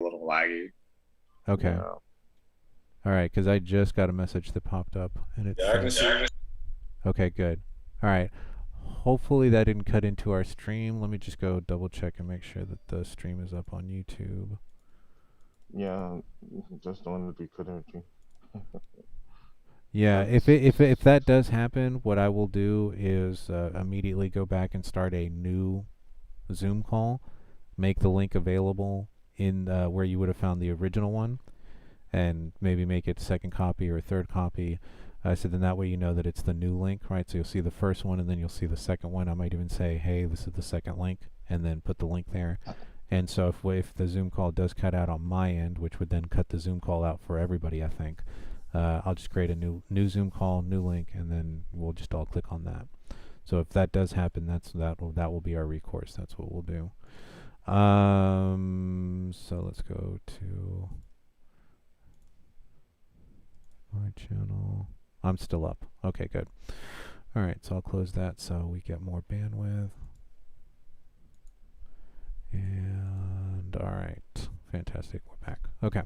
a little laggy. Okay. Yeah. All right, because I just got a message that popped up, and it Yeah, I can says, see you. okay, good. All right. Hopefully that didn't cut into our stream. Let me just go double check and make sure that the stream is up on YouTube. Yeah. Just don't want to be cut into. Yeah, if That's. if that does happen, what I will do is immediately go back and start a new Zoom call, make the link available in where you would have found the original one, and maybe make it second copy or third copy. So then that way you know that it's the new link, right? So you'll see the first one and then you'll see the second one. I might even say, hey, this is the second link, and then put the link there. And so if the Zoom call does cut out on my end, which would then cut the Zoom call out for everybody, I think, I'll just create a new Zoom call, new link, and then we'll just all click on that. So if that does happen, that will be our recourse. That's what we'll do. So let's go to my channel. I'm still up. Okay, good. All right, so I'll close that so we get more bandwidth. And all right, fantastic. We're back. Okay.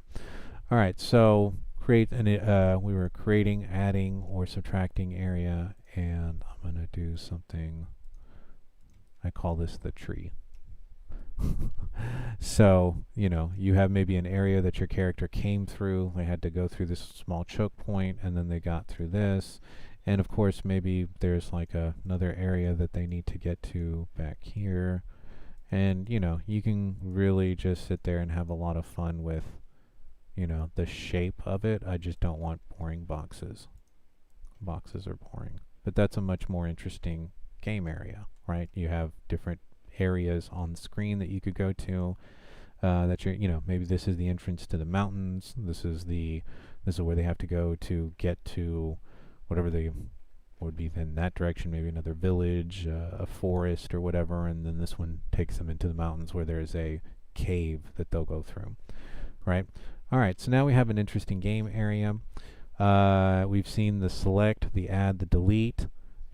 All right, so we were creating, adding, or subtracting area, and I'm gonna do something. I call this the tree. So, you have maybe an area that your character came through. They had to go through this small choke point, and then they got through this. And of course, maybe there's like another area that they need to get to back here. And, you can really just sit there and have a lot of fun with, the shape of it. I just don't want boring boxes. Boxes are boring. But that's a much more interesting game area, right? You have different areas on the screen that you could go to. That maybe this is the entrance to the mountains. This is where they have to go to get to whatever they would be in that direction. Maybe another village, a forest, or whatever. And then this one takes them into the mountains where there's a cave that they'll go through, right? All right. So now we have an interesting game area. We've seen the select, the add, the delete.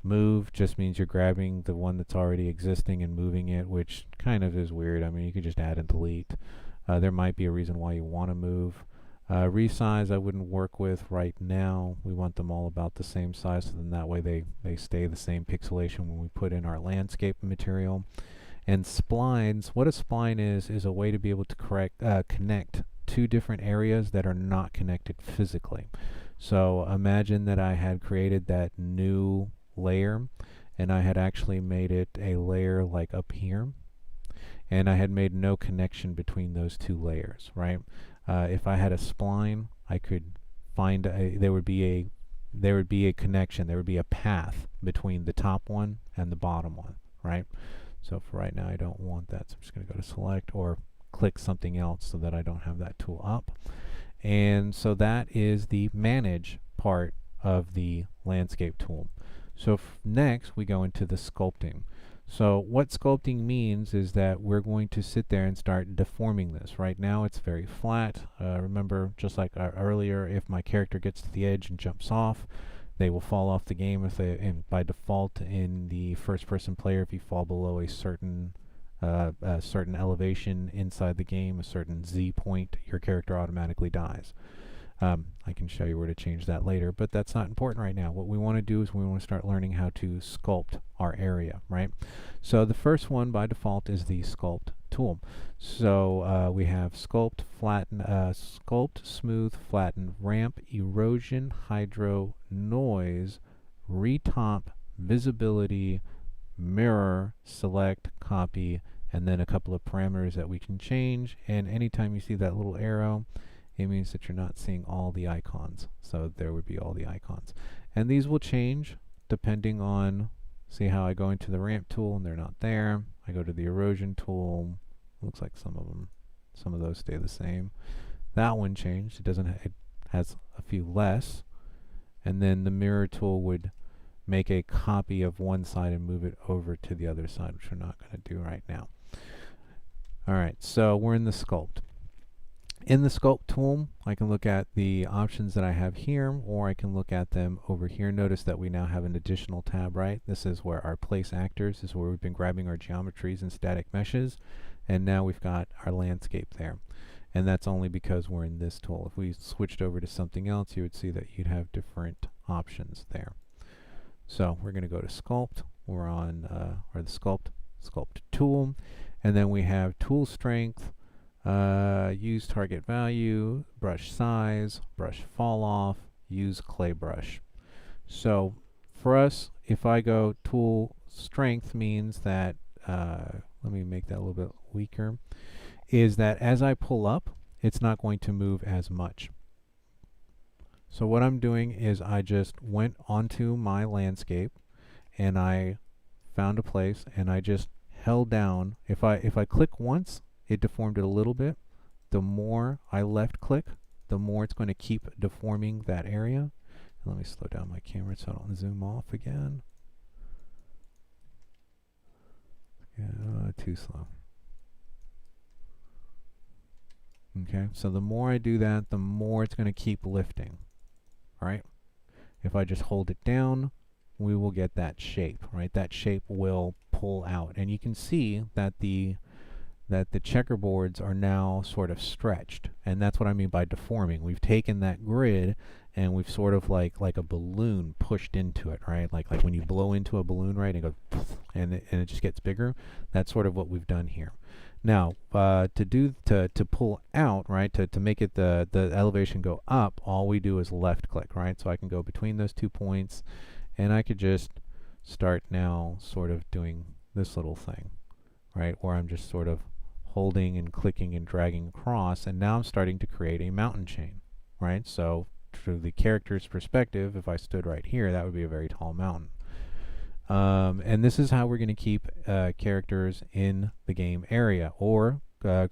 Move just means you're grabbing the one that's already existing and moving it, which kind of is weird. I mean, you could just add and delete. There might be a reason why you want to move. Resize I wouldn't work with right now. We want them all about the same size, so then that way they stay the same pixelation when we put in our landscape material. And splines, what a spline is a way to be able to connect two different areas that are not connected physically. So imagine that I had created that new layer and I had actually made it a layer like up here, and I had made no connection between those two layers, right? If I had a spline, I could find there would be a connection, there would be a path between the top one and the bottom one, right? So for right now I don't want that, so I'm just going to go to select or click something else so that I don't have that tool up. And so that is the manage part of the landscape tool. So next we go into the sculpting. So what sculpting means is that we're going to sit there and start deforming this. Right now it's very flat. Remember, just like earlier, if my character gets to the edge and jumps off, they will fall off the game. And by default in the first-person player, if you fall below a certain elevation inside the game, a certain Z point, your character automatically dies. I can show you where to change that later, but that's not important right now. What we want to do is we want to start learning how to sculpt our area, right? So the first one by default is the sculpt tool. So we have sculpt, flatten, sculpt, smooth, flatten, ramp, erosion, hydro, noise, retop, visibility, mirror, select, copy, and then a couple of parameters that we can change. And anytime you see that little arrow, it means that you're not seeing all the icons. So there would be all the icons. And these will change depending on, see how I go into the ramp tool and they're not there. I go to the erosion tool. Looks like some of those stay the same. That one changed. It has a few less. And then the mirror tool would make a copy of one side and move it over to the other side, which we're not going to do right now. All right, so we're in the sculpt. In the sculpt tool, I can look at the options that I have here, or I can look at them over here. Notice that we now have an additional tab, right? This is where our place actors is where we've been grabbing our geometries and static meshes, and now we've got our landscape there. And that's only because we're in this tool. If we switched over to something else, you would see that you'd have different options there. So we're going to go to Sculpt. We're on, or the Sculpt tool. And then we have tool strength, use target value, brush size, brush fall off, use clay brush. So for us, if I go tool strength means that, let me make that a little bit weaker, is that as I pull up, it's not going to move as much. So what I'm doing is I just went onto my landscape and I found a place and I just held down. If I click once, it deformed it a little bit. The more I left click, the more it's going to keep deforming that area. Let me slow down my camera so I don't zoom off again. Yeah, too slow. Okay, so the more I do that, the more it's going to keep lifting. All right. If I just hold it down, we will get that shape, right? That shape will pull out. And you can see that the checkerboards are now sort of stretched. And that's what I mean by deforming. We've taken that grid and we've sort of like a balloon pushed into it, right? Like when you blow into a balloon, right? And it goes, and it just gets bigger. That's sort of what we've done here. Now, to pull out, right, to make it the elevation go up, all we do is left click, right? So I can go between those 2 points and I could just start now sort of doing this little thing, right? Where I'm just sort of holding and clicking and dragging across, and now I'm starting to create a mountain chain, right? So through the character's perspective, if I stood right here, that would be a very tall mountain. And this is how we're going to keep characters in the game area, or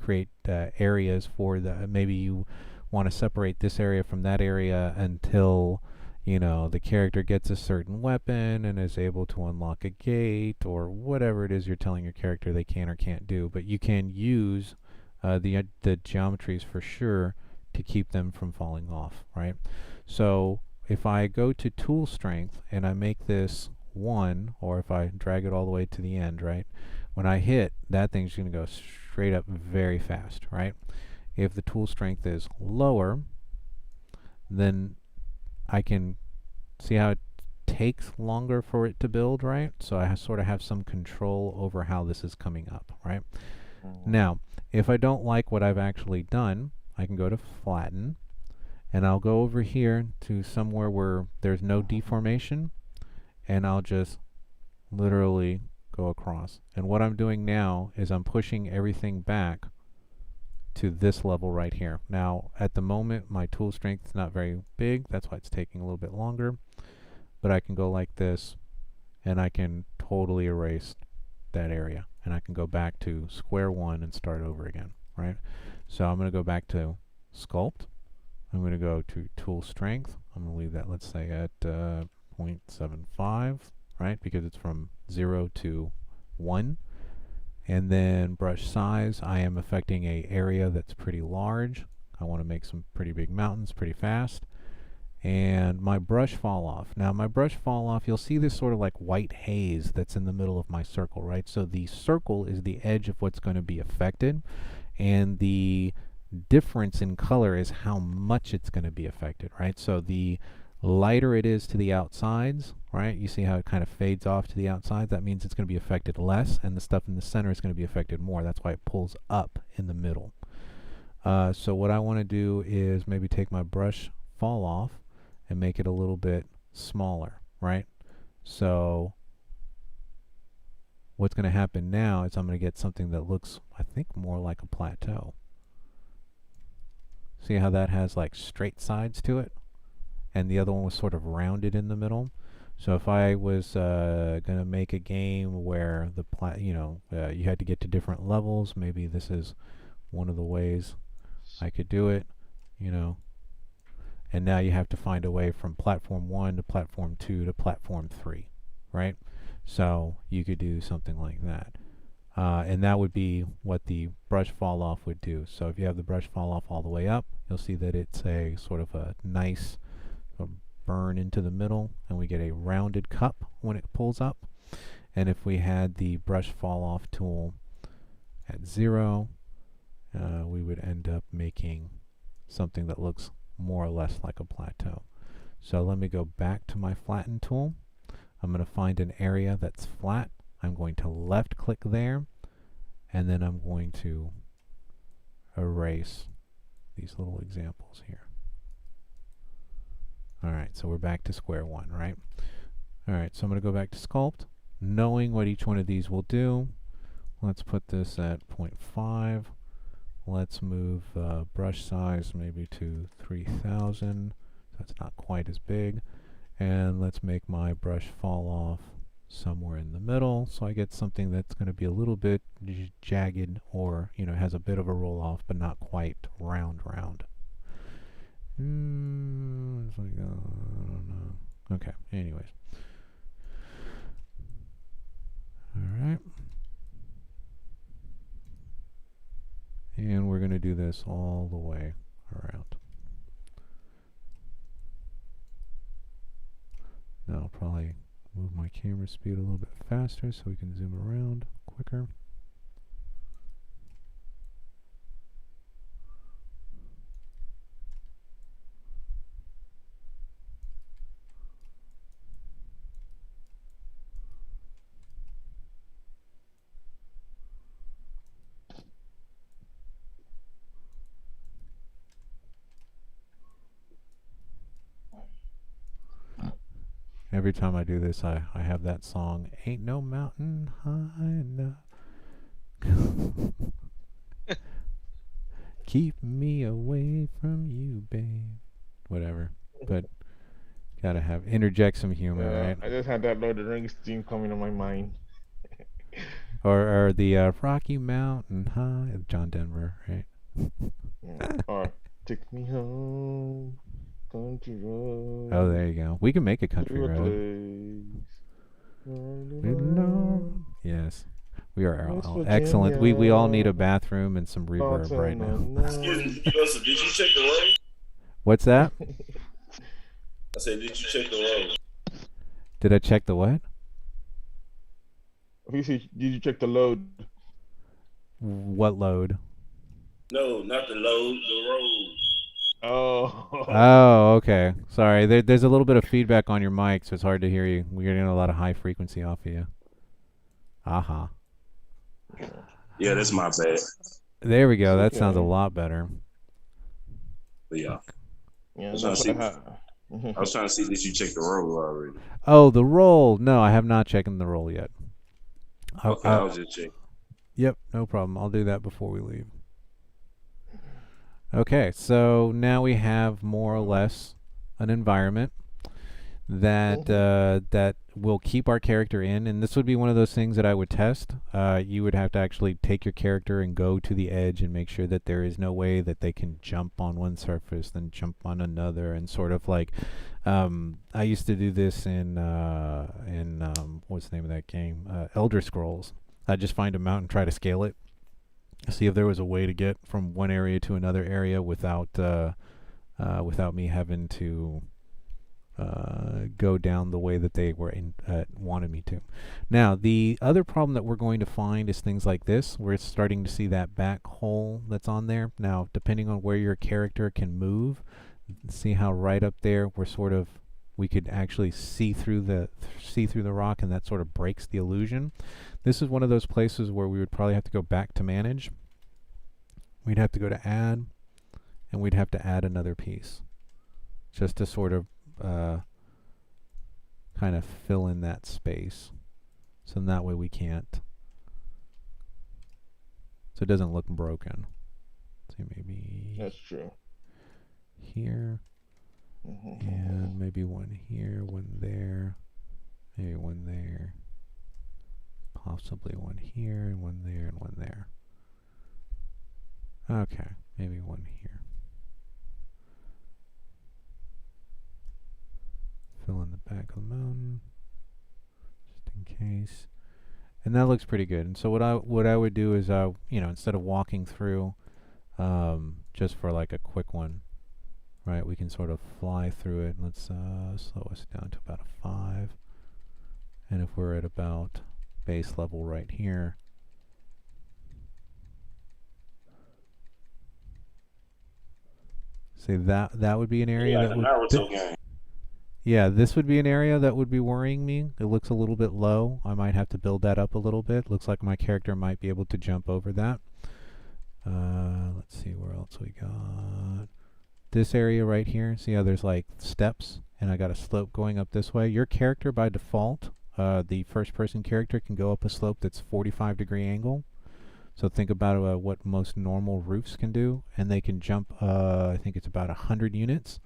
create areas for the, maybe you want to separate this area from that area until, you know, the character gets a certain weapon and is able to unlock a gate, or whatever it is you're telling your character they can or can't do. But you can use the geometries for sure to keep them from falling off, right? So if I go to tool strength and I make this 1, or if I drag it all the way to the end, right? When I hit, that thing's going to go straight up very fast, right? If the tool strength is lower, then I can see how it takes longer for it to build, right? So I sort of have some control over how this is coming up, right? Now, if I don't like what I've actually done, I can go to flatten, and I'll go over here to somewhere where there's no deformation, and I'll just literally go across. And what I'm doing now is I'm pushing everything back to this level right here. Now, at the moment, my tool strength is not very big. That's why it's taking a little bit longer. But I can go like this, and I can totally erase that area. And I can go back to square one and start over again, right? So I'm going to go back to Sculpt. I'm going to go to Tool Strength. I'm going to leave that, let's say, at 0.75, right? Because it's from 0 to 1. And then brush size, I am affecting a area that's pretty large. I want to make some pretty big mountains pretty fast. And my brush fall off. Now my brush fall off, you'll see this sort of like white haze that's in the middle of my circle, right? So the circle is the edge of what's going to be affected, and the difference in color is how much it's going to be affected, right? So the lighter it is to the outsides, right? You see how it kind of fades off to the outside? That means it's going to be affected less, and the stuff in the center is going to be affected more. That's why it pulls up in the middle. So what I want to do is maybe take my brush fall off and make it a little bit smaller, right? So what's going to happen now is I'm going to get something that looks, I think, more like a plateau. See how that has like straight sides to it? And the other one was sort of rounded in the middle. So if I was going to make a game where the you had to get to different levels, maybe this is one of the ways I could do it, you know. And now you have to find a way from platform 1 to platform 2 to platform 3, right? So you could do something like that. And that would be what the brush fall off would do. So if you have the brush fall off all the way up, you'll see that it's a sort of a nice burn into the middle, and we get a rounded cup when it pulls up. And if we had the brush fall off tool at 0, we would end up making something that looks more or less like a plateau. So let me go back to my flatten tool. I'm going to find an area that's flat. I'm going to left click there, and then I'm going to erase these little examples here. Alright, so we're back to square one, right? Alright, so I'm going to go back to sculpt. Knowing what each one of these will do, let's put this at 0.5. Let's move brush size maybe to 3000. That's not quite as big. And let's make my brush fall off somewhere in the middle, so I get something that's going to be a little bit jagged, or has a bit of a roll off, but not quite round. It's like, I don't know. Okay, anyways. Alright. And we're going to do this all the way around. Now I'll probably move my camera speed a little bit faster so we can zoom around quicker. Every time I do this, I have that song, Ain't No Mountain High Enough. Keep me away from you, babe. Whatever. But gotta interject some humor, right? I just had that Lord of the Rings theme coming to my mind. Or the Rocky Mountain High, John Denver, right? Yeah. Or Take Me Home, Country Road. Oh, there you go. We can make a country road. Yes. We are excellent. We all need a bathroom and some reverb right now. Excuse me, Joseph, did you check the road? What's that? I said, did you check the road? Did I check the what? Did you check the load? What load? No, not the load, the road. Oh. Oh, okay. Sorry. There's a little bit of feedback on your mic, so it's hard to hear you. We're getting a lot of high frequency off of you. Aha. Yeah, that's my bad. There we go. That Okay. sounds a lot better. But yeah. Yeah, I was that's trying what to I had. I was trying to see did you check the road already. Oh, the roll. No, I have not checked the roll yet. Okay, I was just checking. Yep, no problem. I'll do that before we leave. Okay, so now we have more or less an environment that that will keep our character in, and this would be one of those things that I would test. You would have to actually take your character and go to the edge and make sure that there is no way that they can jump on one surface, then jump on another, and sort of like I used to do this in what's the name of that game? Elder Scrolls. I'd just find a mountain, try to scale it, see if there was a way to get from one area to another area without me having to go down the way that they were wanted me to. Now, the other problem that we're going to find is things like this. We're starting to see that back hole that's on there. Now, depending on where your character can move, see how right up there we could actually see through the rock, and that sort of breaks the illusion. This is one of those places where we would probably have to go back to manage. We'd have to go to add, and we'd have to add another piece just to sort of kind of fill in that space. So that way we can't, so it doesn't look broken. Let's see, maybe That's true. here, and maybe one here, one there, maybe one there, possibly one here, and one there, and one there. Okay, maybe one here. Fill in the back of the mountain, just in case. And that looks pretty good. And so what I would do is instead of walking through, just for like a quick one, right? We can sort of fly through it. Let's slow us down to about a 5. And if we're at about base level right here, See, that would be an area Yeah, that like a would. Naruto game. Yeah, this would be an area that would be worrying me. It looks a little bit low. I might have to build that up a little bit. Looks like my character might be able to jump over that. Let's see where else we got. This area right here. See how there's like steps and I got a slope going up this way. Your character by default, the first person character can go up a slope that's 45-degree angle. So think about what most normal roofs can do, and they can jump, I think it's about 100 units.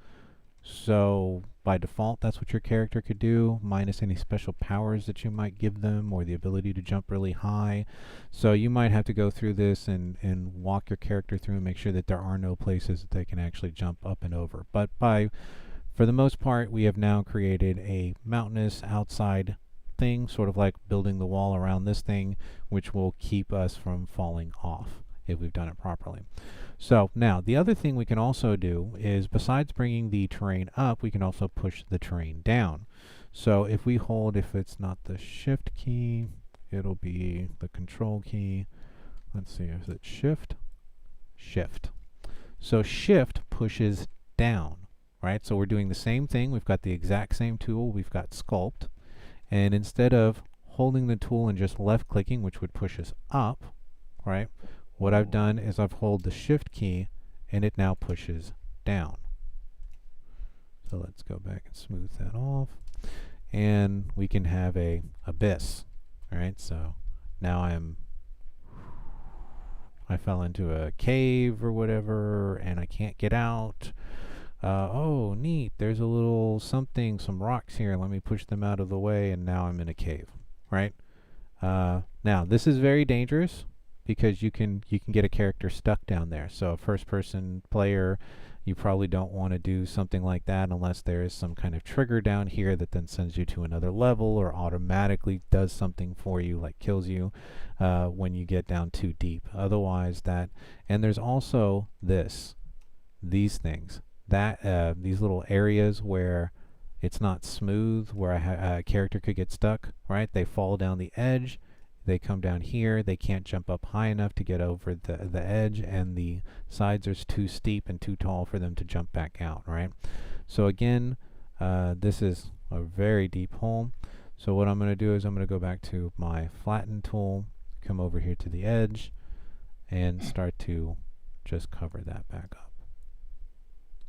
So by default, that's what your character could do, minus any special powers that you might give them or the ability to jump really high. So you might have to go through this and walk your character through and make sure that there are no places that they can actually jump up and over. But for the most part, we have now created a mountainous outside thing, sort of like building the wall around this thing, which will keep us from falling off if we've done it properly. So now the other thing we can also do is, besides bringing the terrain up, we can also push the terrain down. So if we hold, if it's not the shift key, it'll be the control key. Let's see, is it shift? Shift. So shift pushes down, right? So we're doing the same thing. We've got the exact same tool. We've got sculpt. And instead of holding the tool and just left clicking, which would push us up, right? What I've done is I've held the shift key and it now pushes down. So let's go back and smooth that off. And we can have a abyss, right? So now I fell into a cave or whatever and I can't get out. Oh, neat. There's a little something, some rocks here. Let me push them out of the way, and now I'm in a cave, right? Now, this is very dangerous because you can get a character stuck down there. So a first-person player, you probably don't want to do something like that unless there is some kind of trigger down here that then sends you to another level or automatically does something for you, like kills you when you get down too deep. Otherwise, and there's also these things. These little areas where it's not smooth, where a character could get stuck, right? They fall down the edge, they come down here, they can't jump up high enough to get over the edge, and the sides are too steep and too tall for them to jump back out, right? So again, this is a very deep hole. So what I'm going to do is I'm going to go back to my flatten tool, come over here to the edge, and start to just cover that back up.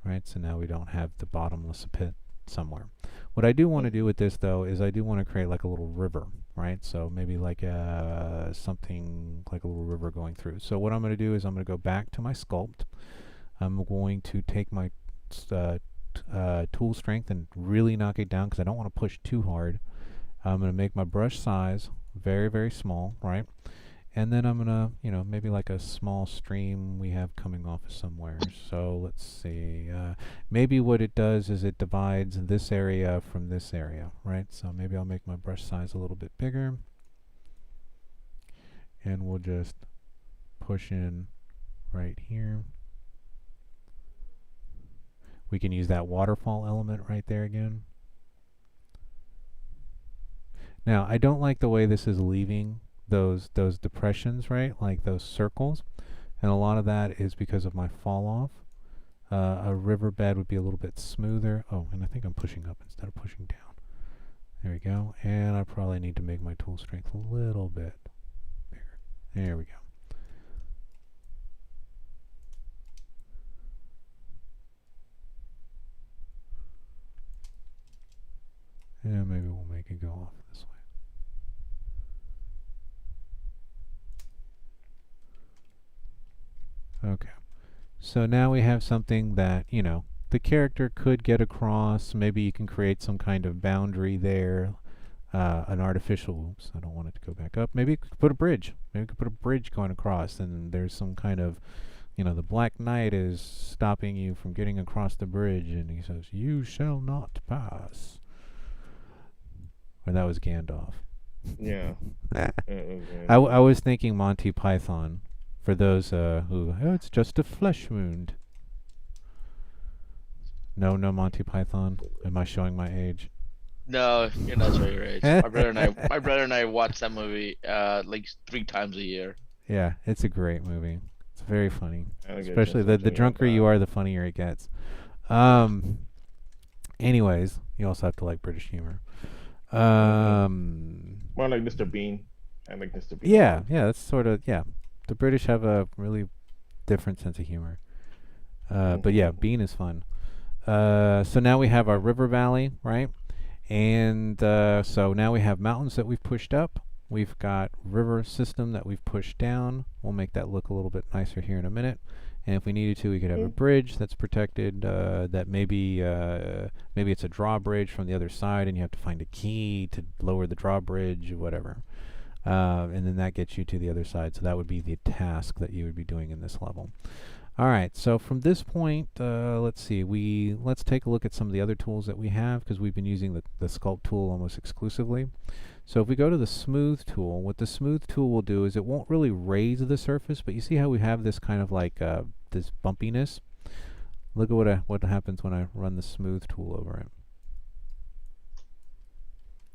Right, so now we don't have the bottomless pit somewhere. What I do want to do with this, though, is I do want to create like a little river, right? So maybe like something like a little river going through. So what I'm going to do is I'm going to go back to my sculpt. I'm going to take my tool strength and really knock it down because I don't want to push too hard. I'm going to make my brush size very, very small, right? And then I'm going to, maybe like a small stream we have coming off of somewhere. So let's see. Maybe what it does is it divides this area from this area, right? So maybe I'll make my brush size a little bit bigger. And we'll just push in right here. We can use that waterfall element right there again. Now, I don't like the way this is leaving those depressions, right? Like those circles. And a lot of that is because of my fall off. A riverbed would be a little bit smoother. Oh, and I think I'm pushing up instead of pushing down. There we go. And I probably need to make my tool strength a little bit bigger. There we go. And maybe we'll make it go off this way. Okay, so now we have something that, the character could get across. Maybe you can create some kind of boundary there, an artificial, oops, I don't want it to go back up. Maybe you could put a bridge. Maybe you could put a bridge going across, and there's some kind of, the Black Knight is stopping you from getting across the bridge, and he says, "You shall not pass." Or that was Gandalf. Yeah. I was thinking Monty Python. For those who, it's just a flesh wound. No Monty Python. Am I showing my age? No, you're not showing your age. My brother and I watch that movie like 3 times a year. Yeah, it's a great movie. It's very funny. I get Especially just the watching it, drunker you are, the funnier it gets. Anyways, you also have to like British humor. More like Mr. Bean. I like Mr. Bean. Yeah, that's sort of, yeah. The British have a really different sense of humor. But yeah, Bean is fun. So now we have our river valley, right? And so now we have mountains that we've pushed up. We've got river system that we've pushed down. We'll make that look a little bit nicer here in a minute. And if we needed to, we could have a bridge that's protected. That maybe it's a drawbridge from the other side, and you have to find a key to lower the drawbridge or whatever. And then that gets you to the other side. So that would be the task that you would be doing in this level. All right, so from this point, let's see. Let's take a look at some of the other tools that we have, because we've been using the sculpt tool almost exclusively. So if we go to the smooth tool, what the smooth tool will do is it won't really raise the surface, but you see how we have this kind of like this bumpiness? Look at what happens when I run the smooth tool over it.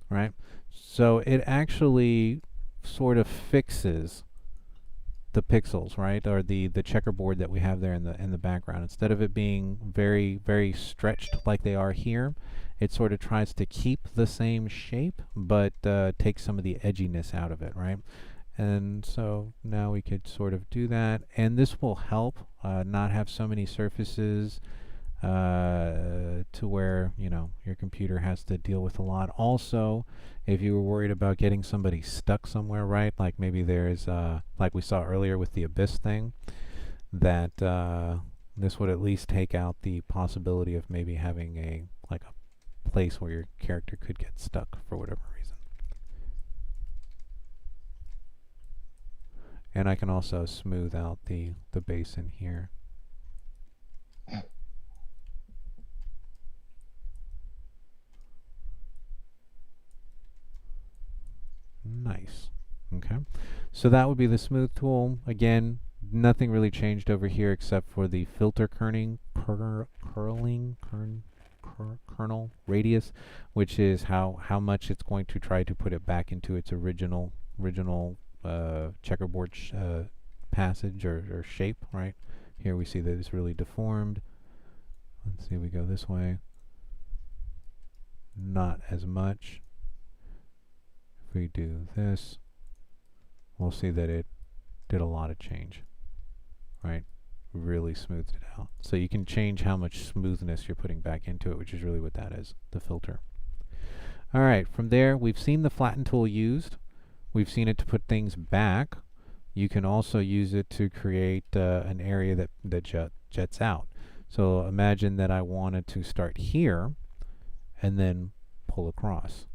Right? So it actually sort of fixes the pixels, right, or the checkerboard that we have there in the background. Instead of it being very, very stretched like they are here, it sort of tries to keep the same shape, but take some of the edginess out of it, right? And so now we could sort of do that, and this will help not have so many surfaces to where, you know, your computer has to deal with a lot. Also, if you were worried about getting somebody stuck somewhere, right, like maybe there's like we saw earlier with the abyss thing, that this would at least take out the possibility of maybe having a place where your character could get stuck for whatever reason. And I can also smooth out the basin here. Nice. Okay. So that would be the smooth tool. Again, nothing really changed over here except for the filter kernel radius, which is how much it's going to try to put it back into its original checkerboard passage or shape, right? Here we see that it's really deformed. Let's see, we go this way. Not as much. If we do this, we'll see that it did a lot of change, right? Really smoothed it out. So you can change how much smoothness you're putting back into it, which is really what that is, the filter. All right, from there, we've seen the flatten tool used. We've seen it to put things back. You can also use it to create an area that jets out. So imagine that I wanted to start here and then pull across.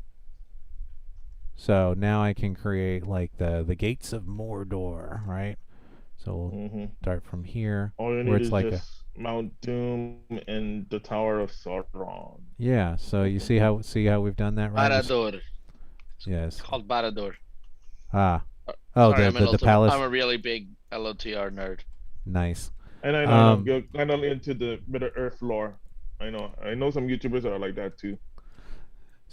So now I can create like the gates of Mordor, right? So we'll start from here. All you where need it's is like just Mount Doom and the Tower of Sauron. yeah. So you see how we've done that, right? Barad-dûr. Yes. It's called Barad-dûr. Ah. Oh, Sorry, the palace. I'm a really big LOTR nerd. Nice. And I know you're kind of into the Middle Earth lore. I know some YouTubers that are like that too.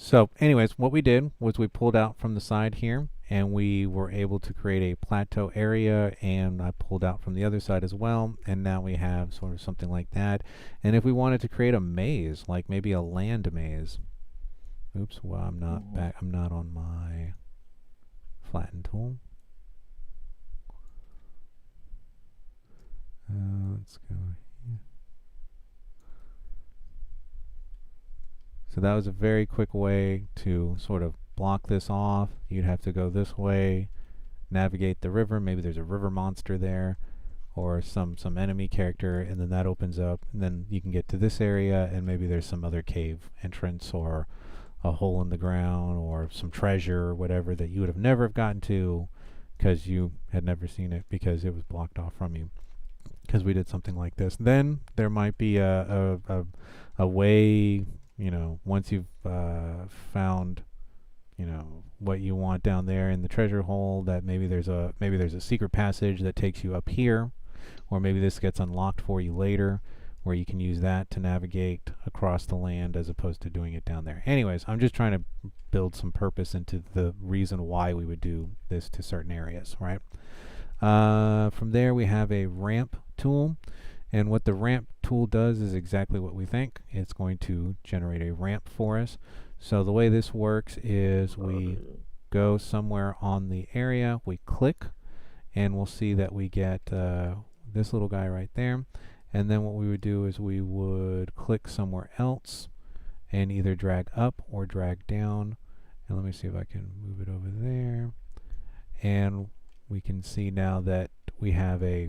So anyways, what we did was we pulled out from the side here, and we were able to create a plateau area, and I pulled out from the other side as well, and now we have sort of something like that. And if we wanted to create a maze, like maybe a land maze. Oops, well, I'm not back. I'm not on my flatten tool. Let's go here. So that was a very quick way to sort of block this off. You'd have to go this way, navigate the river. Maybe there's a river monster there, or some enemy character, and then that opens up, and then you can get to this area, and maybe there's some other cave entrance or a hole in the ground or some treasure or whatever that you would have never have gotten to because you had never seen it because it was blocked off from you. Because we did something like this. Then there might be a way, you know, once you've found, you know, what you want down there in the treasure hole, that maybe there's a secret passage that takes you up here, or maybe this gets unlocked for you later, where you can use that to navigate across the land as opposed to doing it down there. Anyways, I'm just trying to build some purpose into the reason why we would do this to certain areas, right? From there, we have a ramp tool. And what the ramp tool does is exactly what we think. It's going to generate a ramp for us. So the way this works is we go somewhere on the area, we click, and we'll see that we get this little guy right there. And then what we would do is we would click somewhere else and either drag up or drag down. And let me see if I can move it over there. And we can see now that we have a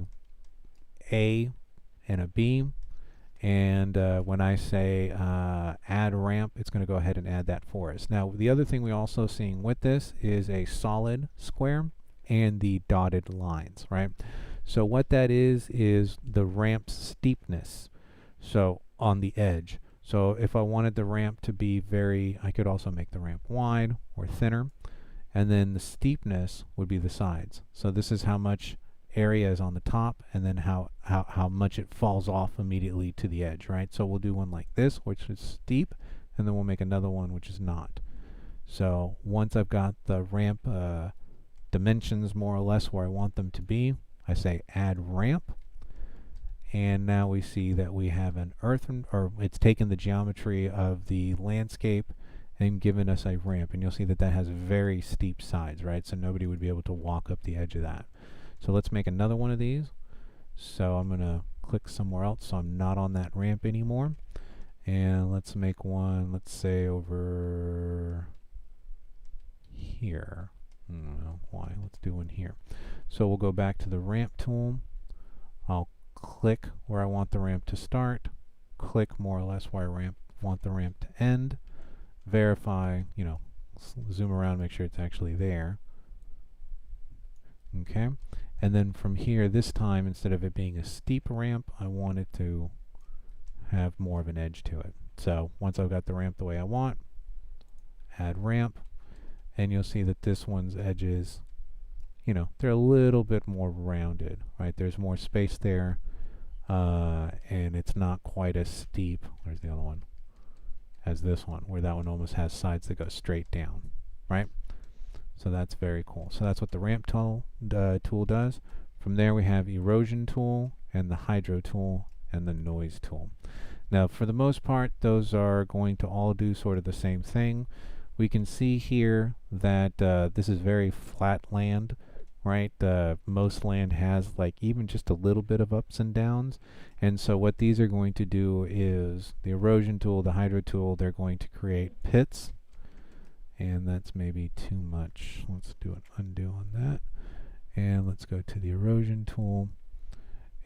and a B. And when I say add ramp, it's going to go ahead and add that for us. Now, the other thing we're also seeing with this is a solid square and the dotted lines, right? So what that is the ramp's steepness. So on the edge. So if I wanted the ramp to be I could also make the ramp wide or thinner. And then the steepness would be the sides. So this is how much area is on the top, and then how much it falls off immediately to the edge, right? So we'll do one like this, which is steep, and then we'll make another one which is not. So once I've got the ramp dimensions more or less where I want them to be, I say add ramp, and now we see that we have an or it's taken the geometry of the landscape and given us a ramp, and you'll see that that has very steep sides, right? So nobody would be able to walk up the edge of that. So let's make another one of these. So I'm going to click somewhere else so I'm not on that ramp anymore. And let's make one, let's say over here. I don't know why. Let's do one here. So we'll go back to the ramp tool. I'll click where I want the ramp to start. Click more or less where I want the ramp to end. Verify, zoom around, make sure it's actually there. Okay. And then from here, this time, instead of it being a steep ramp, I want it to have more of an edge to it. So once I've got the ramp the way I want, add ramp, and you'll see that this one's edges, they're a little bit more rounded, right? There's more space there, and it's not quite as steep. Where's the other one? As this one, where that one almost has sides that go straight down, right? So that's very cool. So that's what the ramp tool does. From there we have erosion tool and the hydro tool and the noise tool. Now for the most part, those are going to all do sort of the same thing. We can see here that this is very flat land, right? Most land has like even just a little bit of ups and downs. And so what these are going to do is the erosion tool, the hydro tool, they're going to create pits. And that's maybe too much. Let's do an undo on that. And let's go to the erosion tool.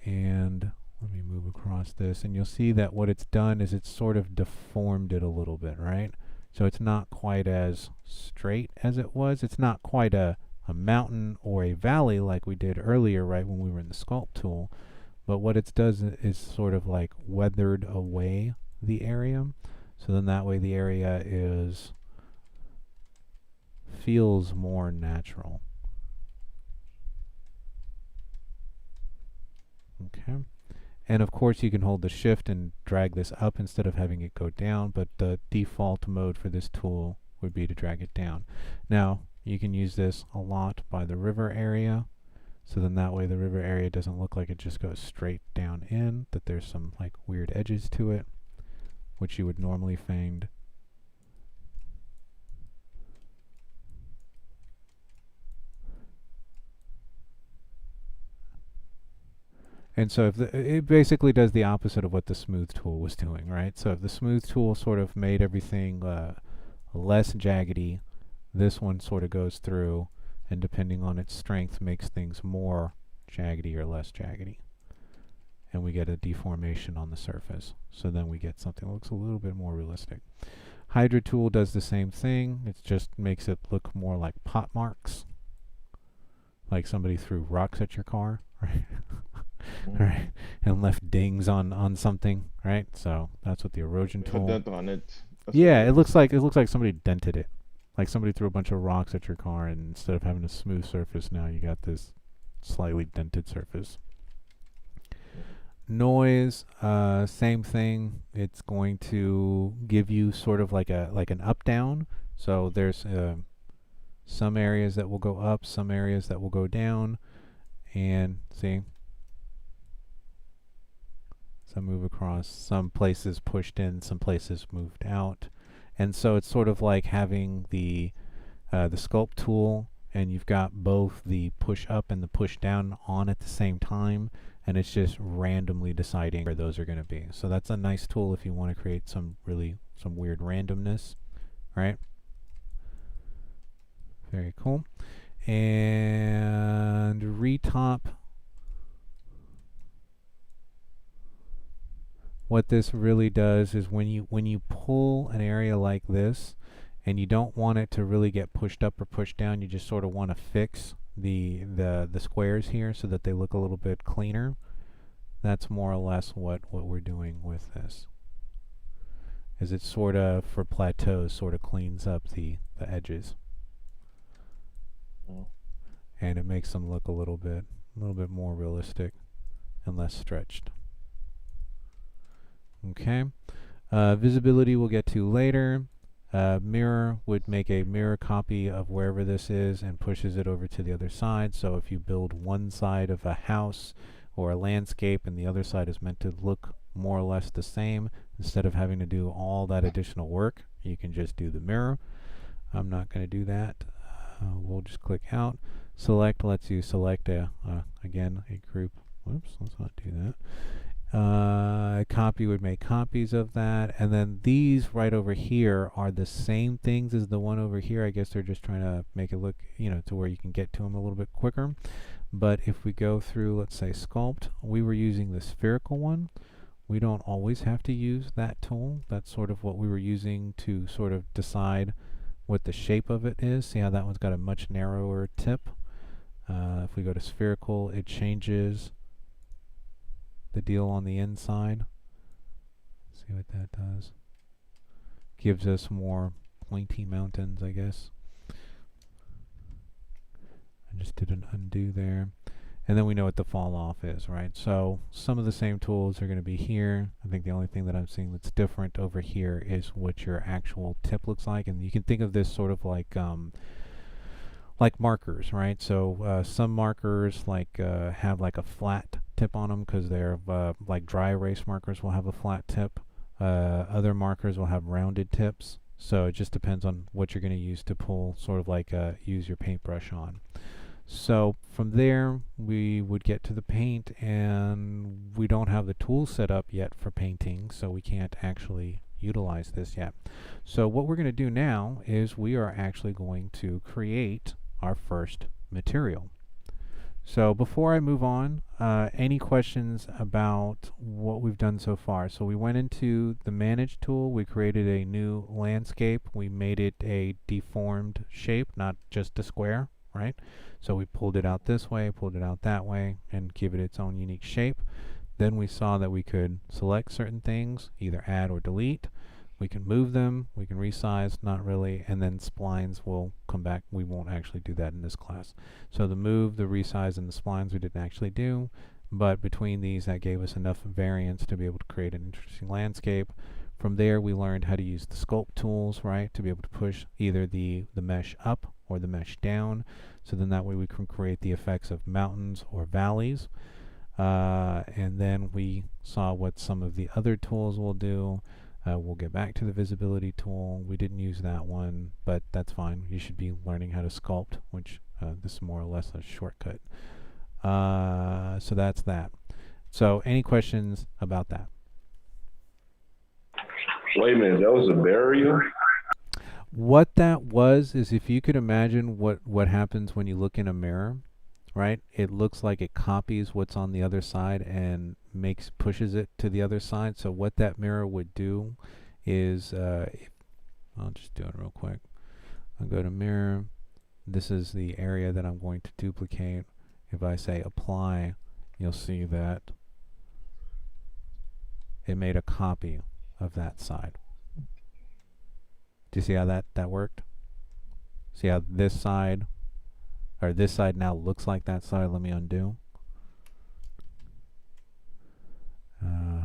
And let me move across this. And you'll see that what it's done is it's sort of deformed it a little bit, right? So it's not quite as straight as it was. It's not quite a mountain or a valley like we did earlier, right, when we were in the sculpt tool. But what it does is sort of like weathered away the area. So then that way the area feels more natural. Okay. And of course you can hold the shift and drag this up instead of having it go down, but the default mode for this tool would be to drag it down. Now you can use this a lot by the river area, so then that way the river area doesn't look like it just goes straight down in, that there's some like weird edges to it, which you would normally find. And so it basically does the opposite of what the smooth tool was doing, right? So if the smooth tool sort of made everything less jaggedy, this one sort of goes through and depending on its strength makes things more jaggedy or less jaggedy. And we get a deformation on the surface. So then we get something that looks a little bit more realistic. Hydro tool does the same thing. It just makes it look more like pot marks. Like somebody threw rocks at your car, right? Right, and left dings on something, right? So that's what the erosion tool. A dent on it. Yeah, it looks like somebody dented it, like somebody threw a bunch of rocks at your car, and instead of having a smooth surface, now you got this slightly dented surface. Noise, same thing. It's going to give you sort of like an up down. So there's some areas that will go up, some areas that will go down. and see, some move across, some places pushed in, some places moved out. And so it's sort of like having the sculpt tool, and you've got both the push up and the push down on at the same time, and it's just randomly deciding where those are going to be. So that's a nice tool if you want to create some weird randomness, right? Very cool. And retop. What this really does is when you pull an area like this and you don't want it to really get pushed up or pushed down, you just sort of want to fix the squares here so that they look a little bit cleaner. That's more or less what we're doing with this. Is it sort of, for plateaus, sort of cleans up the edges. And it makes them look a little bit more realistic and less stretched. Okay. Visibility we'll get to later. Mirror would make a mirror copy of wherever this is and pushes it over to the other side. So if you build one side of a house or a landscape and the other side is meant to look more or less the same, instead of having to do all that additional work, you can just do the mirror. I'm not going to do that. We'll just click out. Select lets you select again a group. Whoops, let's not do that. Copy would make copies of that, and then these right over here are the same things as the one over here. I guess they're just trying to make it look, to where you can get to them a little bit quicker. But if we go through, let's say sculpt, we were using the spherical one. We don't always have to use that tool. That's sort of what we were using to sort of decide what the shape of it is. See how that one's got a much narrower tip? If we go to spherical, it changes the deal on the inside. See what that does. Gives us more pointy mountains, I guess. I just did an undo there. And then we know what the fall off is, right? So some of the same tools are going to be here. I think the only thing that I'm seeing that's different over here is what your actual tip looks like. And you can think of this sort of like markers, right? So some markers have like a flat tip on them because they're like dry erase markers will have a flat tip. Other markers will have rounded tips. So it just depends on what you're going to use to pull, sort of like use your paintbrush on. So from there we would get to the paint, and we don't have the tool set up yet for painting, so we can't actually utilize this yet. So what we're going to do now is we are actually going to create our first material. So before I move on, any questions about what we've done so far? So we went into the Manage tool, we created a new landscape, we made it a deformed shape, not just a square, right? So we pulled it out this way, pulled it out that way, and give it its own unique shape. Then we saw that we could select certain things, either add or delete. We can move them, we can resize, not really, and then splines will come back. We won't actually do that in this class. So the move, the resize, and the splines we didn't actually do, but between these that gave us enough variance to be able to create an interesting landscape. From there we learned how to use the sculpt tools, right, to be able to push either the mesh up or the mesh down. So then that way we can create the effects of mountains or valleys. And then we saw what some of the other tools will do. We'll get back to the visibility tool. We didn't use that one, but that's fine. You should be learning how to sculpt, which this is more or less a shortcut. So that's that. So any questions about that? Wait a minute, that was a barrier? What that was is, if you could imagine what happens when you look in a mirror, right? It looks like it copies what's on the other side and pushes it to the other side. So what that mirror would do is, I'll just do it real quick. I'll go to mirror. This is the area that I'm going to duplicate. If I say apply, you'll see that it made a copy of that side. Do you see how that worked? See how this side now looks like that side? Let me undo.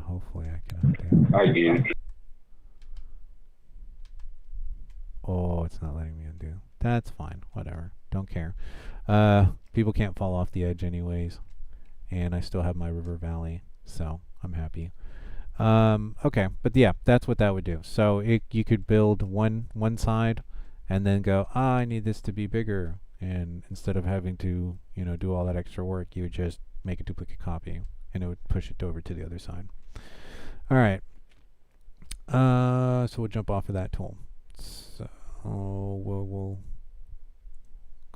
Hopefully I can undo. I get it. Oh, it's not letting me undo. That's fine. Whatever. Don't care. People can't fall off the edge anyways. and I still have my River Valley, so I'm happy. Okay, but yeah, that's what that would do. So you could build one side, and then go, I need this to be bigger, and instead of having to do all that extra work, you would just make a duplicate copy, and it would push it over to the other side. All right. So we'll jump off of that tool. So we'll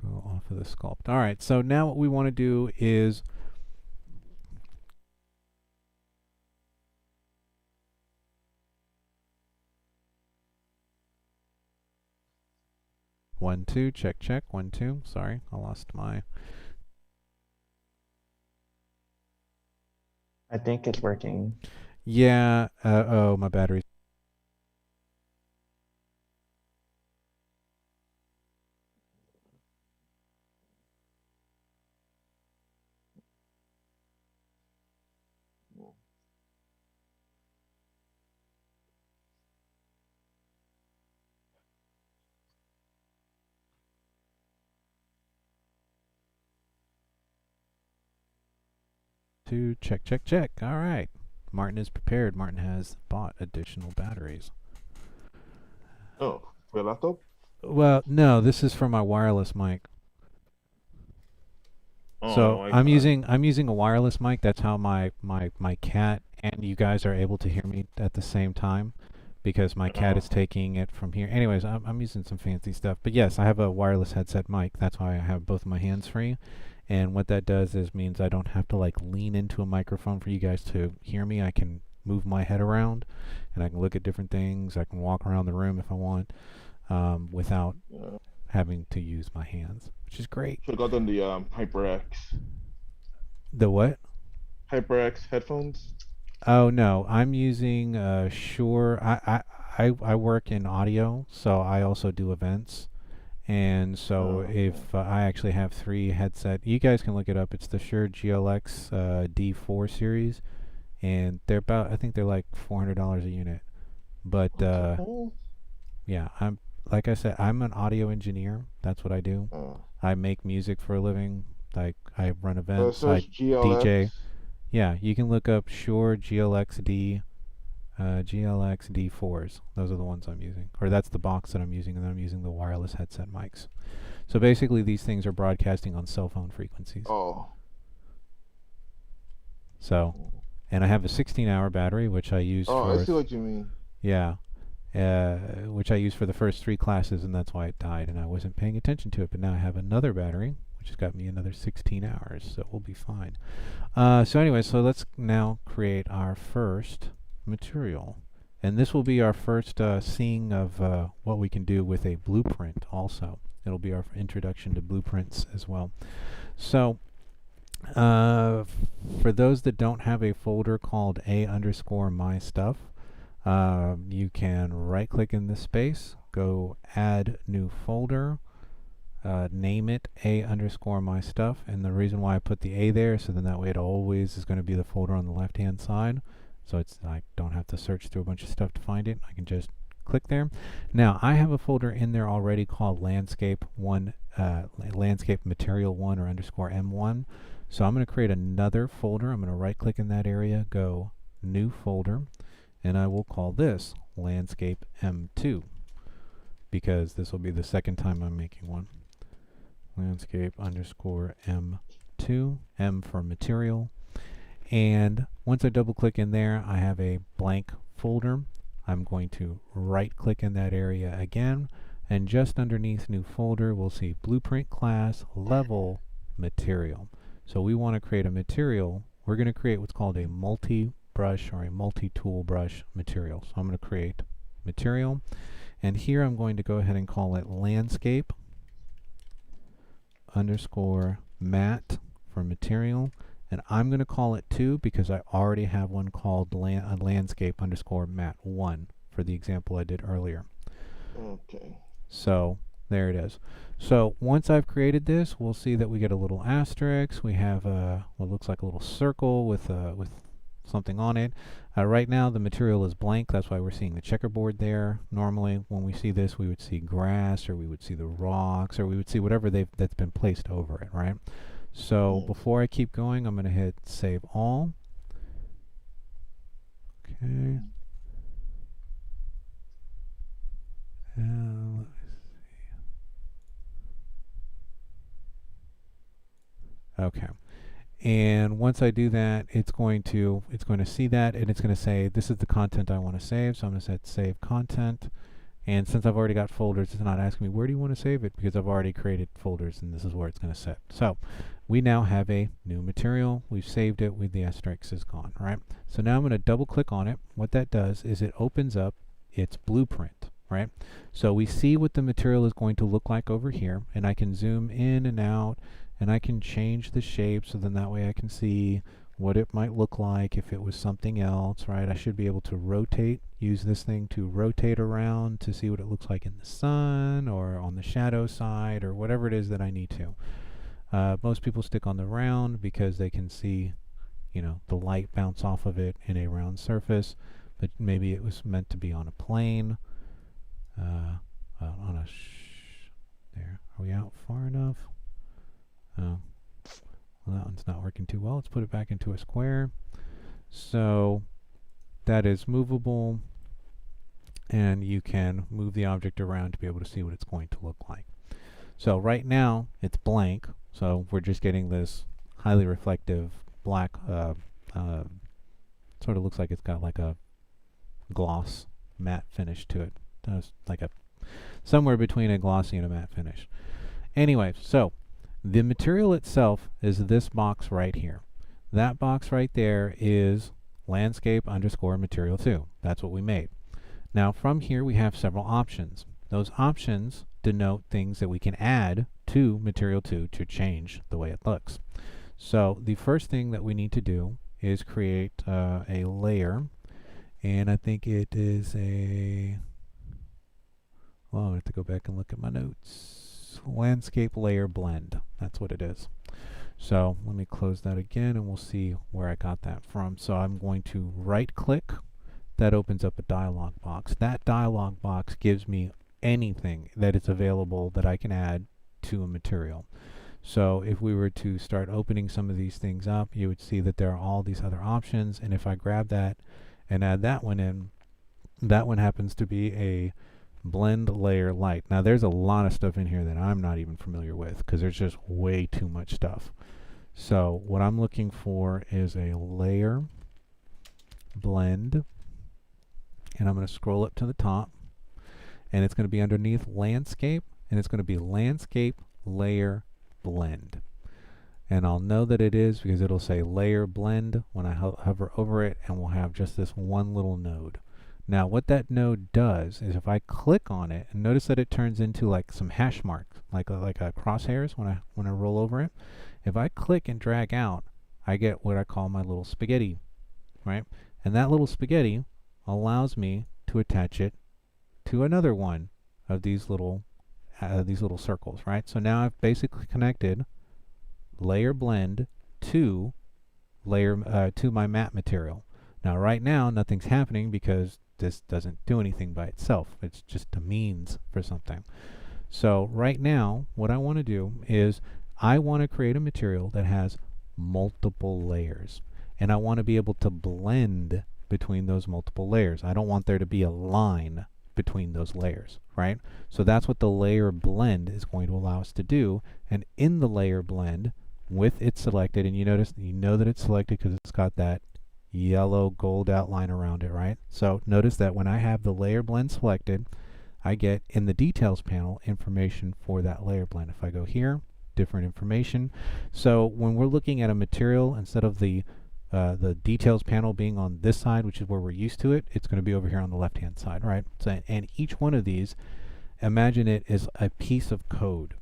go off of the sculpt. All right. So now what we want to do is one, two, check, check, 1, 2. Sorry, I lost my. I think it's working. Yeah. Oh, my battery's. Check, check, check. All right. Martin is prepared. Martin has bought additional batteries. Oh, for your laptop? Well, no, this is for my wireless mic. Oh, So no, I'm using a wireless mic. That's how my cat and you guys are able to hear me at the same time, because my cat is taking it from here. Anyways, I'm using some fancy stuff. But yes, I have a wireless headset mic. That's why I have both my hands free. And what that does is means I don't have to like lean into a microphone for you guys to hear me. I can move my head around, and I can look at different things. I can walk around the room if I want, without having to use my hands, which is great. Should have gotten the HyperX. The what? HyperX headphones. Oh no, I'm using Shure. I work in audio, so I also do events. And so if I actually have 3 headset, you guys can look it up. It's the Shure GLX D4 series, and they're about, I think they're like $400 a unit. But yeah, I'm, like I said, I'm an audio engineer. That's what I do. I make music for a living. Like I run events, I DJ. Yeah, you can look up Shure GLX D4s. Those are the ones I'm using, or that's the box that I'm using, and then I'm using the wireless headset mics. So basically, these things are broadcasting on cell phone frequencies. Oh. So, and I have a 16-hour battery, which I use for. I see what you mean. Yeah, which I used for the first 3 classes, and that's why it died, and I wasn't paying attention to it. But now I have another battery, which has got me another 16 hours, so we'll be fine. So anyway, so let's now create our first material, and this will be our first seeing of what we can do with a blueprint. Also, it'll be our introduction to blueprints as well. So for those that don't have a folder called a_my stuff, you can right click in this space, go add new folder, name it a_my stuff, and the reason why I put the A there, so then that way it always is going to be the folder on the left hand side. So it's, I don't have to search through a bunch of stuff to find it. I can just click there. Now I have a folder in there already called landscape material 1 or _M1. So I'm going to create another folder. I'm going to right click in that area, go new folder, and I will call this landscape M2, because this will be the second time I'm making one. Landscape _M2, M for material. And once I double click in there, I have a blank folder. I'm going to right click in that area again, and just underneath new folder we'll see blueprint class level material. So we want to create a material. We're going to create what's called a multi-brush or a multi-tool brush material. So I'm going to create material, and here I'm going to go ahead and call it landscape _matte for material. And I'm going to call it 2 because I already have one called landscape _matte 1 for the example I did earlier. Okay. So there it is. So once I've created this, we'll see that we get a little asterisk. We have what looks like a little circle with something on it. Right now the material is blank. That's why we're seeing the checkerboard there. Normally when we see this, we would see grass, or we would see the rocks, or we would see whatever that's been placed over it, right? So before I keep going, I'm going to hit Save All. Okay. Let me see. Okay. And once I do that, it's going to see that, and it's going to say this is the content I want to save. So I'm going to set Save Content. And since I've already got folders, it's not asking me where do you want to save it, because I've already created folders and this is where it's going to sit. So we now have a new material. We've saved it with the asterisk is gone, right? So now I'm going to double click on it. What that does is it opens up its blueprint, right? So we see what the material is going to look like over here, and I can zoom in and out, and I can change the shape, so then that way I can see what it might look like if it was something else, right? I should be able to rotate, use this thing to rotate around to see what it looks like in the sun or on the shadow side or whatever it is that I need to. Most people stick on the round because they can see, you know, the light bounce off of it in a round surface, but maybe it was meant to be on a plane. There. Are we out far enough? Oh. Well, that one's not working too well. Let's put it back into a square. So that is movable, and you can move the object around to be able to see what it's going to look like. So right now it's blank, so we're just getting this highly reflective black, sort of looks like it's got like a gloss matte finish to it. It's like somewhere between a glossy and a matte finish. Anyway, so the material itself is this box right here. That box right there is landscape_material2. That's what we made. Now from here we have several options. Those options denote things that we can add to material2 to change the way it looks. So the first thing that we need to do is create a layer, and I think it is a, well, I have to go back and look at my notes. Landscape layer blend. That's what it is. So let me close that again and we'll see where I got that from. So I'm going to right click. That opens up a dialog box. That dialog box gives me anything that is available that I can add to a material. So if we were to start opening some of these things up, you would see that there are all these other options, and if I grab that and add that one in, that one happens to be a blend layer light. Now there's a lot of stuff in here that I'm not even familiar with because there's just way too much stuff. So what I'm looking for is a layer blend, and I'm going to scroll up to the top, and it's going to be underneath landscape, and it's going to be landscape layer blend. And I'll know that it is because it'll say layer blend when I hover over it, and we'll have just this one little node. Now what that node does is if I click on it, and notice that it turns into like some hash marks, like a crosshairs when I roll over it. If I click and drag out, I get what I call my little spaghetti, right? And that little spaghetti allows me to attach it to another one of these little circles, right? So now I've basically connected layer blend to to my matte material. Now right now nothing's happening because this doesn't do anything by itself. It's just a means for something. So right now what I want to do is I want to create a material that has multiple layers, and I want to be able to blend between those multiple layers. I don't want there to be a line between those layers, right? So that's what the layer blend is going to allow us to do. And in the layer blend, with it selected, and you know that it's selected because it's got that yellow gold outline around it, right? So notice that when I have the layer blend selected, I get in the details panel information for that layer blend. If I go here, different information. So when we're looking at a material, instead of the details panel being on this side, which is where we're used to it, it's going to be over here on the left hand side, right? So, and each one of these, imagine it is a piece of code,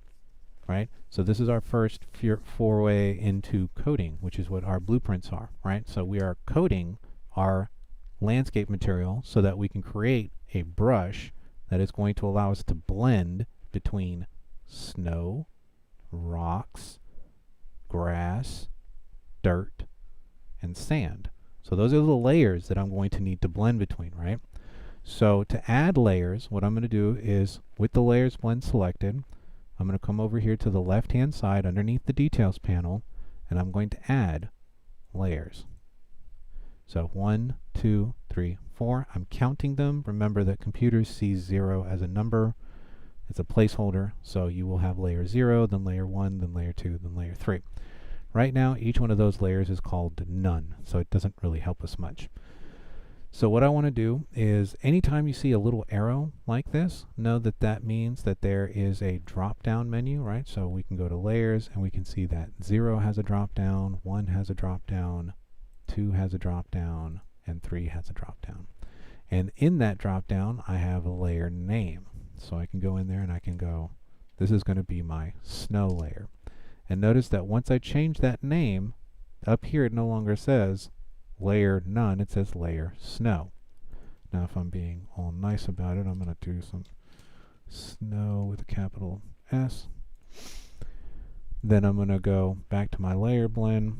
right? So this is our first foray into coding, which is what our blueprints are, right? So we are coding our landscape material so that we can create a brush that is going to allow us to blend between snow, rocks, grass, dirt, and sand. So those are the layers that I'm going to need to blend between, right? So to add layers, what I'm going to do is with the layers blend selected, I'm going to come over here to the left-hand side underneath the details panel, and I'm going to add layers. So 1, 2, 3, 4. I'm counting them. Remember that computers see 0 as a number. It's a placeholder, so you will have layer 0, then layer 1, then layer 2, then layer 3. Right now, each one of those layers is called none, so it doesn't really help us much. So what I want to do is, anytime you see a little arrow like this, know that that means that there is a drop-down menu, right? So we can go to layers, and we can see that 0 has a drop-down, 1 has a drop-down, 2 has a drop-down, and 3 has a drop-down. And in that drop-down, I have a layer name. So I can go in there and I can go, this is going to be my snow layer. And notice that once I change that name, up here it no longer says layer none, it says layer snow. Now if I'm being all nice about it, I'm going to do some snow with a capital S. Then I'm going to go back to my layer blend,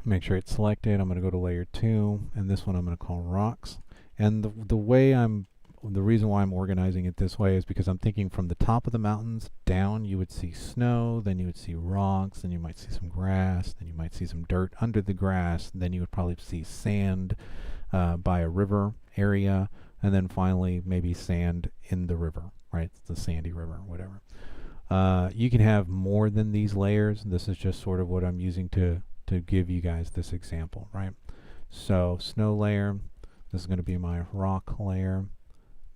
make sure it's selected. I'm going to go to layer 2, and this one I'm going to call rocks. And the reason why I'm organizing it this way is because I'm thinking from the top of the mountains down, you would see snow, then you would see rocks, then you might see some grass, then you might see some dirt under the grass, then you would probably see sand by a river area, and then finally maybe sand in the river, right? The sandy river, whatever. You can have more than these layers. This is just sort of what I'm using to give you guys this example, right? So snow layer, this is going to be my rock layer.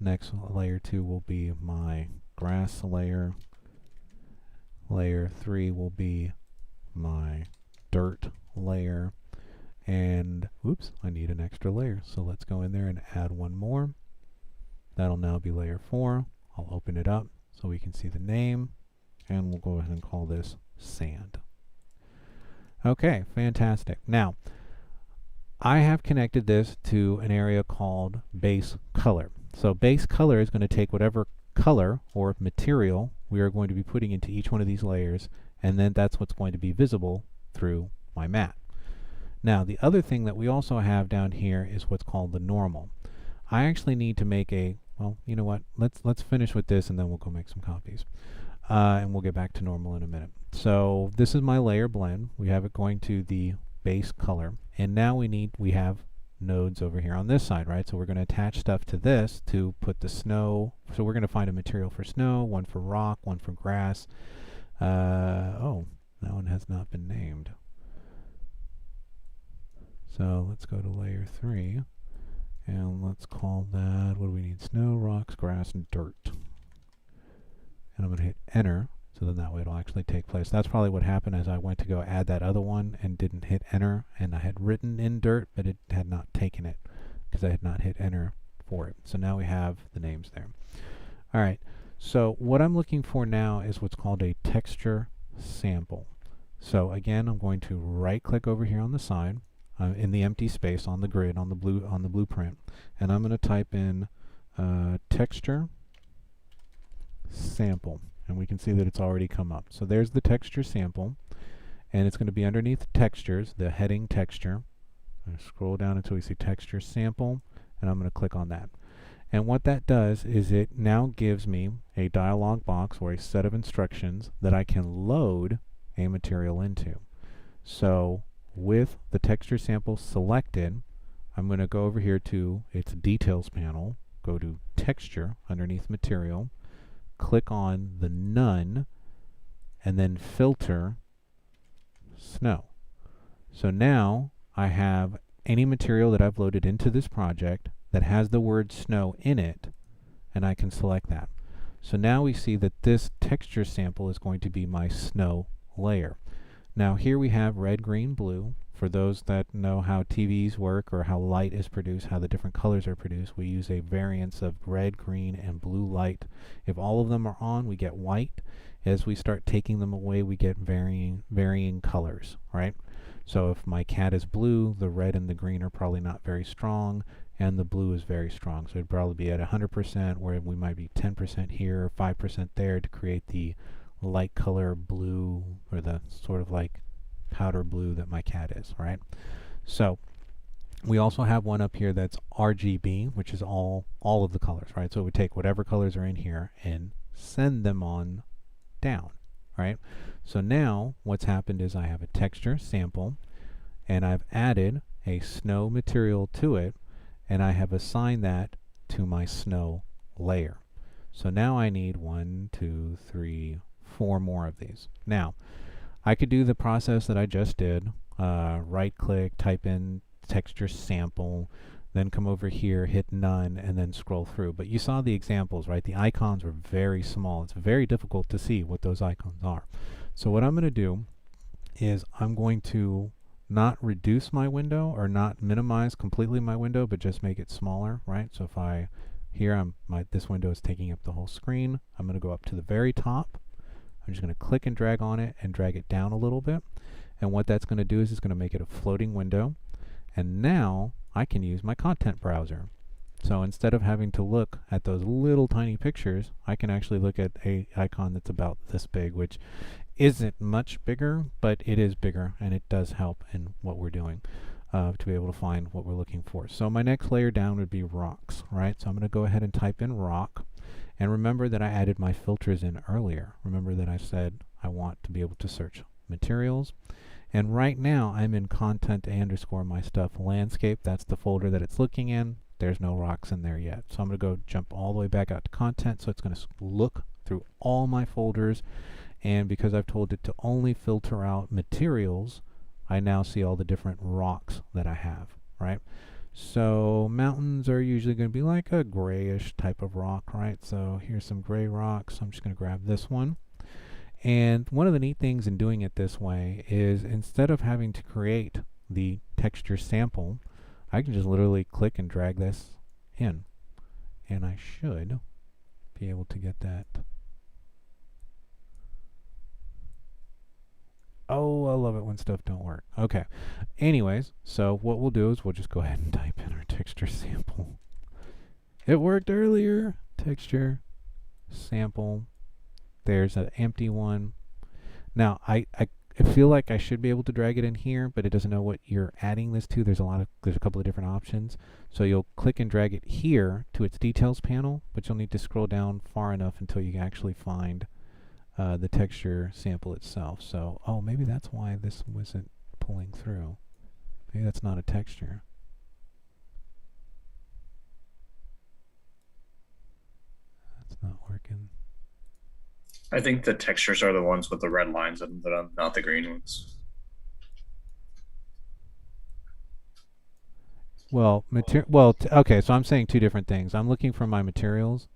Next layer 2 will be my grass layer. Layer 3 will be my dirt layer. And, oops, I need an extra layer. So let's go in there and add one more. That'll now be layer 4. I'll open it up so we can see the name. And we'll go ahead and call this sand. Okay, fantastic. Now, I have connected this to an area called base color. So base color is going to take whatever color or material we are going to be putting into each one of these layers, and then that's what's going to be visible through my mat. Now the other thing that we also have down here is what's called the normal. I actually need to make a, well, you know what, let's finish with this and then we'll go make some copies. And we'll get back to normal in a minute. So this is my layer blend. We have it going to the base color, and now we have nodes over here on this side, right? So we're going to attach stuff to this to put the snow. So we're going to find a material for snow, one for rock, one for grass. Oh, that one has not been named. So let's go to layer 3 and let's call that, what do we need? Snow, rocks, grass, and dirt. And I'm going to hit enter. So then that way it'll actually take place. That's probably what happened as I went to go add that other one and didn't hit enter. And I had written in dirt, but it had not taken it because I had not hit enter for it. So now we have the names there. All right. So what I'm looking for now is what's called a texture sample. So again, I'm going to right click over here on the side in the empty space on the grid on the blueprint, and I'm going to type in texture sample. And we can see that it's already come up. So there's the texture sample, and it's going to be underneath textures, the heading texture. I'm going to scroll down until we see texture sample, and I'm going to click on that. And what that does is it now gives me a dialog box or a set of instructions that I can load a material into. So with the texture sample selected, I'm going to go over here to its details panel, go to texture underneath material, click on the none, and then filter snow. So now I have any material that I've loaded into this project that has the word snow in it, and I can select that. So now we see that this texture sample is going to be my snow layer. Now here we have red, green, blue. For those that know how TVs work or how light is produced, how the different colors are produced, we use a variance of red, green, and blue light. If all of them are on, we get white. As we start taking them away, we get varying colors, right? So if my cat is blue, the red and the green are probably not very strong, and the blue is very strong. So it'd probably be at 100%, where we might be 10% here, 5% there to create the light color blue, or the sort of like powder blue that my cat is, right? So we also have one up here that's RGB, which is all of the colors, right? So we take whatever colors are in here and send them on down, right? So now what's happened is I have a texture sample, and I've added a snow material to it, and I have assigned that to my snow layer. So now I need 1, 2, 3, 4 more of these. Now, I could do the process that I just did, right click, type in texture sample, then come over here, hit none, and then scroll through. But you saw the examples, right? The icons were very small. It's very difficult to see what those icons are. So what I'm going to do is I'm going to not reduce my window or not minimize completely my window, but just make it smaller, right? So if I, here this window is taking up the whole screen. I'm going to go up to the very top. I'm just going to click and drag on it and drag it down a little bit. And what that's going to do is it's going to make it a floating window. And now I can use my content browser. So instead of having to look at those little tiny pictures, I can actually look at a icon that's about this big, which isn't much bigger, but it is bigger, and it does help in what we're doing to be able to find what we're looking for. So my next layer down would be rocks, right? So I'm going to go ahead and type in rock. And remember that I added my filters in earlier. Remember that I said I want to be able to search materials. And right now I'm in content _ my stuff landscape. That's the folder that it's looking in. There's no rocks in there yet. So I'm going to go jump all the way back out to content. So it's going to look through all my folders. And because I've told it to only filter out materials, I now see all the different rocks that I have, right? So mountains are usually going to be like a grayish type of rock, right? So here's some gray rocks. I'm just going to grab this one. And one of the neat things in doing it this way is instead of having to create the texture sample, I can just literally click and drag this in. And I should be able to get that. Oh, I love it when stuff don't work. Okay. Anyways, so what we'll do is we'll just go ahead and type in our texture sample. It worked earlier. Texture sample. There's an empty one. Now, I feel like I should be able to drag it in here, but it doesn't know what you're adding this to. There's a couple of different options. So you'll click and drag it here to its details panel, but you'll need to scroll down far enough until you actually find the texture sample itself. So, oh, maybe that's why this wasn't pulling through. Maybe that's not a texture. That's not working. I think the textures are the ones with the red lines in them, not the green ones. Well, okay, so I'm saying two different things. I'm looking for my materials,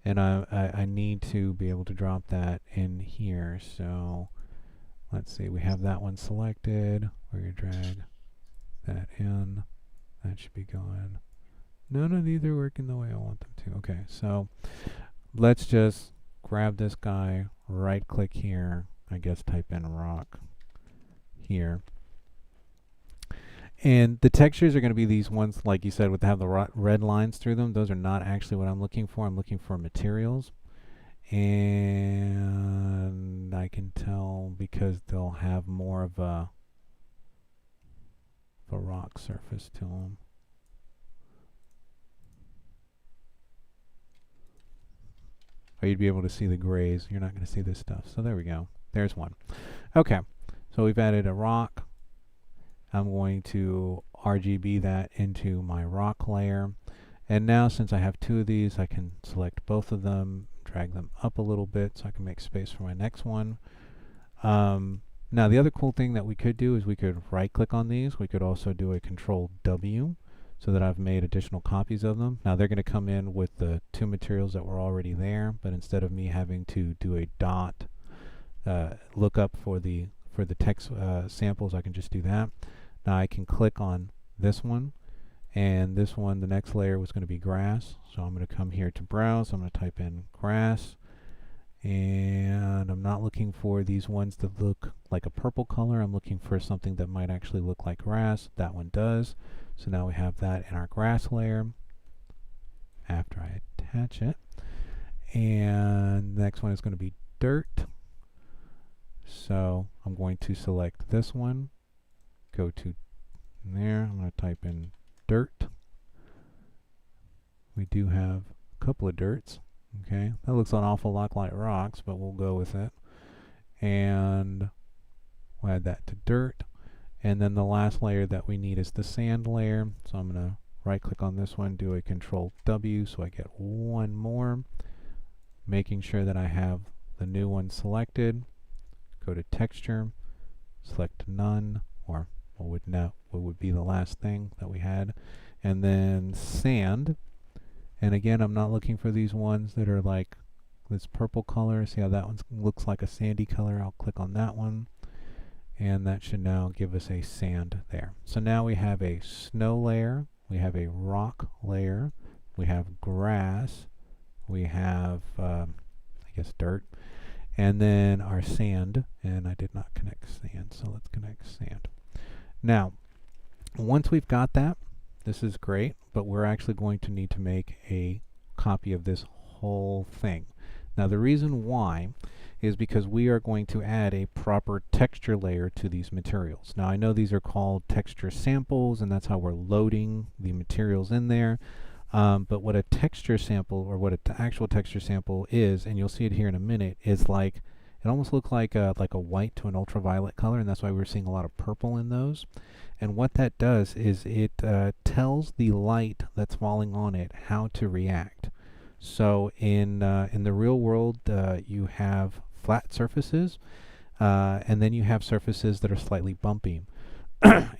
and I need to be able to drop that in here. So let's see, we have that one selected. We're going to drag that in. That should be going. None of these are working the way I want them to. Okay, so let's just grab this guy, right click here, I guess type in rock here. And the textures are going to be these ones, like you said, with have the red lines through them. Those are not actually what I'm looking for. I'm looking for materials. And I can tell because they'll have more of a rock surface to them. Or you'd be able to see the grays. You're not going to see this stuff. So there we go. There's one. Okay. So we've added a rock. I'm going to RGB that into my rock layer. And now since I have two of these, I can select both of them, drag them up a little bit so I can make space for my next one. Now the other cool thing that we could do is we could right click on these. We could also do a Control W so that I've made additional copies of them. Now they're going to come in with the two materials that were already there, but instead of me having to do a dot lookup for the text samples, I can just do that. Now I can click on this one, and this one, the next layer was going to be grass. So I'm going to come here to browse. I'm going to type in grass, and I'm not looking for these ones that look like a purple color. I'm looking for something that might actually look like grass. That one does. So now we have that in our grass layer after I attach it. And the next one is going to be dirt. So I'm going to select this one, go to there. I'm going to type in dirt. We do have a couple of dirts. Okay, that looks an awful lot like rocks, but we'll go with it. and we'll add that to dirt. And then the last layer that we need is the sand layer. So I'm going to right click on this one, do a Control W so I get one more, making sure that I have the new one selected. Go to texture, select none, or what would be the last thing that we had, and then sand. And again, I'm not looking for these ones that are like this purple color. See how that one looks like a sandy color? I'll click on that one, and that should now give us a sand there. So now we have a snow layer, we have a rock layer, we have grass, we have I guess dirt, and then our sand. And I did not connect sand, so let's connect sand. Now, once we've got that, this is great, but we're actually going to need to make a copy of this whole thing. Now, the reason why is because we are going to add a proper texture layer to these materials. Now, I know these are called texture samples, and that's how we're loading the materials in there. But what a texture sample, or what an actual texture sample is, and you'll see it here in a minute, is like, it almost looks like a white to an ultraviolet color, and that's why we're seeing a lot of purple in those. And what that does is it tells the light that's falling on it how to react. So in the real world, you have flat surfaces, and then you have surfaces that are slightly bumpy.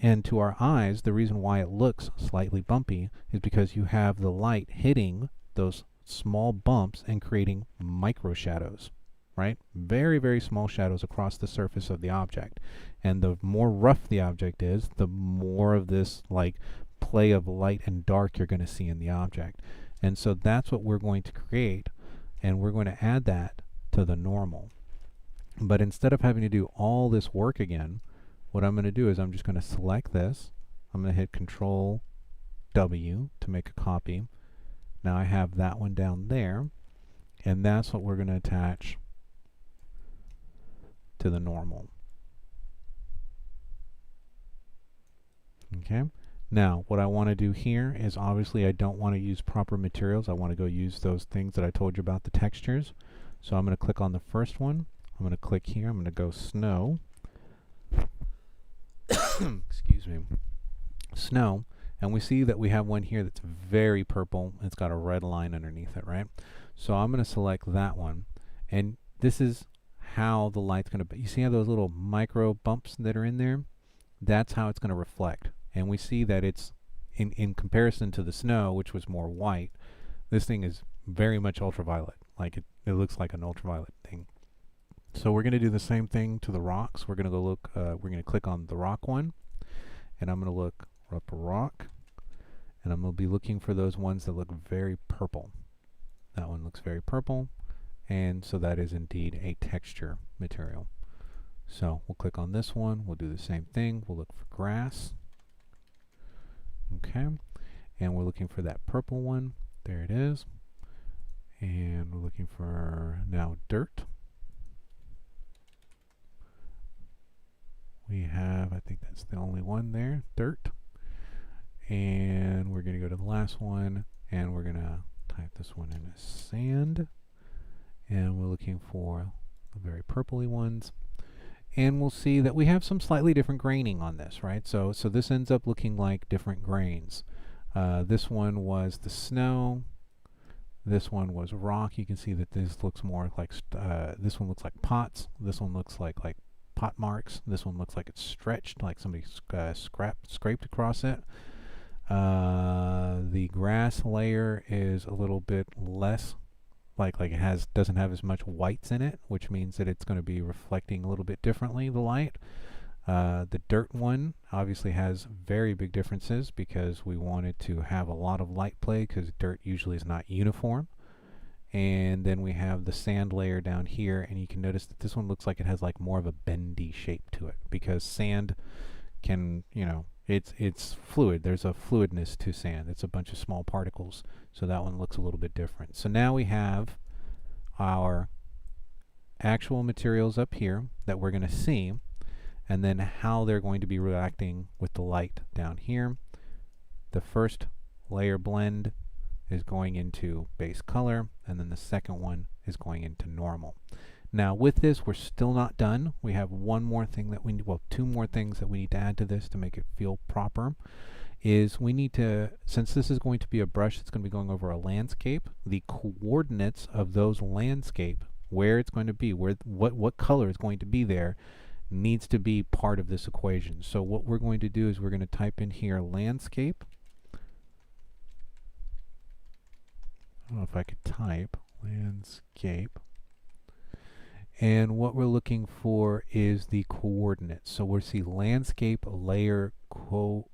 And to our eyes, the reason why it looks slightly bumpy is because you have the light hitting those small bumps and creating micro shadows, right? Very, very small shadows across the surface of the object. And the more rough the object is, the more of this like play of light and dark you're going to see in the object. And so that's what we're going to create, and we're going to add that to the normal. But instead of having to do all this work again, what I'm going to do is I'm just going to select this. I'm going to hit Control W to make a copy. Now I have that one down there, and that's what we're going to attach to the normal. Okay. Now, what I want to do here is, obviously I don't want to use proper materials. I want to go use those things that I told you about, the textures. So I'm going to click on the first one. I'm going to click here. I'm going to go snow. Excuse me. Snow. And we see that we have one here that's very purple. It's got a red line underneath it, right? So I'm going to select that one. And this is how the light's going to be. You see how those little micro bumps that are in there? That's how it's going to reflect. And we see that it's, in comparison to the snow, which was more white, this thing is very much ultraviolet. Like it looks like an ultraviolet thing. So we're going to do the same thing to the rocks. We're going to go look, we're going to click on the rock one, and I'm going to look up a rock, and I'm going to be looking for those ones that look very purple. That one looks very purple, and so that is indeed a texture material. So we'll click on this one. We'll do the same thing. We'll look for grass. Okay, and we're looking for that purple one. There it is. And we're looking for now dirt. We have, I think that's the only one there, dirt. And we're going to go to the last one, and we're going to type this one in as sand. And we're looking for the very purpley ones. And we'll see that we have some slightly different graining on this, right? So this ends up looking like different grains. This one was the snow. This one was rock. You can see that this looks more like, this one looks like pots. This one looks like pot marks. This one looks like it's stretched, like somebody scraped across it. The grass layer is a little bit less, like it doesn't have as much whites in it, which means that it's going to be reflecting a little bit differently, the light. The dirt one obviously has very big differences because we wanted to have a lot of light play, because dirt usually is not uniform. And then we have the sand layer down here, and you can notice that this one looks like it has like more of a bendy shape to it, because sand can, you know, it's fluid. There's a fluidness to sand. It's a bunch of small particles, so that one looks a little bit different. So now we have our actual materials up here that we're going to see, and then how they're going to be reacting with the light down here. The first layer blend is going into base color, and then the second one is going into normal. Now with this, we're still not done. We have one more thing that we need, well, two more things that we need to add to this to make it feel proper. Is we need to, since this is going to be a brush that's going to be going over a landscape, the coordinates of those landscape, where it's going to be, what color is going to be there, needs to be part of this equation. So what we're going to do is we're going to type in here landscape. I don't know if I could type landscape. And what we're looking for is the coordinates. So we'll see landscape layer coords,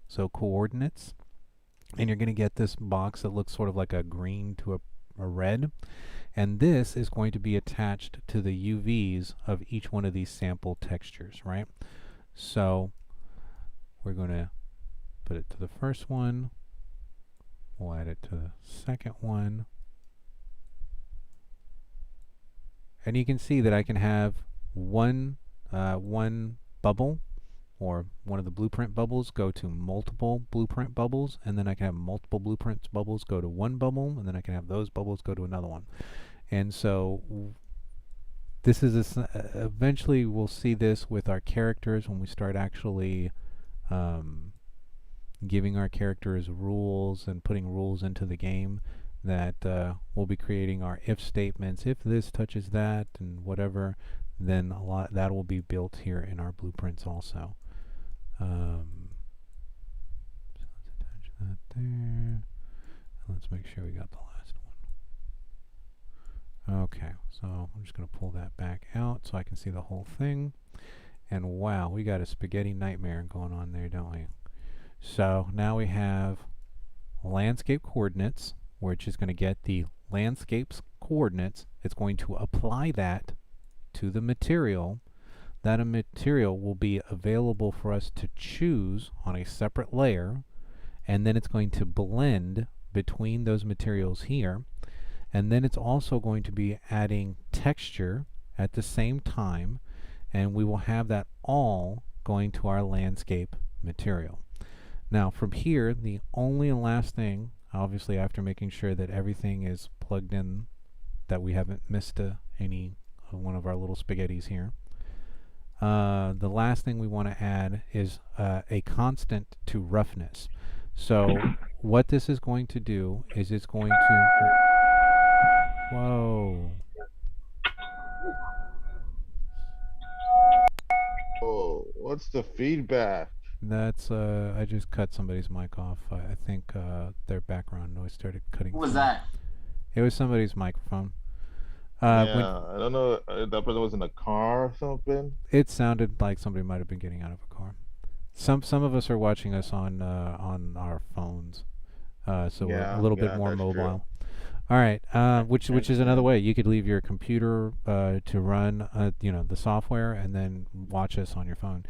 so coordinates. And you're going to get this box that looks sort of like a green to a red. And this is going to be attached to the UVs of each one of these sample textures, right? So we're going to put it to the first one. We'll add it to the second one. And you can see that I can have one bubble, or one of the blueprint bubbles, go to multiple blueprint bubbles, and then I can have multiple blueprint bubbles go to one bubble, and then I can have those bubbles go to another one. And so this is eventually we'll see this with our characters when we start actually giving our characters rules and putting rules into the game, that we'll be creating our if statements. If this touches that and whatever, then a lot that will be built here in our blueprints also. So let's attach that there. Let's make sure we got the last one. Okay, so I'm just going to pull that back out so I can see the whole thing. And wow, we got a spaghetti nightmare going on there, don't we? So now we have landscape coordinates, which is going to get the landscape's coordinates. It's going to apply that to the material. That a material will be available for us to choose on a separate layer, and then it's going to blend between those materials here, and then it's also going to be adding texture at the same time, and we will have that all going to our landscape material. Now from here, the only and last thing, obviously after making sure that everything is plugged in, that we haven't missed any one of our little spaghettis here, the last thing we want to add is a constant to roughness. So what this is going to do is it's going to, whoa. Oh, what's the feedback? That's I just cut somebody's mic off. I think their background noise started cutting. Who was through. that? It was somebody's microphone. Yeah, I don't know. That person was in a car or something. It sounded like somebody might have been getting out of a car. Some of us are watching us on our phones, so we're a little bit more that's mobile. true. All right, which is another way. You could leave your computer to run, the software, and then watch us on your phone.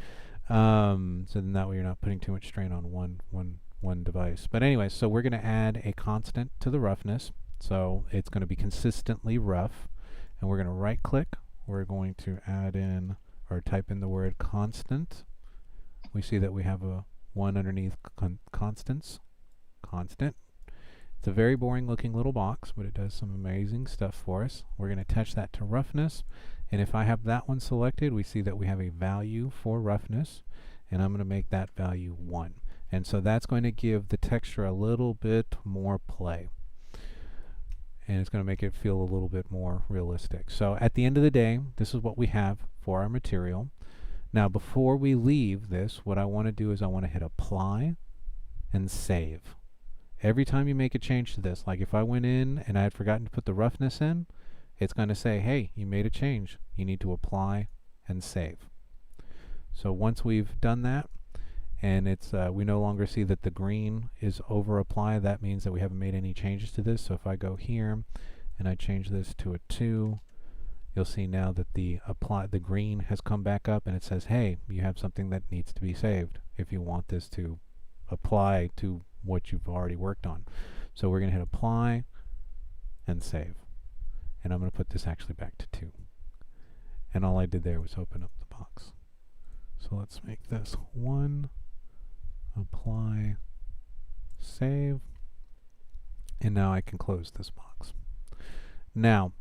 So then that way you're not putting too much strain on one device. But anyway, so we're going to add a constant to the roughness. So it's going to be consistently rough. And we're going to right click. We're going to add in or type in the word constant. We see that we have a one underneath constants. Constant. It's a very boring looking little box, but it does some amazing stuff for us. We're going to attach that to roughness. And if I have that one selected, we see that we have a value for roughness. And I'm going to make that value 1. And so that's going to give the texture a little bit more play. And it's going to make it feel a little bit more realistic. So at the end of the day, this is what we have for our material. Now before we leave this, what I want to do is I want to hit apply and save. Every time you make a change to this, like if I went in and I had forgotten to put the roughness in, it's going to say, hey, you made a change. You need to apply and save. So once we've done that, and it's we no longer see that the green is over apply, that means that we haven't made any changes to this. So if I go here and I change this to a 2, you'll see now that the green has come back up and it says, hey, you have something that needs to be saved if you want this to apply to what you've already worked on. So we're going to hit apply and save. And I'm going to put this actually back to 2. And all I did there was open up the box. So let's make this 1. Apply, save, and now I can close this box. Now,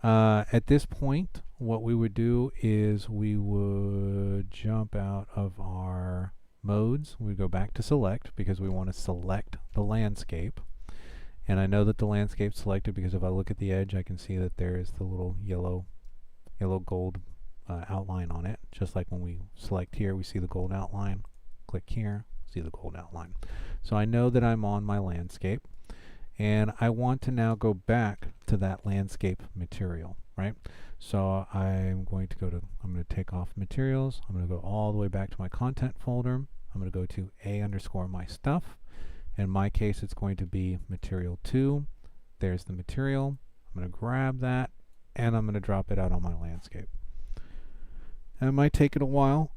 At this point, what we would do is we would jump out of our modes. We go back to select because we want to select the landscape. And I know that the landscape's selected because if I look at the edge, I can see that there is the little yellow gold outline on it. Just like when we select here, we see the gold outline. Click here, see the gold outline. So I know that I'm on my landscape. And I want to now go back to that landscape material, right? So I'm going to take off materials. I'm going to go all the way back to my content folder. I'm going to go to A_my stuff. In my case, it's going to be material 2. There's the material. I'm going to grab that and I'm going to drop it out on my landscape. And it might take it a while,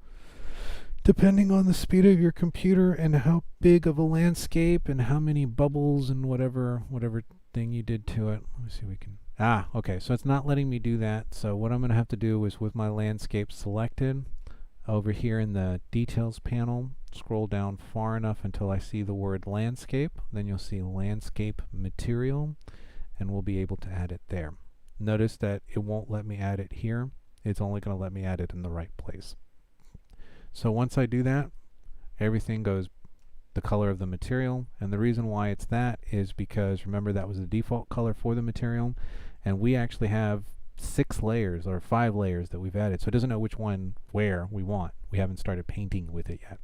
depending on the speed of your computer and how big of a landscape and how many bubbles and whatever thing you did to it. Let me see if we can. Okay, so it's not letting me do that. So what I'm going to have to do is with my landscape selected, over here in the details panel, scroll down far enough until I see the word landscape. Then you'll see landscape material, and we'll be able to add it there. Notice that it won't let me add it here. It's only going to let me add it in the right place. So once I do that, everything goes the color of the material. And the reason why it's that is because, remember, that was the default color for the material. And we actually have 6 layers or 5 layers that we've added. So it doesn't know which one where we want. We haven't started painting with it yet.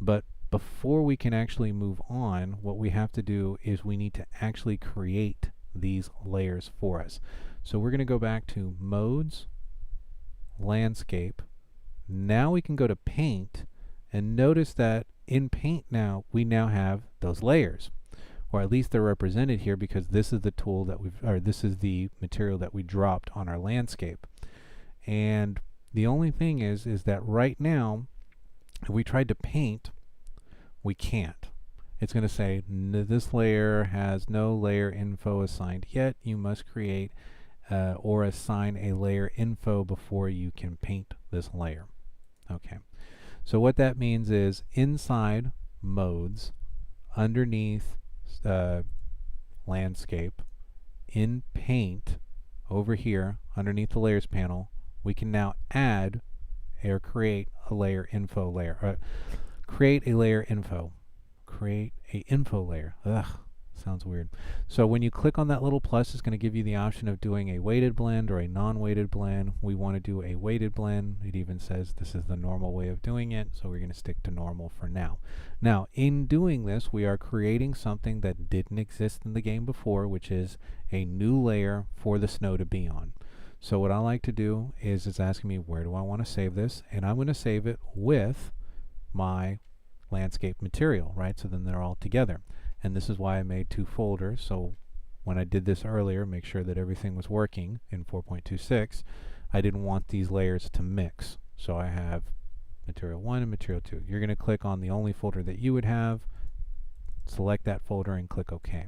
But before we can actually move on, what we have to do is we need to actually create these layers for us. So we're going to go back to Modes, Landscape. Now we can go to Paint and notice that in Paint now, we now have those layers. Or at least they're represented here because this is the tool that this is the material that we dropped on our landscape. And the only thing is that right now, if we tried to paint, we can't. It's going to say, this layer has no layer info assigned yet. You must create or assign a layer info before you can paint this layer. Okay. So what that means is inside modes, underneath landscape, in paint, over here, underneath the layers panel, we can now add or create a layer info layer. Create a layer info. Create a info layer. Ugh, sounds weird. So when you click on that little plus, it's going to give you the option of doing a weighted blend or a non-weighted blend. We want to do a weighted blend. It even says this is the normal way of doing it, so we're going to stick to normal for now. Now, in doing this, we are creating something that didn't exist in the game before, which is a new layer for the snow to be on. So what I like to do is it's asking me where do I want to save this, and I'm going to save it with my landscape material, right? So then they're all together. And this is why I made 2 folders. So when I did this earlier, make sure that everything was working in 4.26, I didn't want these layers to mix. So I have material 1 and material 2. You're going to click on the only folder that you would have, select that folder and click OK.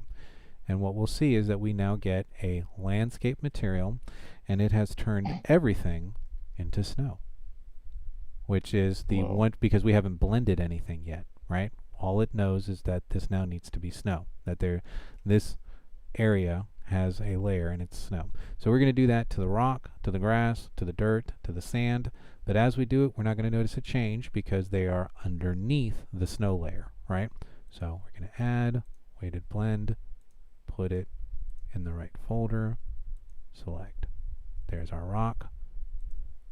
And what we'll see is that we now get a landscape material, and it has turned everything into snow, which is the one, because we haven't blended anything yet, right? All it knows is that this now needs to be snow, that this area has a layer and it's snow. So we're going to do that to the rock, to the grass, to the dirt, to the sand. But as we do it, we're not going to notice a change because they are underneath the snow layer, right? So we're going to add weighted blend, put it in the right folder, select. There's our rock.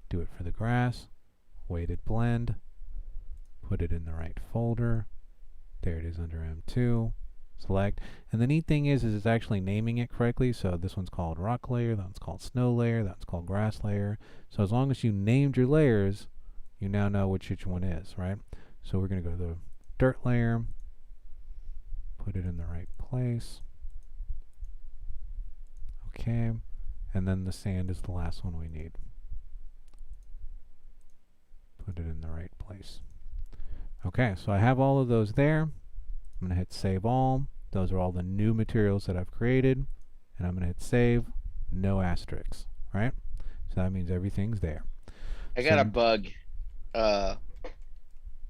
Do it for the grass, weighted blend, put it in the right folder. There it is under M2, select. And the neat thing is it's actually naming it correctly. So this one's called rock layer, that one's called snow layer, that's called grass layer. So as long as you named your layers, you now know which one is, right? So we're going to go to the dirt layer, put it in the right place. Okay. And then the sand is the last one we need. Put it in the right place. Okay, so I have all of those there. I'm going to hit Save All. Those are all the new materials that I've created. And I'm going to hit Save, no asterisks, right? So that means everything's there. I got a bug.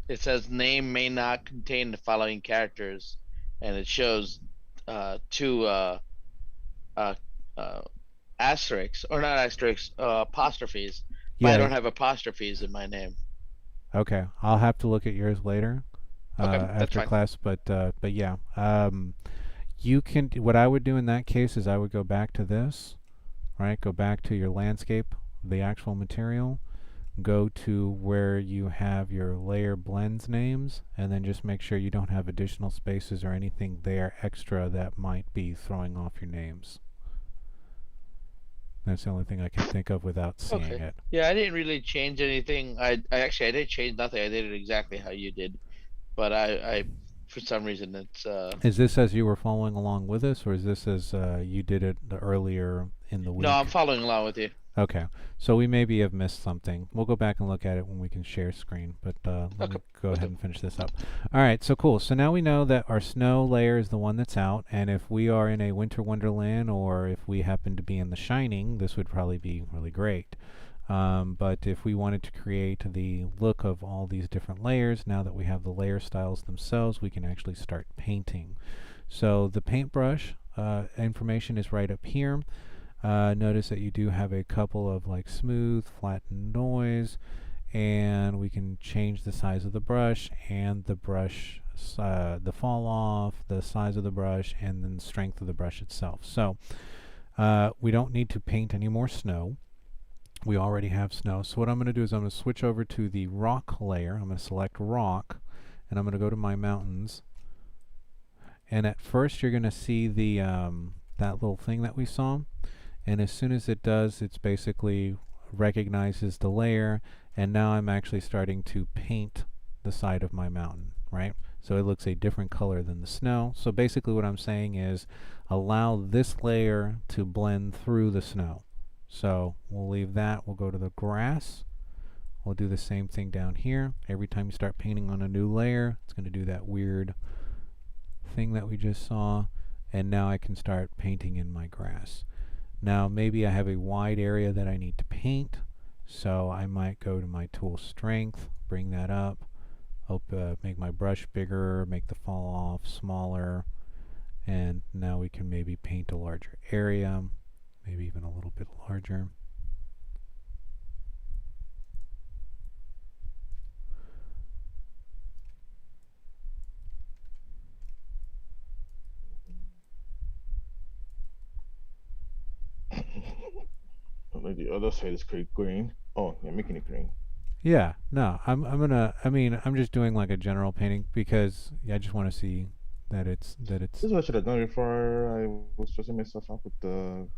It says name may not contain the following characters, and it shows 2 asterisks, or not asterisks, apostrophes. But I Yeah. don't have apostrophes in my name. Okay. I'll have to look at yours later, Okay, that's after fine. class. But yeah. You can. What I would do in that case is I would go back to this, right? Go back to your landscape, the actual material. Go to where you have your layer blends names, and then just make sure you don't have additional spaces or anything there extra that might be throwing off your names. That's the only thing I can think of without seeing Okay. it. Yeah, I didn't really change anything. I didn't change nothing. I did it exactly how you did. But I for some reason it's Is this as you were following along with us, or is this as you did it earlier in the no, week? I'm following along with you. Okay, so we maybe have missed something. We'll go back and look at it when we can share screen, but let Okay, me go will ahead do. and finish this up. All right, so cool. So now we know that our snow layer is the one that's out, and if we are in a winter wonderland, or if we happen to be in The Shining, this would probably be really great. But if we wanted to create the look of all these different layers, now that we have the layer styles themselves, we can actually start painting. So the paintbrush information is right up here. Notice that you do have a couple of like smooth, flattened noise, and we can change the size of the brush and the brush, the fall off, the size of the brush, and then the strength of the brush itself. So we don't need to paint any more snow. We already have snow. So what I'm going to do is I'm going to switch over to the rock layer. I'm going to select rock, and I'm going to go to my mountains. And at first you're going to see the that little thing that we saw. And as soon as it does, it's basically recognizes the layer, and now I'm actually starting to paint the side of my mountain, right? So it looks a different color than the snow. So basically what I'm saying is allow this layer to blend through the snow. So we'll leave that. We'll go to the grass. We'll do the same thing down here. Every time you start painting on a new layer, it's going to do that weird thing that we just saw. And now I can start painting in my grass. Now maybe I have a wide area that I need to paint, so I might go to my tool strength, bring that up, make my brush bigger, make the fall off smaller, and now we can maybe paint a larger area, maybe even a little bit larger. Like the other side is green. Oh, you're making it green. Yeah, no, I'm just doing like a general painting because I just want to see that it's This is what I should have done before I was stressing myself out with the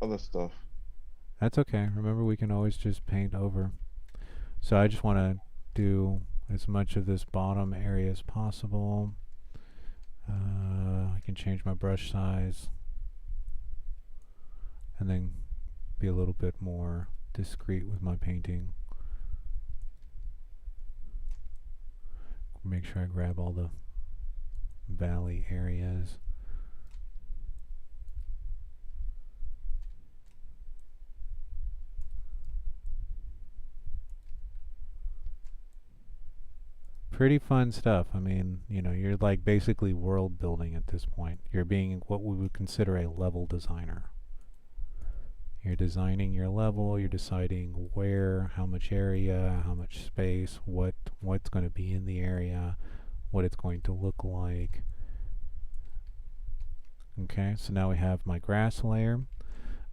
other stuff. That's okay. Remember, we can always just paint over. So I just want to do as much of this bottom area as possible. I can change my brush size and then be a little bit more discreet with my painting. Make sure I grab all the valley areas. Pretty fun stuff. I mean, you know, you're like basically world building at this point. You're being what we would consider a level designer. You're designing your level, you're deciding where, how much area, how much space, what's going to be in the area, what it's going to look like. Okay, so now we have my grass layer.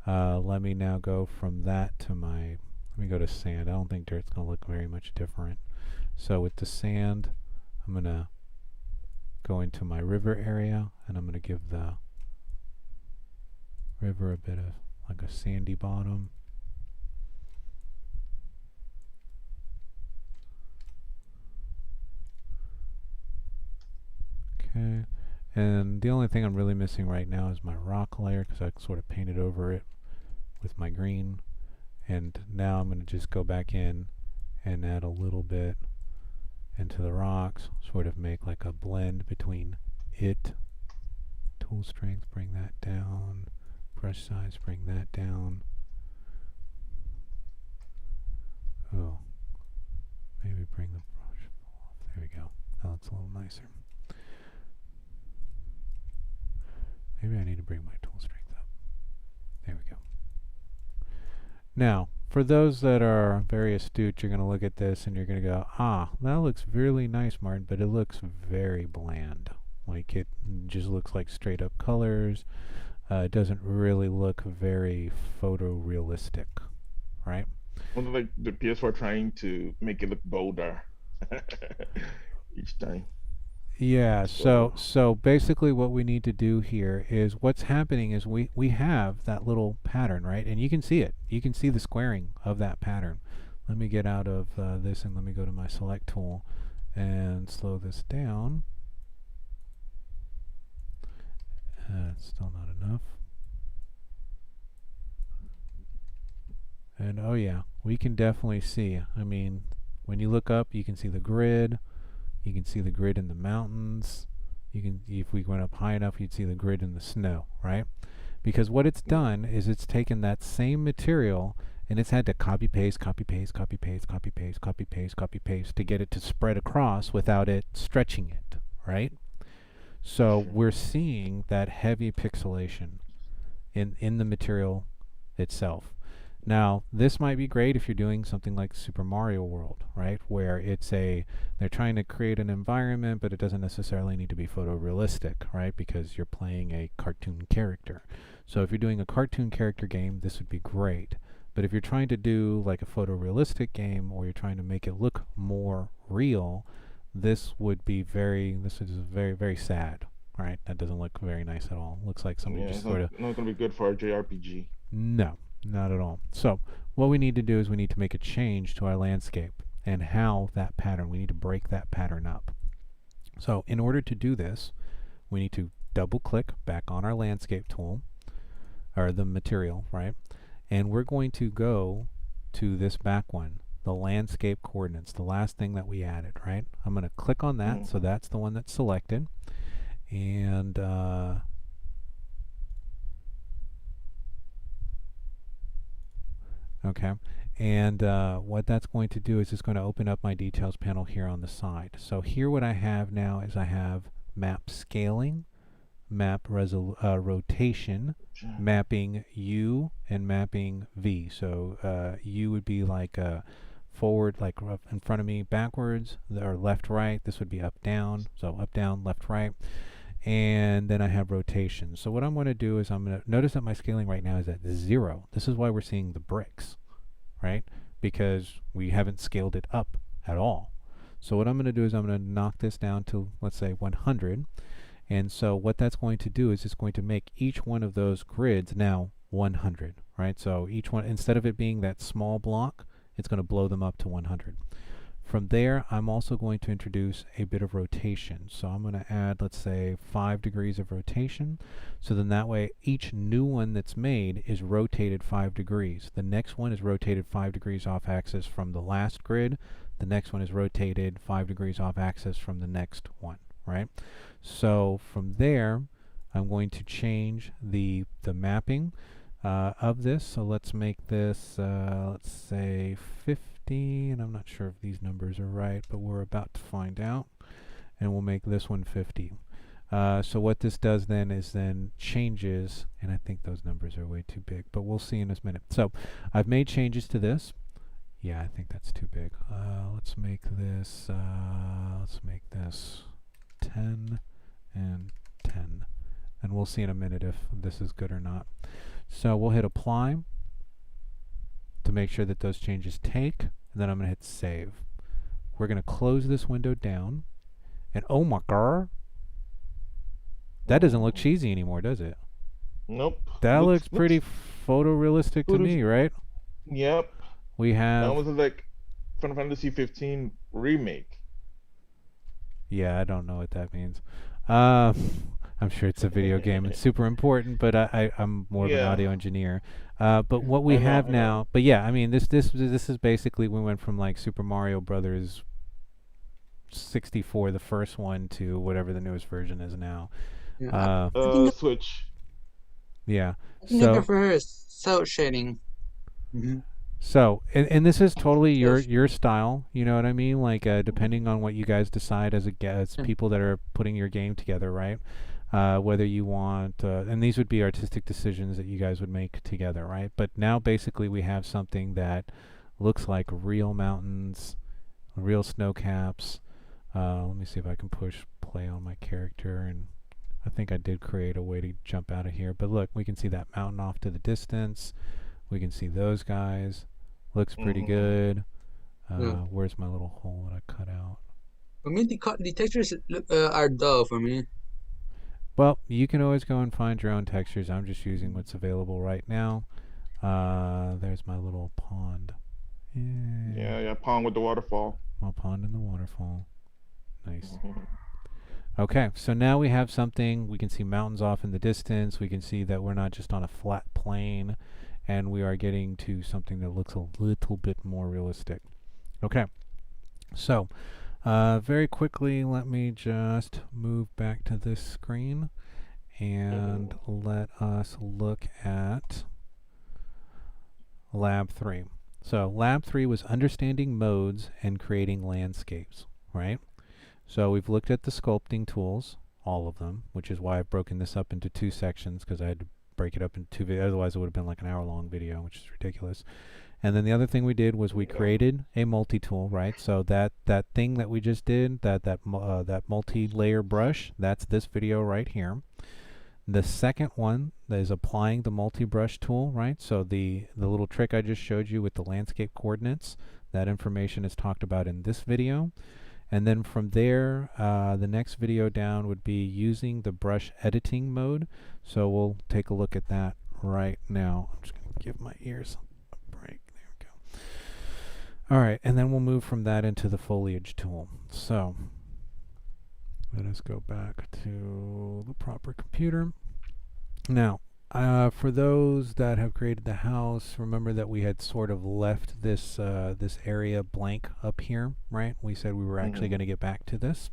Let me now go from that to let me go to sand. I don't think dirt's going to look very much different. So with the sand, I'm going to go into my river area, and I'm going to give the river a bit of like a sandy bottom. Okay, and the only thing I'm really missing right now is my rock layer because I sort of painted over it with my green. And now I'm going to just go back in and add a little bit into the rocks, sort of make like a blend between it. Tool strength, bring that down. Brush size, bring that down. Oh, maybe bring the brush off. There we go. Now it's a little nicer. Maybe I need to bring my tool Now, for those that are very astute, you're going to look at this and you're going to go, ah, that looks really nice, Martin, but it looks very bland. Like it just looks like straight up colors. It doesn't really look very photorealistic, right? Well, like the PS4 trying to make it look bolder each time. Yeah, So- so basically what we need to do here is what's happening is we have that little pattern, right? And you can see it. You can see the squaring of that pattern. Let me get out of this and let me go to my select tool and slow this down. It's still not enough. And oh yeah, we can definitely see. I mean, when you look up, you can see the grid. You can see the grid in the mountains. You can, if we went up high enough, you'd see the grid in the snow, right? Because what it's done is it's taken that same material and it's had to copy paste, copy paste, copy paste, copy paste, copy paste, copy paste to get it to spread across without it stretching it, right? So we're seeing that heavy pixelation in the material itself. Now, this might be great if you're doing something like Super Mario World, right? Where they're trying to create an environment, but it doesn't necessarily need to be photorealistic, right? Because you're playing a cartoon character. So if you're doing a cartoon character game, this would be great. But if you're trying to do like a photorealistic game, or you're trying to make it look more real, this is very, very sad, right? That doesn't look very nice at all. Looks like somebody Yeah, just it's sort of... not gonna be good for a JRPG. No, not at all. So what we need to do is we need to make a change to our landscape and how that pattern, we need to break that pattern up. So in order to do this, we need to double click back on our landscape tool, or the material, right? And we're going to go to this back one, the landscape coordinates, the last thing that we added, right? I'm going to click on that, so that's the one that's selected. And okay, and what that's going to do is it's going to open up my details panel here on the side. So here what I have now is I have map scaling, map rotation, mapping U, and mapping V. So U would be like forward, like in front of me, backwards, or left, right. This would be up, down. So up, down, left, right. And then I have rotation. So what I'm going to do is I'm going to notice that my scaling right now is at 0. This is why we're seeing the bricks, right? Because we haven't scaled it up at all. So what I'm going to do is I'm going to knock this down to, let's say, 100. And so what that's going to do is it's going to make each one of those grids now 100, right? So each one, instead of it being that small block, it's going to blow them up to 100. From there, I'm also going to introduce a bit of rotation. So I'm going to add, let's say, 5 degrees of rotation. So then that way, each new one that's made is rotated 5 degrees. The next one is rotated 5 degrees off axis from the last grid. The next one is rotated 5 degrees off axis from the next one, right? So from there, I'm going to change the mapping of this. So let's make this, let's say 50, and I'm not sure if these numbers are right, but we're about to find out. And we'll make this one 50. So what this does then is then changes, and I think those numbers are way too big, but we'll see in a minute. So I've made changes to this. Yeah, I think that's too big. Let's make this 10 and 10. And we'll see in a minute if this is good or not. So we'll hit apply to make sure that those changes take, and then I'm going to hit save. We're going to close this window down, and oh my god, that doesn't look cheesy anymore, does it? Nope. That looks pretty photorealistic to me, right? Yep. We have... That was like Final Fantasy 15 remake. Yeah, I don't know what that means. I'm sure it's a video game. It's super important, but I'm more of an audio engineer. But what we have now, but yeah, I mean, this is basically, we went from like Super Mario Brothers 64, the first one, to whatever the newest version is now. Yeah. Switch. Yeah. I think I prefer cell shading. So, and this is totally Yes. your style, you know what I mean? Like, depending on what you guys decide as as people that are putting your game together, right? Whether you want, and these would be artistic decisions that you guys would make together, right? But now basically we have something that looks like real mountains, real snow caps. Let me see if I can push play on my character, and I think I did create a way to jump out of here. But look, we can see that mountain off to the distance. We can see those guys. Looks pretty Mhm. good. Yeah. Where's my little hole that I cut out? For me, the textures look, are dull for me. Well, you can always go and find your own textures. I'm just using what's available right now. There's my little pond. Yeah, pond with the waterfall. My pond and the waterfall. Nice. Mhm. Okay, so now we have something. We can see mountains off in the distance. We can see that we're not just on a flat plain, and we are getting to something that looks a little bit more realistic. Okay, so very quickly, let me just move back to this screen and let us look at Lab 3. So Lab 3 was understanding modes and creating landscapes, right? So we've looked at the sculpting tools, all of them, which is why I've broken this up into 2 sections, because I had to break it up into 2 videos. Otherwise, it would have been like an hour-long video, which is ridiculous. And then the other thing we did was we created a multi-tool, right? So that thing that we just did, that multi-layer brush, that's this video right here. The second one is applying the multi-brush tool, right? So the little trick I just showed you with the landscape coordinates, that information is talked about in this video. And then from there, the next video down would be using the brush editing mode. So we'll take a look at that right now. I'm just going to give my ears a break. There we go. All right, and then we'll move from that into the foliage tool. So let us go back to the proper computer. Now, for those that have created the house, remember that we had sort of left this this area blank up here, right? We said we were actually going to get back to this,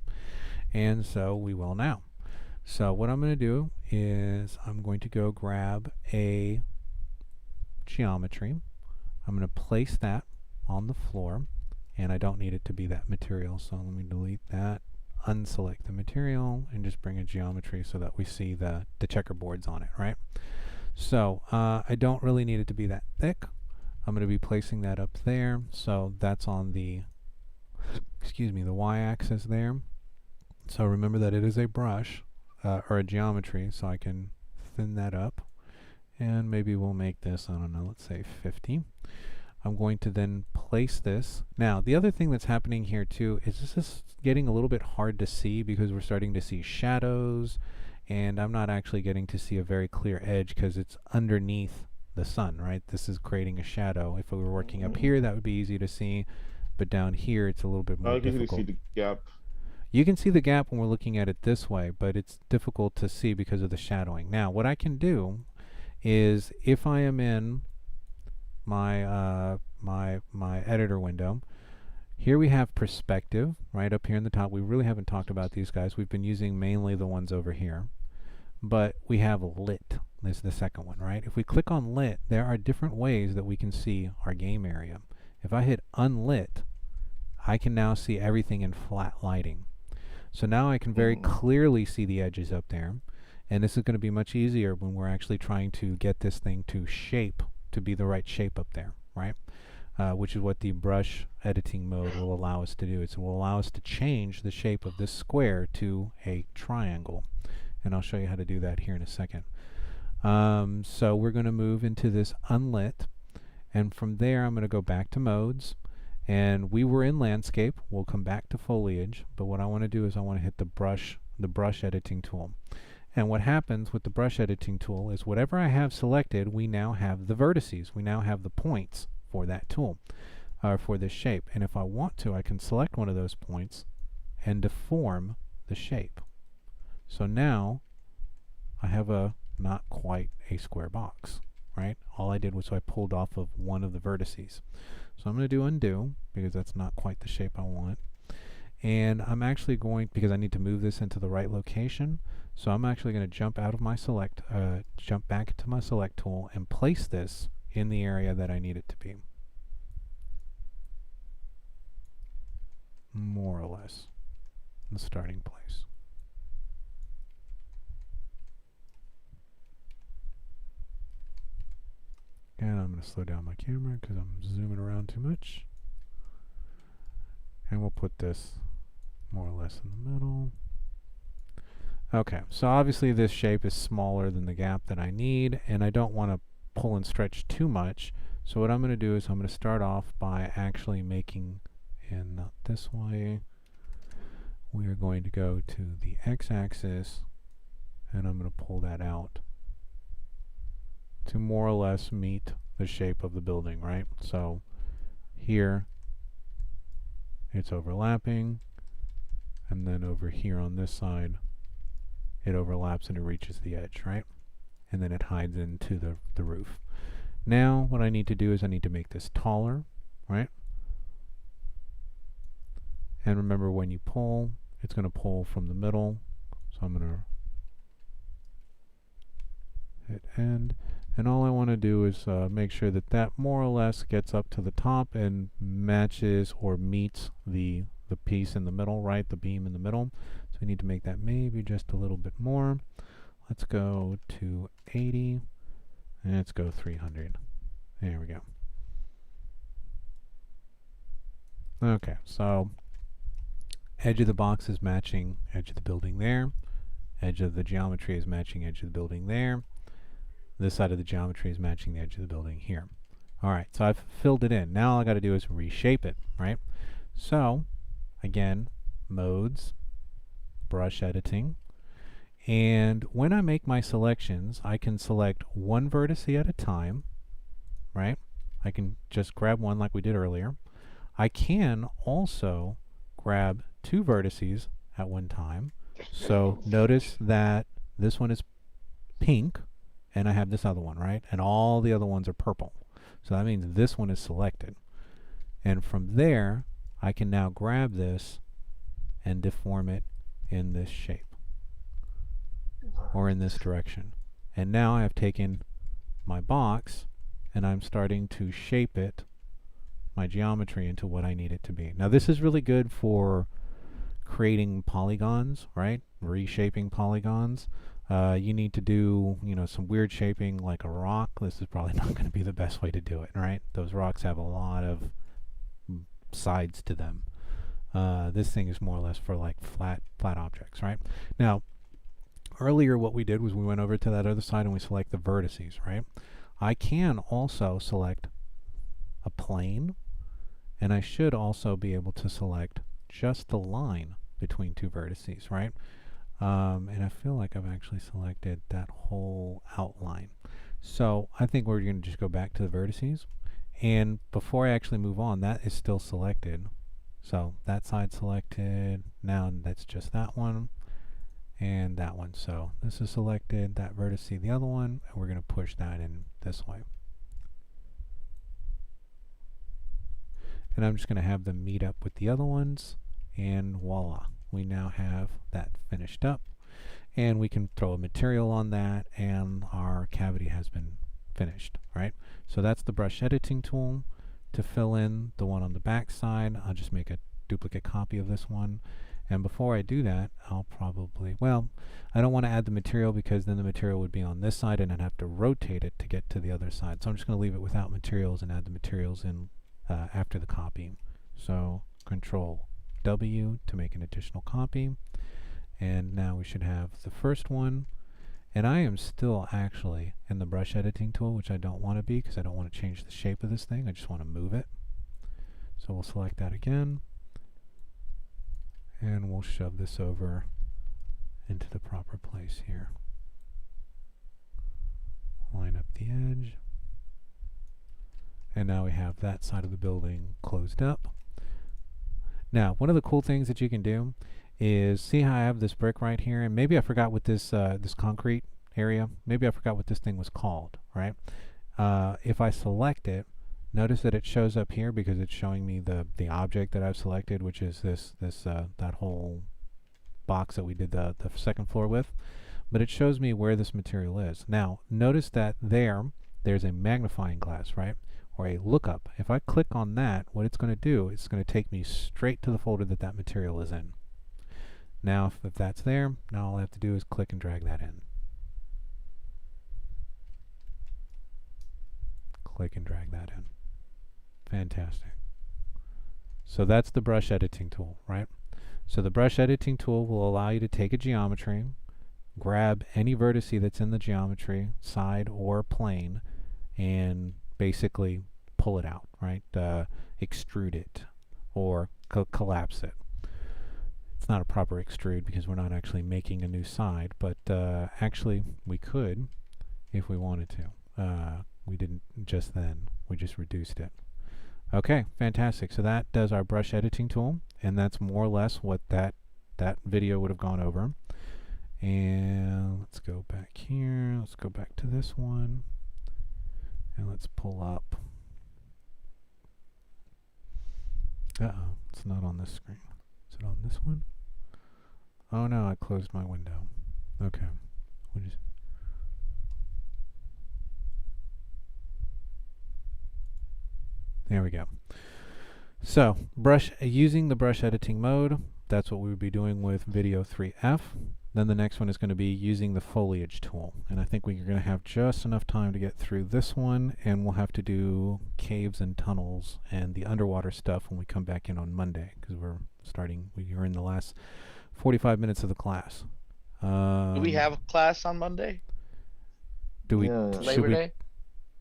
and so we will now. So what I'm going to do is I'm going to go grab a geometry. I'm going to place that on the floor, and I don't need it to be that material, so let me delete that, unselect the material, and just bring a geometry so that we see the checkerboards on it, right? So I don't really need it to be that thick. I'm going to be placing that up there, so that's on the, excuse me, the y-axis there. So remember that it is a brush, or a geometry, so I can thin that up, and maybe we'll make this, I don't know, let's say 50. I'm going to then place this. Now, the other thing that's happening here too is this is getting a little bit hard to see because we're starting to see shadows, and I'm not actually getting to see a very clear edge because it's underneath the sun, right? This is creating a shadow. If we were working up here, that would be easy to see, but down here, it's a little bit more I can difficult. see the gap. You can see the gap when we're looking at it this way, but it's difficult to see because of the shadowing. Now, what I can do is if I am in my my editor window, here we have perspective right up here in the top. We really haven't talked about these guys. We've been using mainly the ones over here, but we have lit. This is the second one, right? If we click on lit, there are different ways that we can see our game area. If I hit unlit, I can now see everything in flat lighting. So now I can very clearly see the edges up there, and this is going to be much easier when we're actually trying to get this thing to shape, to be the right shape up there, right? Which is what the brush editing mode will allow us to do. It will allow us to change the shape of this square to a triangle, and I'll show you how to do that here in a second. So we're going to move into this unlit, and from there I'm going to go back to modes, and we were in landscape. We'll come back to foliage, but what I want to do is I want to hit the brush editing tool. And what happens with the brush editing tool is whatever I have selected, we now have the vertices. We now have the points for that tool, for this shape. And if I want to, I can select one of those points and deform the shape. So now I have a not quite a square box, right? All I did was I pulled off of one of the vertices. So I'm going to do undo because that's not quite the shape I want. And I'm actually going, because I need to move this into the right location, so I'm actually going to jump out of my jump back to my select tool and place this in the area that I need it to be. more or less the starting place. And I'm going to slow down my camera because I'm zooming around too much. And we'll put this more or less in the middle. Okay, so obviously this shape is smaller than the gap that I need, and I don't want to pull and stretch too much. So what I'm going to do is I'm going to start off by actually making, and not this way, we are going to go to the x-axis, and I'm going to pull that out to more or less meet the shape of the building, right? So here it's overlapping, and then over here on this side it overlaps and it reaches the edge, right? And then it hides into the roof. Now what I need to do is I need to make this taller, right? And remember, when you pull, it's going to pull from the middle. So I'm going to hit end. And all I want to do is make sure that that more or less gets up to the top and matches or meets the piece in the middle, right? The beam in the middle. So we need to make that maybe just a little bit more. Let's go to 80. And let's go 300. There we go. Okay, so edge of the box is matching edge of the building there. Edge of the geometry is matching edge of the building there. This side of the geometry is matching the edge of the building here. Alright, so I've filled it in. Now all I got to do is reshape it, right? So, again, modes, brush editing. And when I make my selections, I can select one vertex at a time, right? I can just grab one like we did earlier. I can also grab two vertices at one time. So notice that this one is pink, and I have this other one, right? And all the other ones are purple. So that means this one is selected. And from there, I can now grab this and deform it in this shape, or in this direction. And now I have taken my box and I'm starting to shape it, my geometry, into what I need it to be. Now this is really good for creating polygons, right? Reshaping polygons. You need to do, some weird shaping like a rock. This is probably not going to be the best way to do it, right? Those rocks have a lot of sides to them. This thing is more or less for like flat objects, right? Now, earlier what we did was we went over to that other side and we select the vertices, right? I can also select a plane, and I should also be able to select just the line between two vertices, right? And I feel like I've actually selected that whole outline. So I think we're going to just go back to the vertices. And before I actually move on, that is still selected. So that side selected. Now that's just that one and that one. So this is selected, that vertex, the other one, and we're going to push that in this way. And I'm just going to have them meet up with the other ones, and voila, we now have that finished up. And we can throw a material on that, and our cavity has been finished, right? So that's the brush editing tool to fill in the one on the back side. I'll just make a duplicate copy of this one. And before I do that, I'll probably, well, I don't want to add the material because then the material would be on this side and I'd have to rotate it to get to the other side. So I'm just going to leave it without materials and add the materials in after the copy. So Control W to make an additional copy. And now we should have the first one. And I am still actually in the brush editing tool, which I don't want to be because I don't want to change the shape of this thing. I just want to move it. So we'll select that again. And we'll shove this over into the proper place here. Line up the edge. And now we have that side of the building closed up. Now, one of the cool things that you can do is see how I have this brick right here, and maybe I forgot what this this concrete area, maybe I forgot what this thing was called, right? If I select it, notice that it shows up here because it's showing me the object that I've selected, which is that whole box that we did the second floor with. But it shows me where this material is. Now, notice that there's a magnifying glass, right? or a lookup. If I click on that, what it's going to do, it's going to take me straight to the folder that that material is in. Now, if that's there, now all I have to do is click and drag that in. Click and drag that in. Fantastic. So that's the brush editing tool, right? So the brush editing tool will allow you to take a geometry, grab any vertice that's in the geometry, side or plane, and basically pull it out, right? Extrude it or collapse it. It's not a proper extrude because we're not actually making a new side, but actually we could if we wanted to. We didn't just then, we just reduced it. Okay, fantastic. So that does our brush editing tool, and that's more or less what that video would have gone over. And let's go back here. Let's go back to this one. And let's pull up. Uh-oh, it's not on this screen. Is it on this one? Oh no, I closed my window. Okay. What is There we go. So, using the brush editing mode, that's what we would be doing with video 3F. Then the next one is going to be using the foliage tool. And I think we're going to have just enough time to get through this one, and we'll have to do caves and tunnels and the underwater stuff when we come back in on Monday, because we're in the last 45 minutes of the class. Do we have a class on Monday? Do we? Yeah. Should Labor we? Day?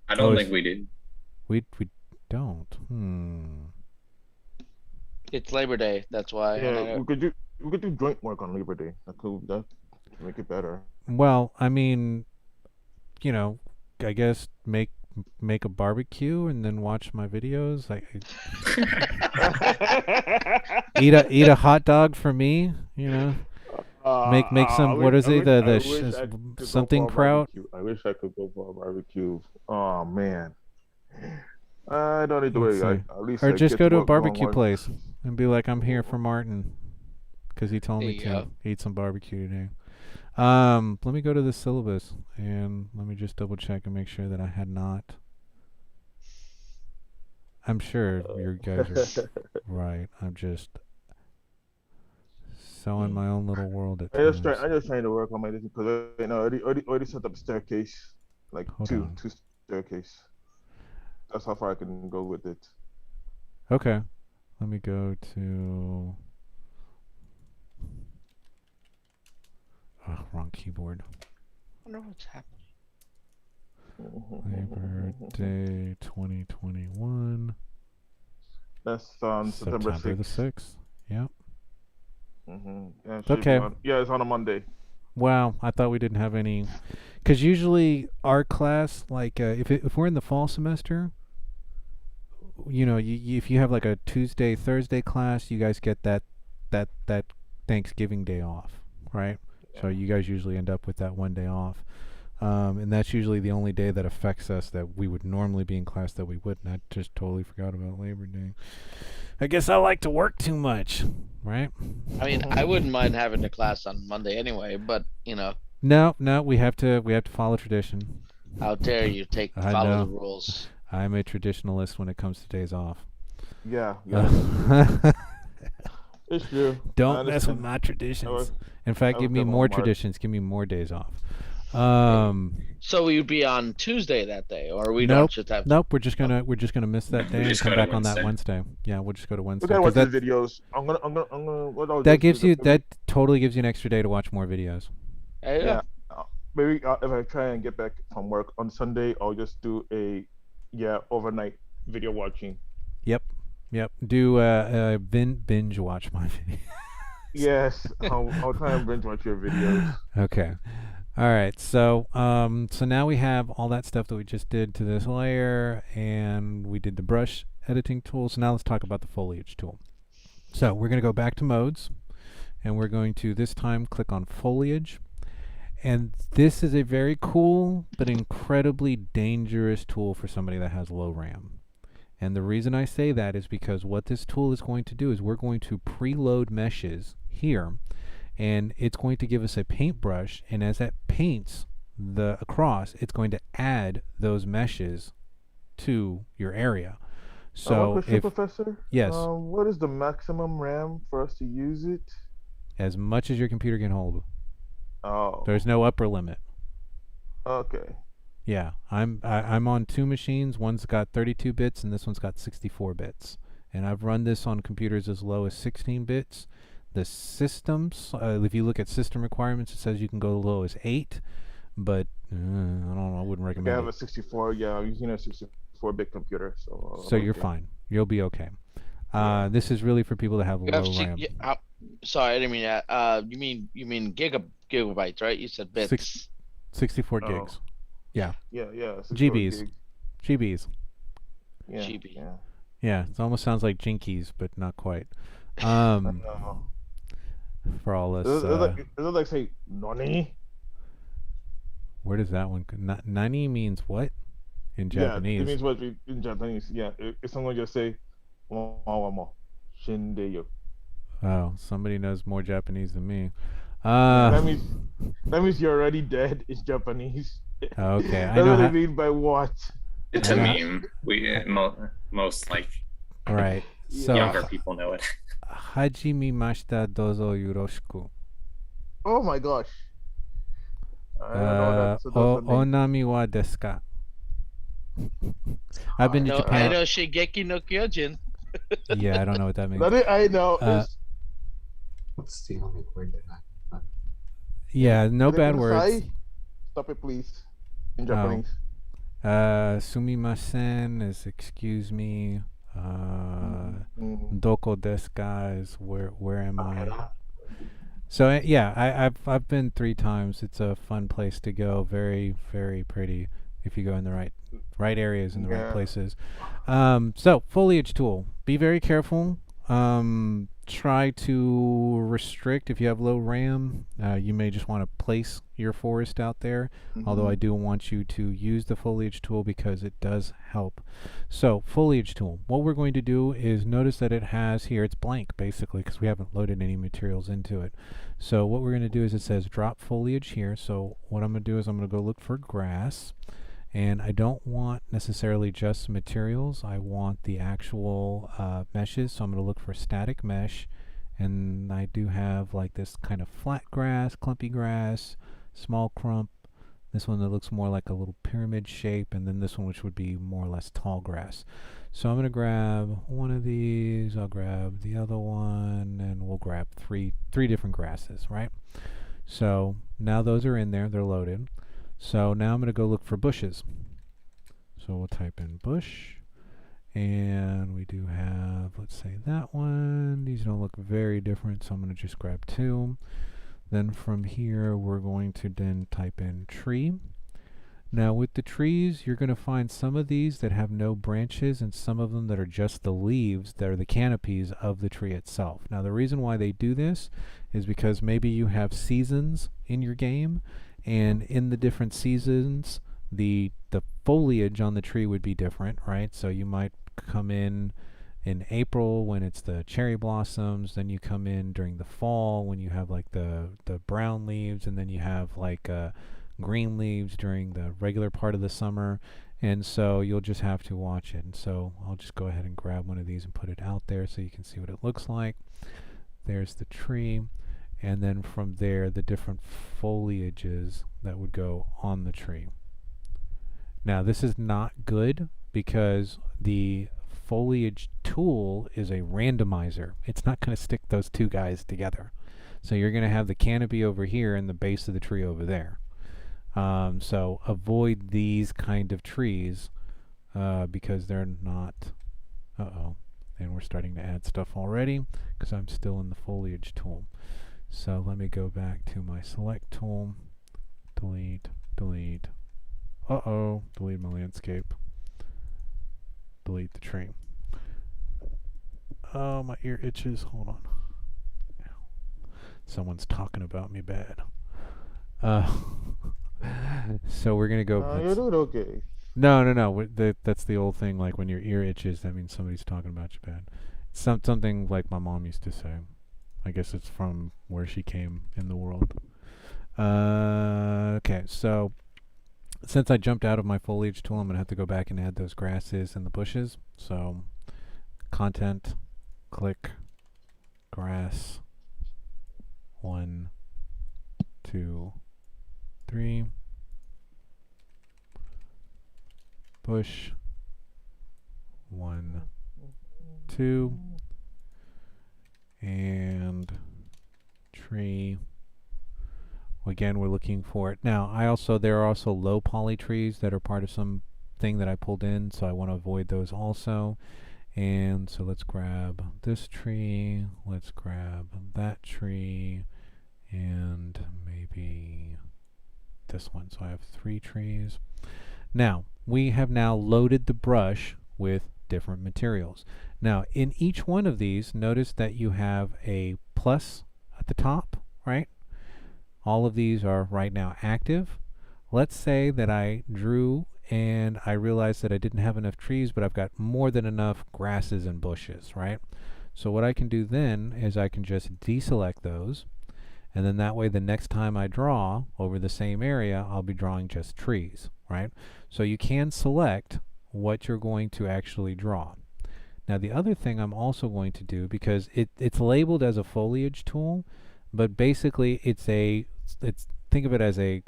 I don't think we did. We don't. It's Labor Day. That's why. Yeah, we could do joint work on Labor Day. That make it better. Well, I mean, you know, I guess make a barbecue and then watch my videos. Eat a hot dog for me. You know, make some. What is it? Something kraut. I wish I could go for a barbecue. Oh man, I don't need to wait. At least Or I just get go to a work barbecue on place and be like, I'm here for Martin, because he told There me you to go. eat some barbecue today. Let me go to the syllabus and let me just double check and make sure that I had not. I'm sure you guys are right. I'm just so in my own little world at I'm times. just trying to work on my because I already set up staircase, like Hold two on. staircase. That's how far I can go with it. Okay. Let me go to... Oh, wrong keyboard. I wonder what's happening. Labor Day 2021. That's on September the 6th. 6th. Yep. Yeah, it should Okay. be yeah, it's on a Monday. Wow, I thought we didn't have any... Because usually our class, like, if we're in the fall semester, you know, if you have like a Tuesday, Thursday class, you guys get that Thanksgiving day off, right? So you guys usually end up with that one day off. And that's usually the only day that affects us that we would normally be in class that we wouldn't. I just totally forgot about Labor Day. I guess I like to work too much, right? I mean, I wouldn't mind having the class on Monday anyway, but you know, No, we have to follow tradition. how dare you I follow know. the rules? I'm a traditionalist when it comes to days off. Yeah. Uh, It's true. I Don't mess with understand. my traditions. was- In fact, I give was me at more Walmart. traditions. Give me more days off. So we would be on Tuesday that day, or we Nope. don't just have. Nope, we're just gonna miss that day and just come go to back on that Wednesday. Wednesday. Yeah, we'll just go to Wednesday. Okay, 'cause watch the that, videos. I'm gonna. What I'll that do gives is you maybe- that totally gives you an extra day to watch more videos. Yeah. Maybe if I try and get back from work on Sunday, I'll just do a overnight video watching. Yep. Do binge watch my video. Yes, I'll try and binge watch your videos. Okay. All right. So so now we have all that stuff that we just did to this layer, and we did the brush editing tool. So now let's talk about the foliage tool. So we're going to go back to modes, and we're going to this time click on foliage. And this is a very cool but incredibly dangerous tool for somebody that has low RAM. And the reason I say that is because what this tool is going to do is we're going to preload meshes here, and it's going to give us a paintbrush, and as that paints across, it's going to add those meshes to your area. One So question, if Professor. yes, What is the maximum RAM for us to use it? as much as your computer can hold, Oh, there's no upper limit. okay. Yeah, I'm on two machines. One's got 32 bits and this one's got 64 bits. And I've run this on computers as low as 16 bits. The systems, if you look at system requirements, it says you can go as low as 8, but I don't know, I wouldn't I recommend have it. a 64. Yeah, I'm using a 64-bit computer, so. So I'm you're okay. fine. You'll be okay. Yeah. This is really for people that have You have low RAM. sorry, I didn't mean that. You mean gigabytes, right? You said bits. 64 Oh. gigs. Yeah, 64 GBs. gigs. GBs. Yeah, GB. yeah. Yeah, it almost sounds like Jinkies, but not quite. I know. For all us, Is it like say nani? where does that one? Nani means what in Japanese? Yeah, it means what in Japanese. Yeah, if someone just say "wamo shindeyo," Oh, somebody knows more Japanese than me. that means you're already dead. It's Japanese. Okay, I That's know what how. I mean by what. It's a Yeah. meme. Most like Right. So, younger people know it. hajimimashita dozo yoroshiku. Oh my gosh. I don't know that. So that's the name. Onami wa desu ka? I've been to No, Japan. I know Shigeki no Kyojin. Yeah, I don't know what that means. That I know. Is What's the only word that I Yeah, no bad words. Sai? Stop it, please. In Oh. Japanese. Sumimasen is excuse me. Mm. Doko desu ka is where am I? So yeah, I've been 3 times. It's a fun place to go. Very, very pretty if you go in the right areas and the right Yeah. places. So foliage tool. Be very careful. Try to restrict if you have low RAM. You may just want to place your forest out there. Although I do want you to use the foliage tool because it does help. So foliage tool, what we're going to do is notice that it has here, it's blank basically because we haven't loaded any materials into it. So what we're going to do is it says drop foliage here. So what I'm going to do is I'm going to go look for grass. And I don't want necessarily just materials. I want the actual meshes. So I'm going to look for static mesh. And I do have like this kind of flat grass, clumpy grass, small clump. This one that looks more like a little pyramid shape. And then this one which would be more or less tall grass. So I'm going to grab one of these. I'll grab the other one. And we'll grab three different grasses, right? So now those are in there. They're loaded. So now I'm going to go look for bushes. So we'll type in bush. And we do have, let's say that one. These don't look very different, so I'm going to just grab 2. Then from here, we're going to then type in tree. Now with the trees, you're going to find some of these that have no branches and some of them that are just the leaves that are the canopies of the tree itself. Now the reason why they do this is because maybe you have seasons in your game, and in the different seasons, the foliage on the tree would be different, right? So you might come in April when it's the cherry blossoms, then you come in during the fall when you have like the brown leaves, and then you have like green leaves during the regular part of the summer. And so you'll just have to watch it. And so I'll just go ahead and grab one of these and put it out there so you can see what it looks like. There's the tree. And then from there, the different foliages that would go on the tree. Now, this is not good because the foliage tool is a randomizer. It's not going to stick those 2 guys together. So you're going to have the canopy over here and the base of the tree over there. So avoid these kind of trees because they're not... And we're starting to add stuff already because I'm still in the foliage tool. So let me go back to my select tool, delete, delete, delete my landscape, delete the tree. Oh, my ear itches, hold on. Someone's talking about me bad. So we're gonna go. You're doing okay. No. That's the old thing, like when your ear itches, that means somebody's talking about you bad. Something like my mom used to say. I guess it's from where she came in the world. Okay, so since I jumped out of my foliage tool, I'm going to have to go back and add those grasses and the bushes. So content, click, grass, 1, 2, 3, bush, 1, 2, and tree. Again, we're looking for it. Now, there are also low poly trees that are part of some thing that I pulled in, so I want to avoid those also. And so let's grab this tree, let's grab that tree, and maybe this one. So I have 3 trees. Now, we have now loaded the brush with different materials. Now, in each one of these, notice that you have a plus at the top, right? All of these are right now active. Let's say that I drew and I realized that I didn't have enough trees, but I've got more than enough grasses and bushes, right? So what I can do then is I can just deselect those, and then that way the next time I draw over the same area, I'll be drawing just trees, right? So you can select what you're going to actually draw. Now the other thing I'm also going to do, because it's labeled as a foliage tool, but basically it's think of it as a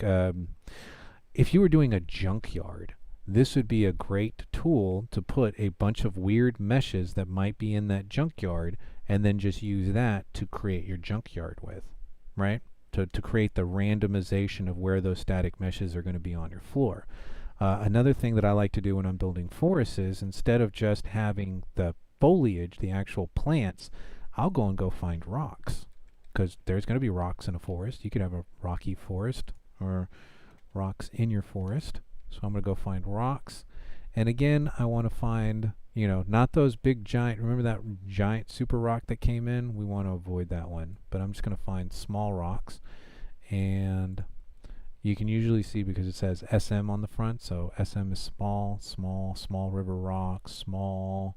if you were doing a junkyard, this would be a great tool to put a bunch of weird meshes that might be in that junkyard, and then just use that to create your junkyard with, right? To create the randomization of where those static meshes are going to be on your floor. Another thing that I like to do when I'm building forests is, instead of just having the foliage, the actual plants, I'll go find rocks. Because there's going to be rocks in a forest. You could have a rocky forest or rocks in your forest. So I'm going to go find rocks. And again, I want to find, not those big giant, remember that giant super rock that came in? We want to avoid that one. But I'm just going to find small rocks. And you can usually see, because it says SM on the front. So SM is small, small river rock, small,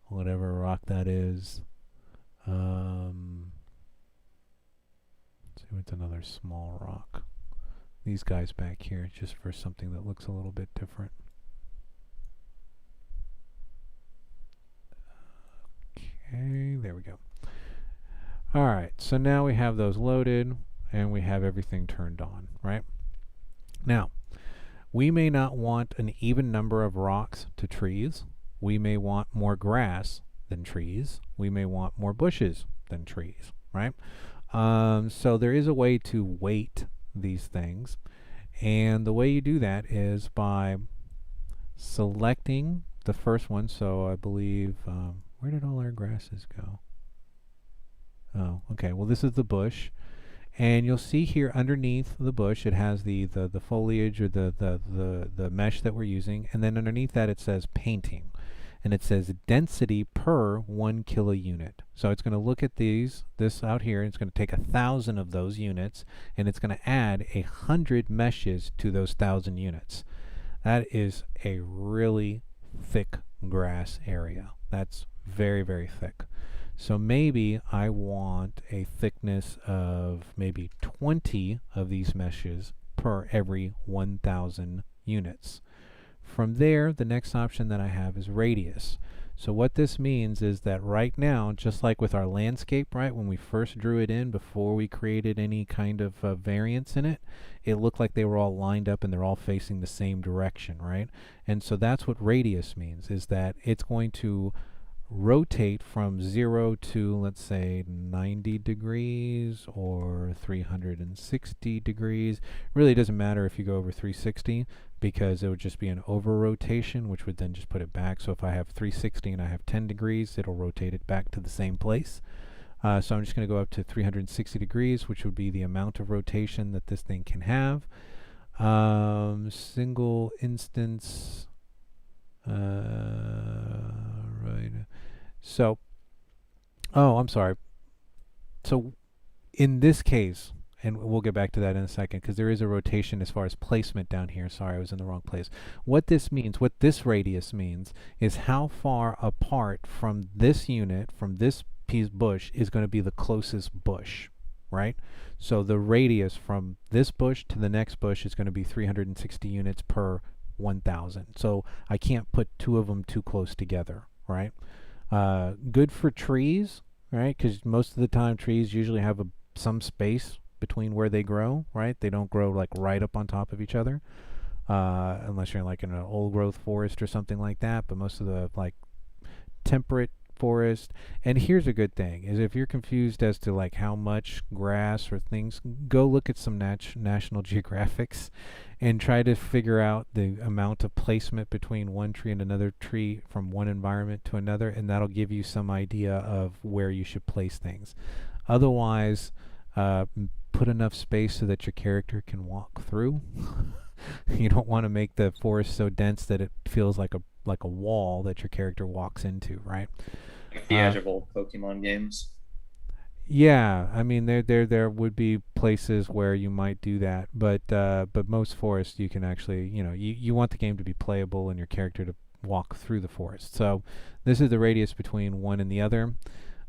whatever rock that is. With another small rock. These guys back here, just for something that looks a little bit different. Okay, there we go. Alright, so now we have those loaded, and we have everything turned on, right? Now, we may not want an even number of rocks to trees. We may want more grass than trees. We may want more bushes than trees, right? So there is a way to weight these things, and the way you do that is by selecting the first one. So I believe, where did all our grasses go? Oh, okay. Well, this is the bush, and you'll see here underneath the bush it has the foliage, or the mesh that we're using, and then underneath that it says painting. And it says density per 1 kilo unit. So it's going to look at this out here, and it's going to take 1,000 of those units, and it's going to add 100 meshes to those 1,000 units. That is a really thick grass area. That's very, very thick. So maybe I want a thickness of maybe 20 of these meshes per every 1,000 units. From there, the next option that I have is radius. So what this means is that right now, just like with our landscape, right, when we first drew it in before we created any kind of variance in it, it looked like they were all lined up and they're all facing the same direction, right? And so that's what radius means, is that it's going to rotate from 0 to, let's say, 90 degrees or 360 degrees. Really doesn't matter if you go over 360, because it would just be an over rotation, which would then just put it back. So if I have 360 and I have 10 degrees, it'll rotate it back to the same place. So I'm just going to go up to 360 degrees, which would be the amount of rotation that this thing can have. Single instance, right. So, oh, I'm sorry. So in this case, and we'll get back to that in a second, because there is a rotation as far as placement down here. Sorry, I was in the wrong place. What this means, what this radius means, is how far apart from this unit, from this piece bush, is going to be the closest bush, right? So the radius from this bush to the next bush is going to be 360 units per 1,000. So I can't put two of them too close together, right? Good for trees, right? Because most of the time trees usually have some space between where they grow, right? They don't grow like right up on top of each other, unless you're like in an old growth forest or something like that. But most of the like temperate forest, and here's a good thing, is if you're confused as to like how much grass or things, go look at some National Geographics and try to figure out the amount of placement between one tree and another tree from one environment to another, and that'll give you some idea of where you should place things. Otherwise, put enough space so that your character can walk through. You don't want to make the forest so dense that it feels like a wall that your character walks into, right? Like the edge of old Pokemon games. Yeah, I mean there would be places where you might do that, but most forests you can actually, you want the game to be playable and your character to walk through the forest. So this is the radius between one and the other.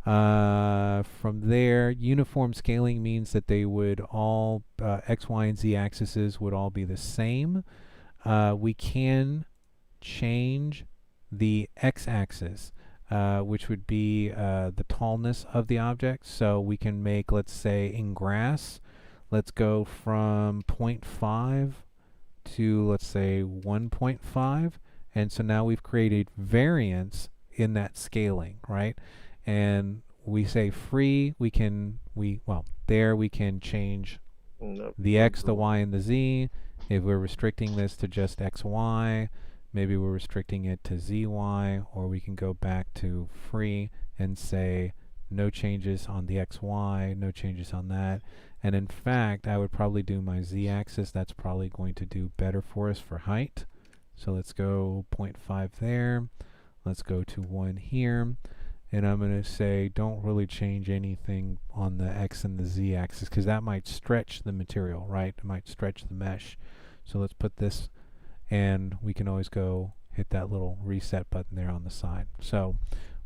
From there, uniform scaling means that they would all X, Y, and Z axes would all be the same. We can change the x-axis, which would be the tallness of the object. So we can make, let's say in grass, let's go from 0.5 to, let's say, 1.5. And so now we've created variance in that scaling, right? And we say free, we can change the x, the y, and the z. If we're restricting this to just x, y, maybe we're restricting it to zy, or we can go back to free and say no changes on the x, y, no changes on that. And in fact, I would probably do my z-axis. That's probably going to do better for us for height. So let's go 0.5 there. Let's go to 1 here. And I'm going to say don't really change anything on the x and the z axis, because that might stretch the material, right? It might stretch the mesh. So let's put this, and we can always go hit that little reset button there on the side. So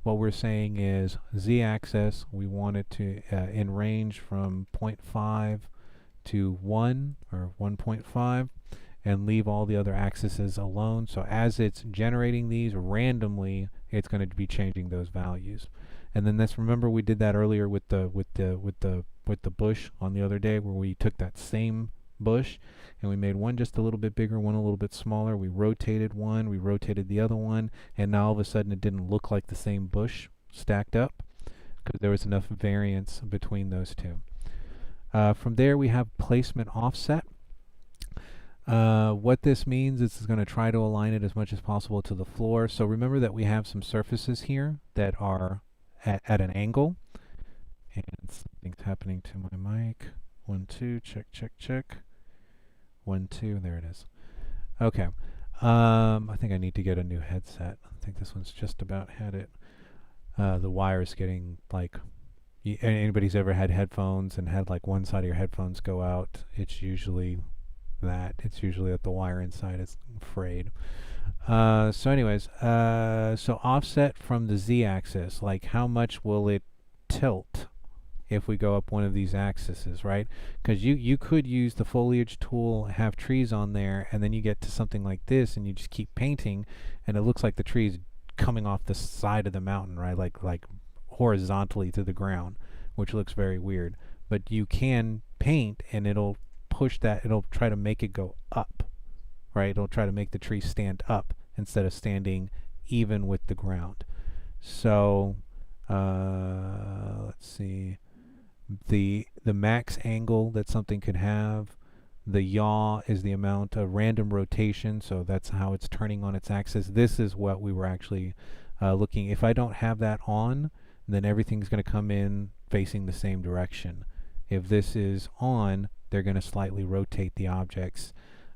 what we're saying is z axis, we want it to in range from 0.5 to 1 or 1.5, and leave all the other axes alone. So as it's generating these randomly, it's going to be changing those values. And then let's remember we did that earlier with the bush on the other day, where we took that same bush and we made one just a little bit bigger, one a little bit smaller. We rotated one, we rotated the other one, and now all of a sudden it didn't look like the same bush stacked up, because there was enough variance between those two. From there we have placement offset. What this means is it's going to try to align it as much as possible to the floor. So remember that we have some surfaces here that are at an angle. And something's happening to my mic. 1, 2, check, check, check. 1, 2, there it is. Okay. I think I need to get a new headset. I think this one's just about had it. The wire's getting like, anybody's ever had headphones and had like one side of your headphones go out, it's usually that the wire inside is frayed. So anyways, so offset from the z-axis, like how much will it tilt if we go up one of these axes, right? Because you could use the foliage tool, have trees on there, and then you get to something like this and you just keep painting and it looks like the tree is coming off the side of the mountain, right? Like horizontally to the ground, which looks very weird. But you can paint and it'll push that, it'll try to make it go up, right? It'll try to make the tree stand up instead of standing even with the ground. So let's see, the max angle that something could have. The yaw is the amount of random rotation, so that's how it's turning on its axis. This is what we were actually looking. If I don't have that on, then everything's going to come in facing the same direction. If this is on, they're going to slightly rotate the objects.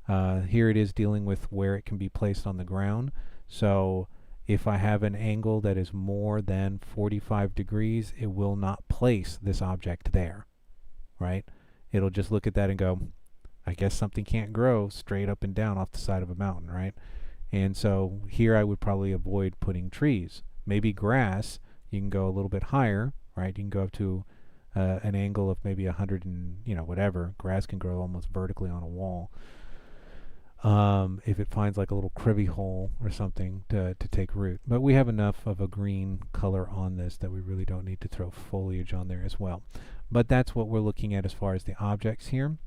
Here it is dealing with where it can be placed on the ground. So if I have an angle that is more than 45 degrees, it will not place this object there, right? It'll just look at that and go, I guess something can't grow straight up and down off the side of a mountain, right? And so here I would probably avoid putting trees. Maybe grass, you can go a little bit higher, right? You can go up to an angle of maybe 100 and, whatever. Grass can grow almost vertically on a wall. If it finds like a little cribby hole or something to take root. But we have enough of a green color on this that we really don't need to throw foliage on there as well. But that's what we're looking at as far as the objects here,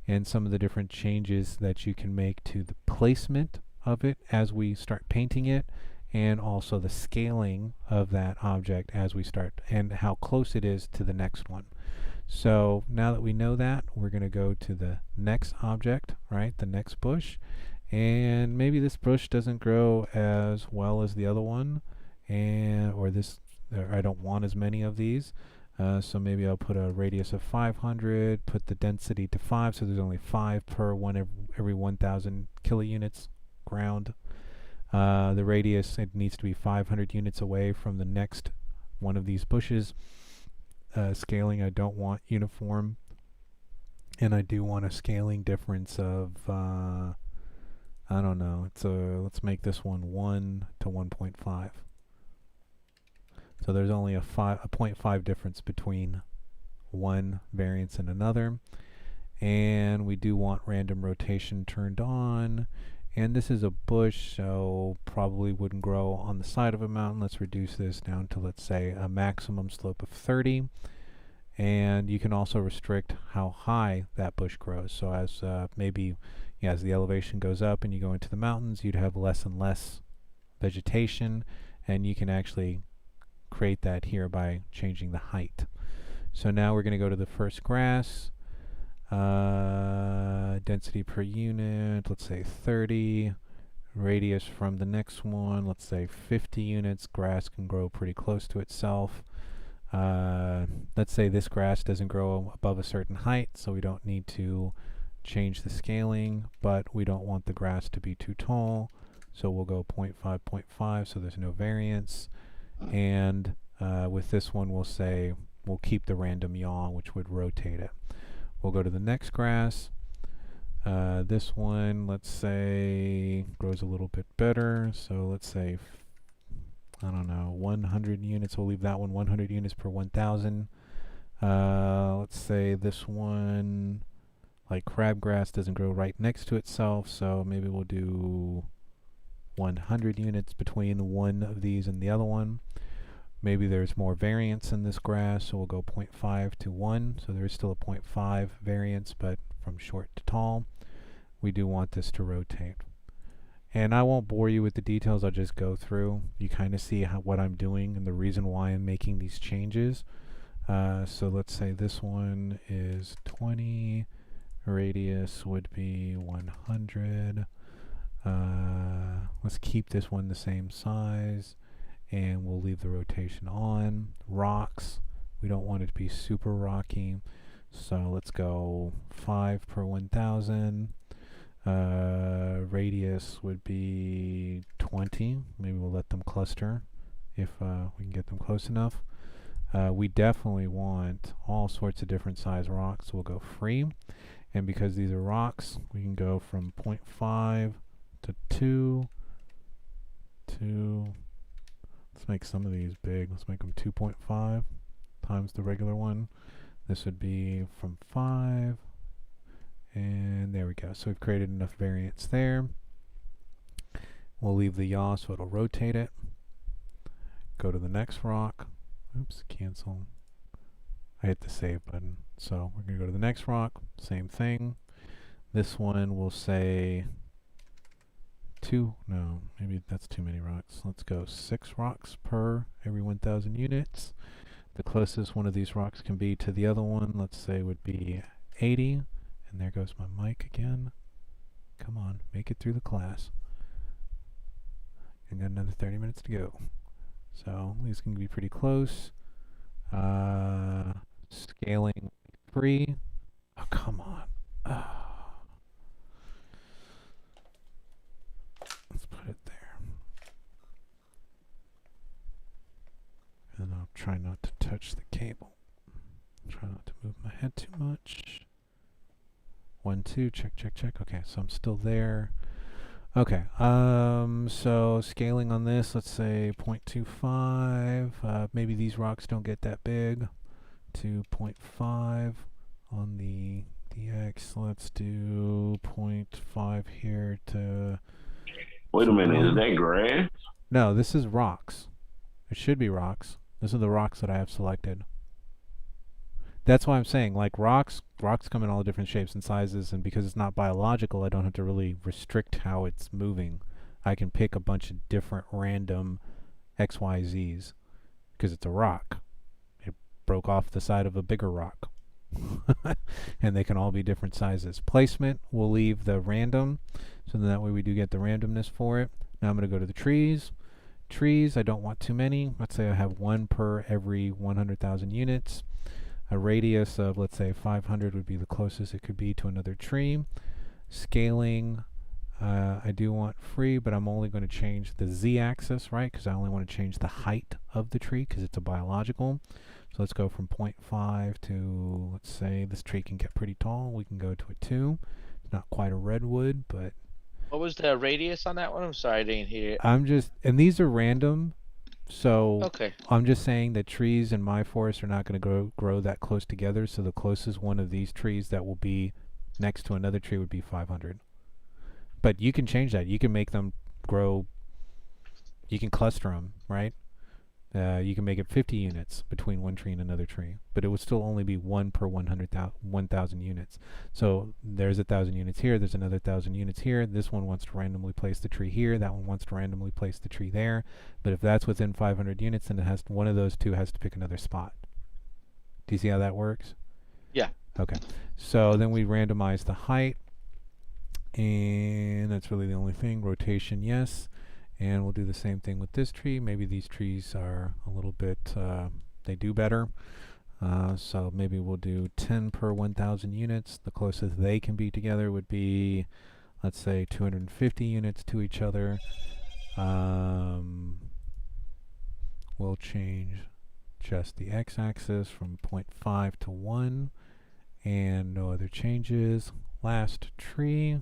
and some of the different changes that you can make to the placement of it as we start painting it, and also the scaling of that object as we start, and how close it is to the next one. So now that we know that, we're going to go to the next object, right? The next bush. And maybe this bush doesn't grow as well as the other one, or I don't want as many of these. So maybe I'll put a radius of 500, put the density to 5, so there's only 5 per every 1,000 kilounits ground. The radius, it needs to be 500 units away from the next one of these bushes. Scaling, I don't want uniform, and I do want a scaling difference of I don't know, let's make this one 1 to 1.5. So there's only a 0.5 difference between one variance and another. And we do want random rotation turned on. And this is a bush, so probably wouldn't grow on the side of a mountain. Let's reduce this down to, let's say, a maximum slope of 30. And you can also restrict how high that bush grows. So as as the elevation goes up and you go into the mountains, you'd have less and less vegetation, and you can actually create that here by changing the height. So now we're going to go to the first grass. Density per unit, let's say 30. Radius from the next one, let's say 50 units. Grass can grow pretty close to itself. Let's say this grass doesn't grow above a certain height, so we don't need to change the scaling, but we don't want the grass to be too tall, so we'll go 0.5, 0.5, so there's no variance. And with this one, we'll keep the random yaw, which would rotate it. We'll go to the next grass. This one, let's say, grows a little bit better. So let's say, I don't know, 100 units. We'll leave that one 100 units per 1,000. Let's say this one, like crabgrass, doesn't grow right next to itself. So maybe we'll do 100 units between one of these and the other one. Maybe there's more variance in this grass, so we'll go 0.5 to 1. So there's still a 0.5 variance, but from short to tall. We do want this to rotate. And I won't bore you with the details, I'll just go through. You kind of see what I'm doing and the reason why I'm making these changes. So let's say this one is 20. Radius would be 100. Let's keep this one the same size. And we'll leave the rotation on. Rocks, we don't want it to be super rocky, so let's go 5 per 1,000. Radius would be 20. Maybe we'll let them cluster if we can get them close enough. We definitely want all sorts of different size rocks, so we'll go free. And because these are rocks, we can go from 0.5 to 2 to... Let's make some of these big. Let's make them 2.5 times the regular one. This would be from 5. And there we go. So we've created enough variance there. We'll leave the yaw so it'll rotate it. Go to the next rock. Oops, cancel. I hit the save button. So we're going to go to the next rock. Same thing. This one we'll say... 2, no, maybe that's too many rocks. Let's go 6 rocks per every 1,000 units. The closest one of these rocks can be to the other one, let's say, would be 80. And there goes my mic again. Come on, make it through the class. And got another 30 minutes to go. So these can be pretty close. Scaling free. Oh, come on. Let's put it there. And I'll try not to touch the cable. Try not to move my head too much. 1, 2, check, check, check. Okay, so I'm still there. Okay, so scaling on this, let's say 0.25. Maybe these rocks don't get that big. to 0.5 on the DX. Let's do 0.5 here to... Wait a minute, is that grass? No, this is rocks. It should be rocks. This are the rocks that I have selected. That's why I'm saying, like, rocks come in all different shapes and sizes, and because it's not biological, I don't have to really restrict how it's moving. I can pick a bunch of different random XYZs because it's a rock. It broke off the side of a bigger rock. And they can all be different sizes. Placement, we'll leave the random, so that way we do get the randomness for it. Now I'm going to go to the trees. Trees, I don't want too many. Let's say I have one per every 100,000 units. A radius of, let's say, 500 would be the closest it could be to another tree. Scaling, I do want free, but I'm only going to change the z-axis, right? Because I only want to change the height of the tree because it's a biological. So let's go from 0.5 to, let's say, this tree can get pretty tall. We can go to a 2. It's not quite a redwood, but... What was the radius on that one? I'm sorry, I didn't hear it. I'm just... And these are random, so... Okay. I'm just saying that trees in my forest are not going to grow that close together, so the closest one of these trees that will be next to another tree would be 500. But you can change that. You can make them grow... You can cluster them, right? You can make it 50 units between one tree and another tree, but it would still only be 1 per 1,000 units. So there's 1,000 units here, there's another 1,000 units here. This one wants to randomly place the tree here, that one wants to randomly place the tree there. But if that's within 500 units, then it has one of those two has to pick another spot. Do you see how that works? Yeah. Okay. So then we randomize the height, and that's really the only thing. Rotation, yes. And we'll do the same thing with this tree. Maybe these trees are a little bit, they do better. So maybe we'll do 10 per 1,000 units. The closest they can be together would be, let's say, 250 units to each other. We'll change just the x-axis from 0.5 to 1. And no other changes. Last tree.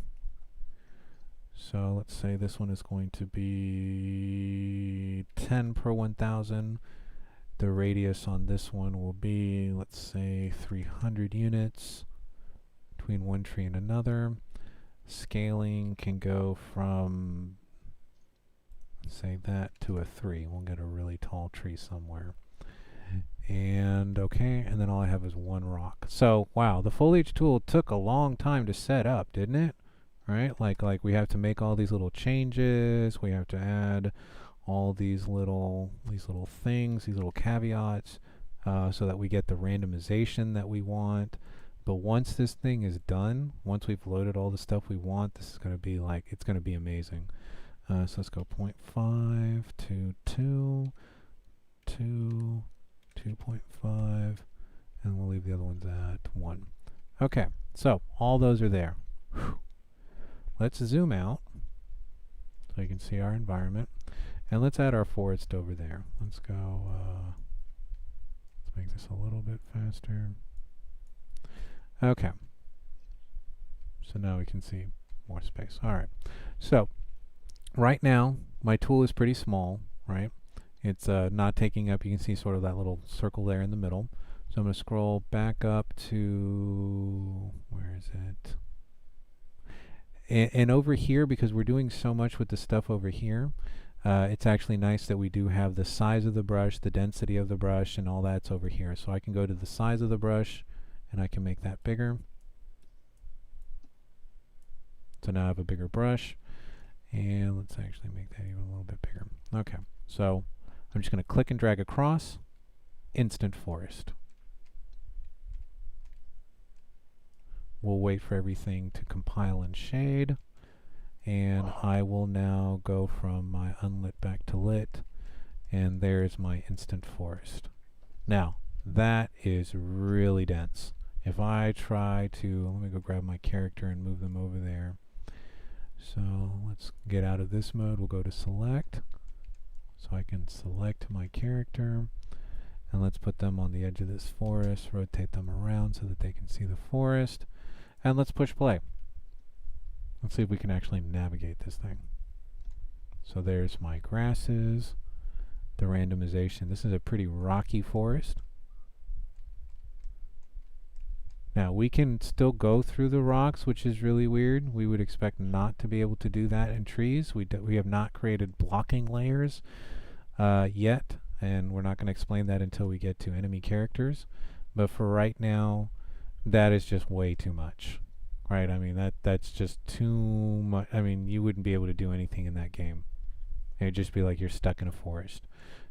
So let's say this one is going to be 10 per 1,000. The radius on this one will be, let's say, 300 units between one tree and another. Scaling can go from, let's say, that to a 3. We'll get a really tall tree somewhere. And okay, and then all I have is one rock. So, wow, the foliage tool took a long time to set up, didn't it? Right, like we have to make all these little changes. We have to add all these little things, these little caveats, so that we get the randomization that we want. But once this thing is done, once we've loaded all the stuff we want, this is going to be like, it's going to be amazing. So let's go 0.5 to 2, 2, 2.5, and we'll leave the other ones at 1. Okay, so all those are there. Whew. Let's zoom out so you can see our environment, and let's add our forest over there. Let's go, let's make this a little bit faster. Okay, so now we can see more space. All right, so right now my tool is pretty small, right? It's not taking up, you can see sort of that little circle there in the middle. So I'm going to scroll back up to, where is it? And over here, because we're doing so much with the stuff over here, it's actually nice that we do have the size of the brush, the density of the brush, and all that's over here. So I can go to the size of the brush, and I can make that bigger. So now I have a bigger brush. And let's actually make that even a little bit bigger. Okay, so I'm just going to click and drag across. Instant forest. We'll wait for everything to compile and shade, and I will now go from my unlit back to lit, and there's my instant forest. Now, that is really dense. If I try to, let me go grab my character and move them over there. So let's get out of this mode. We'll go to select, so I can select my character, and let's put them on the edge of this forest, rotate them around so that they can see the forest. And let's push play. Let's see if we can actually navigate this thing. So there's my grasses, the randomization. This is a pretty rocky forest. Now we can still go through the rocks, which is really weird. We would expect not to be able to do that in trees. We have not created blocking layers yet, and we're not going to explain that until we get to enemy characters. But for right now, that is just way too much, right? I mean, that's just too much. I mean, you wouldn't be able to do anything in that game. It'd just be like you're stuck in a forest.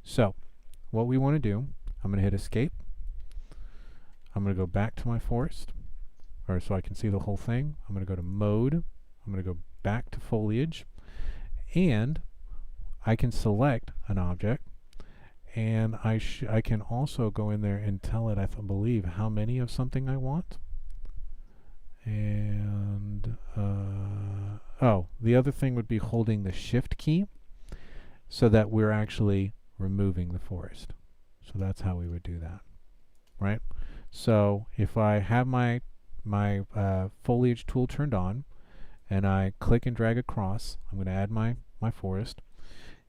So what we want to do, I'm going to hit escape. I'm going to go back to my forest, or so I can see the whole thing. I'm going to go to mode. I'm going to go back to foliage, and I can select an object, and I can also go in there and tell it, I believe, how many of something I want. And oh, the other thing would be holding the shift key so that we're actually removing the forest. So that's how we would do that, right? So if I have my foliage tool turned on and I click and drag across, I'm going to add my forest.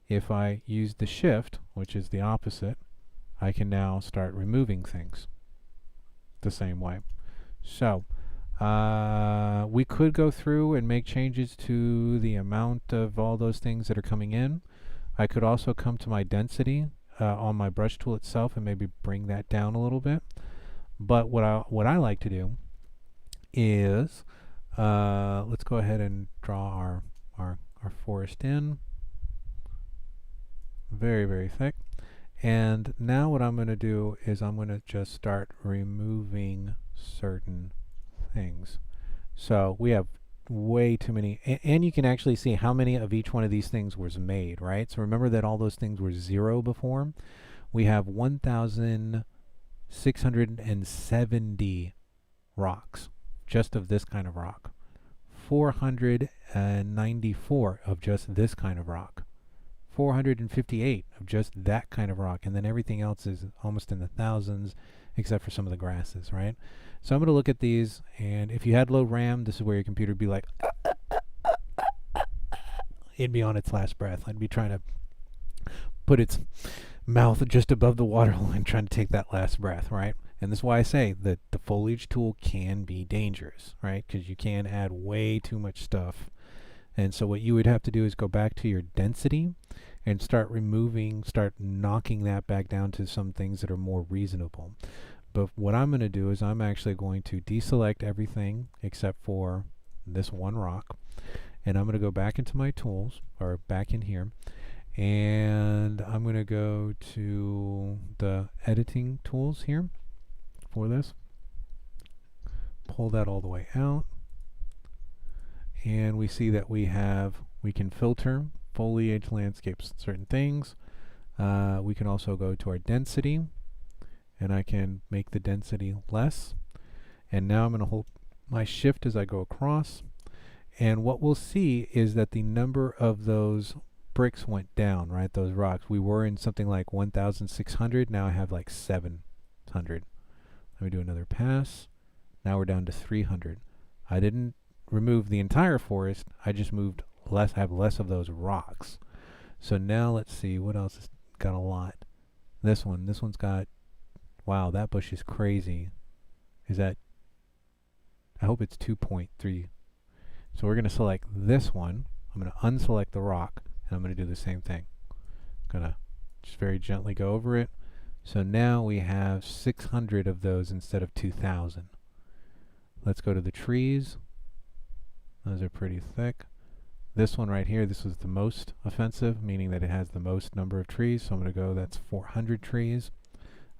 If I use the shift, which is the opposite, I can now start removing things the same way. So we could go through and make changes to the amount of all those things that are coming in. I could also come to my density on my brush tool itself and maybe bring that down a little bit. But what I like to do is let's go ahead and draw our forest in. Very, very thick. And now what I'm going to do is I'm going to just start removing certain things. So we have way too many, and you can actually see how many of each one of these things was made, right? So remember that all those things were 0 before. We have 1,670 rocks just of this kind of rock, 494 of just this kind of rock, 458 of just that kind of rock, and then everything else is almost in the thousands except for some of the grasses, right? So I'm going to look at these, and if you had low RAM, this is where your computer would be like, it'd be on its last breath. I'd be trying to put its mouth just above the waterline trying to take that last breath, right? And this is why I say that the foliage tool can be dangerous, right? Because you can add way too much stuff. And so what you would have to do is go back to your density and start knocking that back down to some things that are more reasonable. But what I'm going to do is I'm actually going to deselect everything except for this one rock. And I'm going to go back into my tools, or back in here. And I'm going to go to the editing tools here for this. Pull that all the way out. And we see that we can filter foliage, landscapes, certain things. We can also go to our density, and I can make the density less. And now I'm going to hold my shift as I go across. And what we'll see is that the number of those bricks went down, right? Those rocks. We were in something like 1,600. Now I have like 700. Let me do another pass. Now we're down to 300. I didn't remove the entire forest. I just moved less. I have less of those rocks. So now let's see what else has got a lot. This one's got, wow, that bush is crazy. Is that, I hope it's 2.3. So we're going to select this one. I'm going to unselect the rock, and I'm going to do the same thing. I'm going to just very gently go over it. So now we have 600 of those instead of 2,000. Let's go to the trees. Those are pretty thick. This one right here, this was the most offensive, meaning that it has the most number of trees. So I'm going to go, that's 400 trees.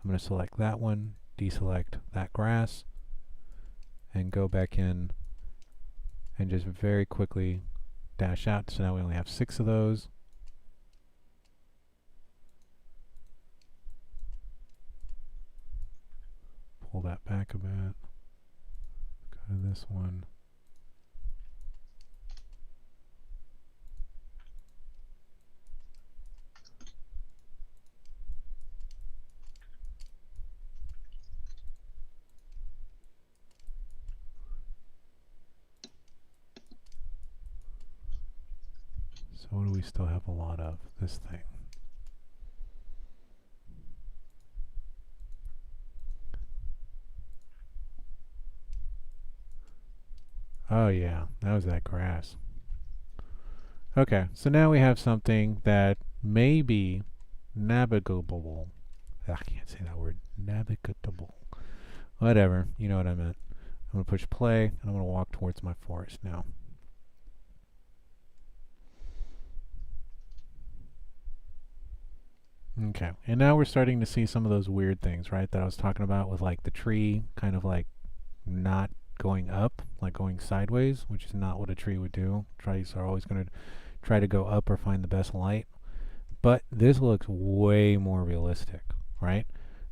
I'm going to select that one, deselect that grass, and go back in and just very quickly dash out. So now we only have 6 of those. Pull that back a bit. Go to this one. So what do we still have a lot of? This thing. Oh yeah, that was that grass. Okay, so now we have something that may be navigable. I can't say that word. Navigable. Whatever, you know what I meant. I'm going to push play, and I'm going to walk towards my forest now. Okay, and now we're starting to see some of those weird things, right, that I was talking about with like the tree kind of like not going up, like going sideways, which is not what a tree would do. Trees are always going to try to go up or find the best light. But this looks way more realistic, right?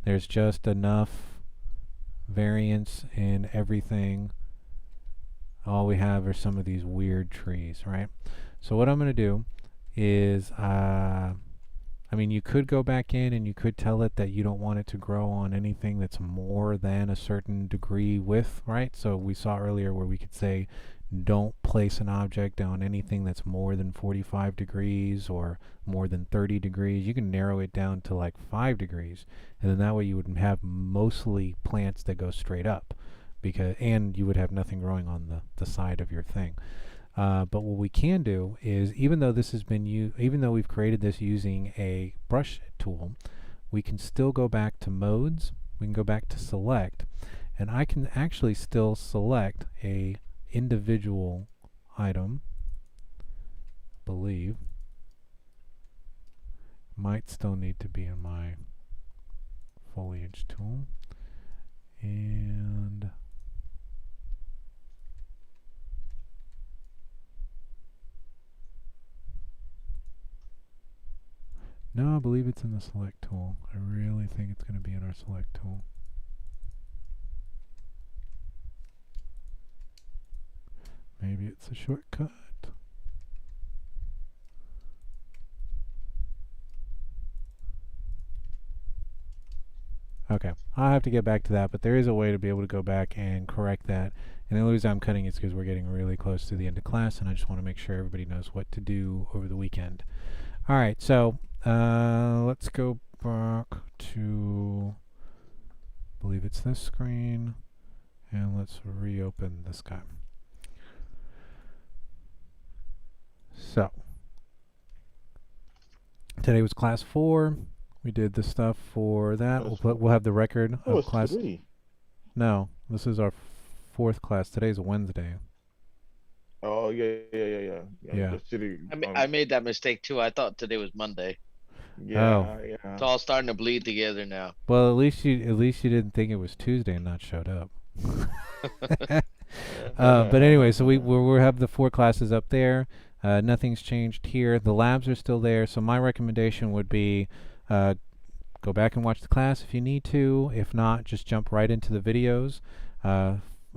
There's just enough variance in everything. All we have are some of these weird trees, right? So what I'm going to do is, I mean, you could go back in and you could tell it that you don't want it to grow on anything that's more than a certain degree width, right? So we saw earlier where we could say, don't place an object on anything that's more than 45 degrees or more than 30 degrees. You can narrow it down to like 5 degrees, and then that way you would have mostly plants that go straight up, and you would have nothing growing on the side of your thing. But what we can do is, even though we've created this using a brush tool, we can still go back to modes. We can go back to select, and I can actually still select a individual item. Believe might still need to be in my foliage tool, and no, I believe it's in the select tool. I really think it's going to be in our select tool. Maybe it's a shortcut. Okay, I'll have to get back to that, but there is a way to be able to go back and correct that. And the only reason I'm cutting it is because we're getting really close to the end of class, and I just want to make sure everybody knows what to do over the weekend. All right, so let's go back to, I believe it's this screen, and let's reopen this guy. So, today was class 4. We did the stuff for that. We'll have the record of class. 3. No, this is our 4th class. Today's Wednesday. Oh yeah. Yeah. I made that mistake too. I thought today was Monday. Yeah. It's all starting to bleed together now. Well, at least you didn't think it was Tuesday and not showed up. But anyway, so we'll have the 4 classes up there. Nothing's changed here. The labs are still there. So my recommendation would be go back and watch the class if you need to. If not, just jump right into the videos.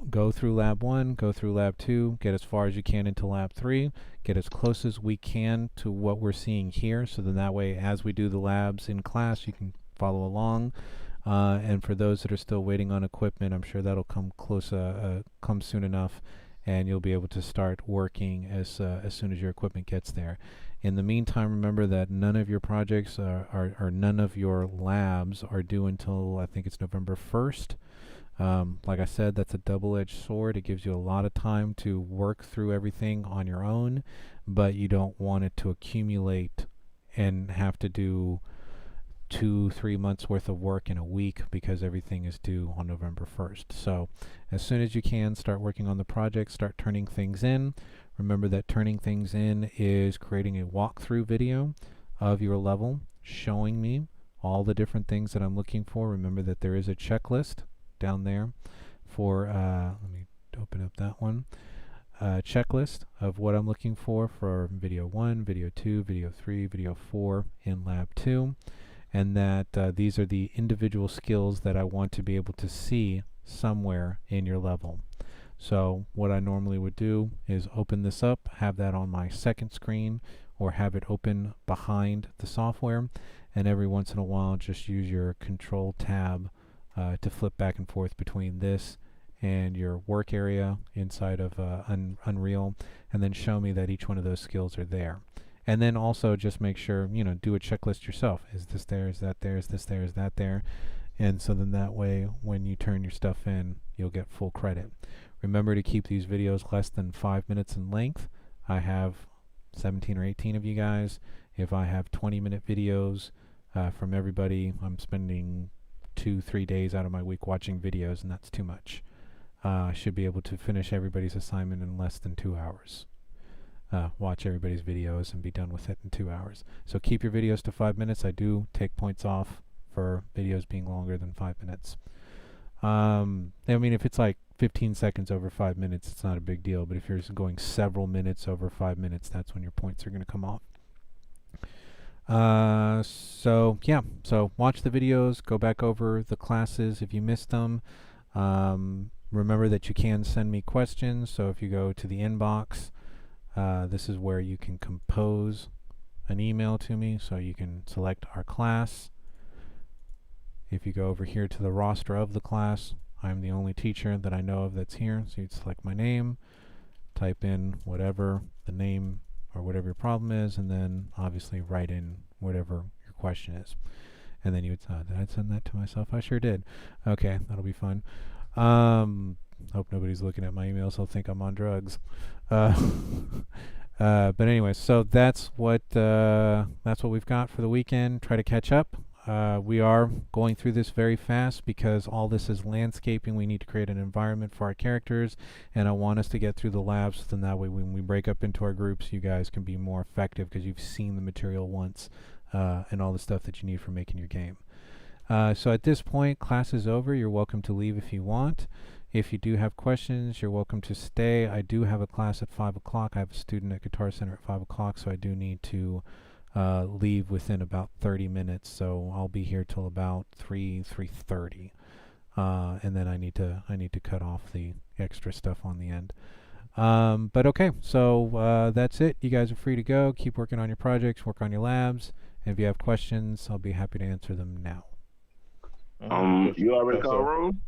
Go through lab 1, go through lab 2, get as far as you can into lab 3, get as close as we can to what we're seeing here, so then that way as we do the labs in class you can follow along. And for those that are still waiting on equipment, I'm sure that'll come soon enough, and you'll be able to start working as soon as your equipment gets there. In the meantime, remember that none of your projects or none of your labs are due until I think it's November 1st. Like I said, that's a double-edged sword. It gives you a lot of time to work through everything on your own, but you don't want it to accumulate and have to do 2-3 months worth of work in a week because everything is due on November 1st. So as soon as you can, start working on the project, start turning things in. Remember that turning things in is creating a walkthrough video of your level, showing me all the different things that I'm looking for. Remember that there is a checklist down there for, let me open up that one, checklist of what I'm looking for video 1, video 2, video 3, video 4 in lab 2, and that these are the individual skills that I want to be able to see somewhere in your level. So what I normally would do is open this up, have that on my second screen, or have it open behind the software, and every once in a while just use your Control Tab to flip back and forth between this and your work area inside of Unreal, and then show me that each one of those skills are there. And then also just make sure, do a checklist yourself. Is this there? Is that there? Is this there? Is that there? And so then that way, when you turn your stuff in, you'll get full credit. Remember to keep these videos less than 5 minutes in length. I have 17 or 18 of you guys. If I have 20-minute videos from everybody, I'm spending 2-3 days out of my week watching videos, and that's too much. I should be able to finish everybody's assignment in less than 2 hours. Watch everybody's videos and be done with it in 2 hours. So keep your videos to 5 minutes. I do take points off for videos being longer than 5 minutes. I mean, if it's like 15 seconds over 5 minutes, it's not a big deal. But if you're going several minutes over 5 minutes, that's when your points are going to come off. So yeah, so watch the videos, go back over the classes if you missed them. Remember that you can send me questions. So if you go to the inbox, this is where you can compose an email to me. So you can select our class. If you go over here to the roster of the class, I'm the only teacher that I know of that's here. So you'd select my name, type in whatever the name or whatever your problem is, and then obviously write in whatever your question is. And then you would say, did I send that to myself? I sure did. Okay, that'll be fun. Hope nobody's looking at my emails. They'll think I'm on drugs. But anyway, so that's what we've got for the weekend. Try to catch up. We are going through this very fast because all this is landscaping. We need to create an environment for our characters, and I want us to get through the labs, so then that way when we break up into our groups, you guys can be more effective because you've seen the material once and all the stuff that you need for making your game. So at this point, class is over. You're welcome to leave if you want. If you do have questions, you're welcome to stay. I do have a class at 5 o'clock. I have a student at Guitar Center at 5 o'clock, so I do need to leave within about 30 minutes, so I'll be here till about 3:30, and then I need to cut off the extra stuff on the end. But okay, so that's it. You guys are free to go. Keep working on your projects, work on your labs, and if you have questions, I'll be happy to answer them now. You already called room?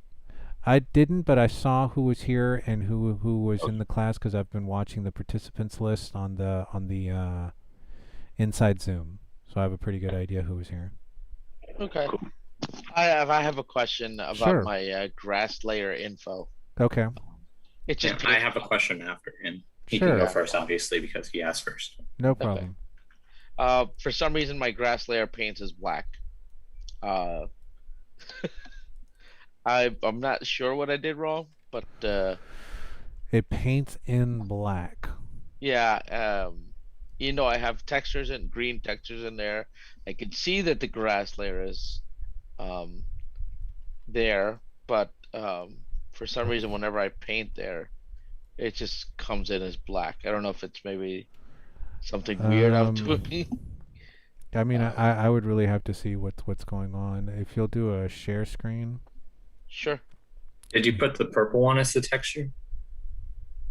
I didn't, but I saw who was here and who was in the class because I've been watching the participants list on the inside Zoom, so I have a pretty good idea who was here. Okay. I have a question about Sure. my grass layer info. Okay. It's Yeah, just I have a question after, and he Sure. can go first, obviously, because he asked first. No problem. for some reason my grass layer paint is black. I'm not sure what I did wrong, but It paints in black. yeah, you know, I have textures and green textures in there. I can see that the grass layer is there, but for some reason whenever I paint there, it just comes in as black. I don't know if it's maybe something weird I'm doing. I mean, I would really have to see what's going on. If you'll do a share screen. Sure. Did you put the purple one as the texture?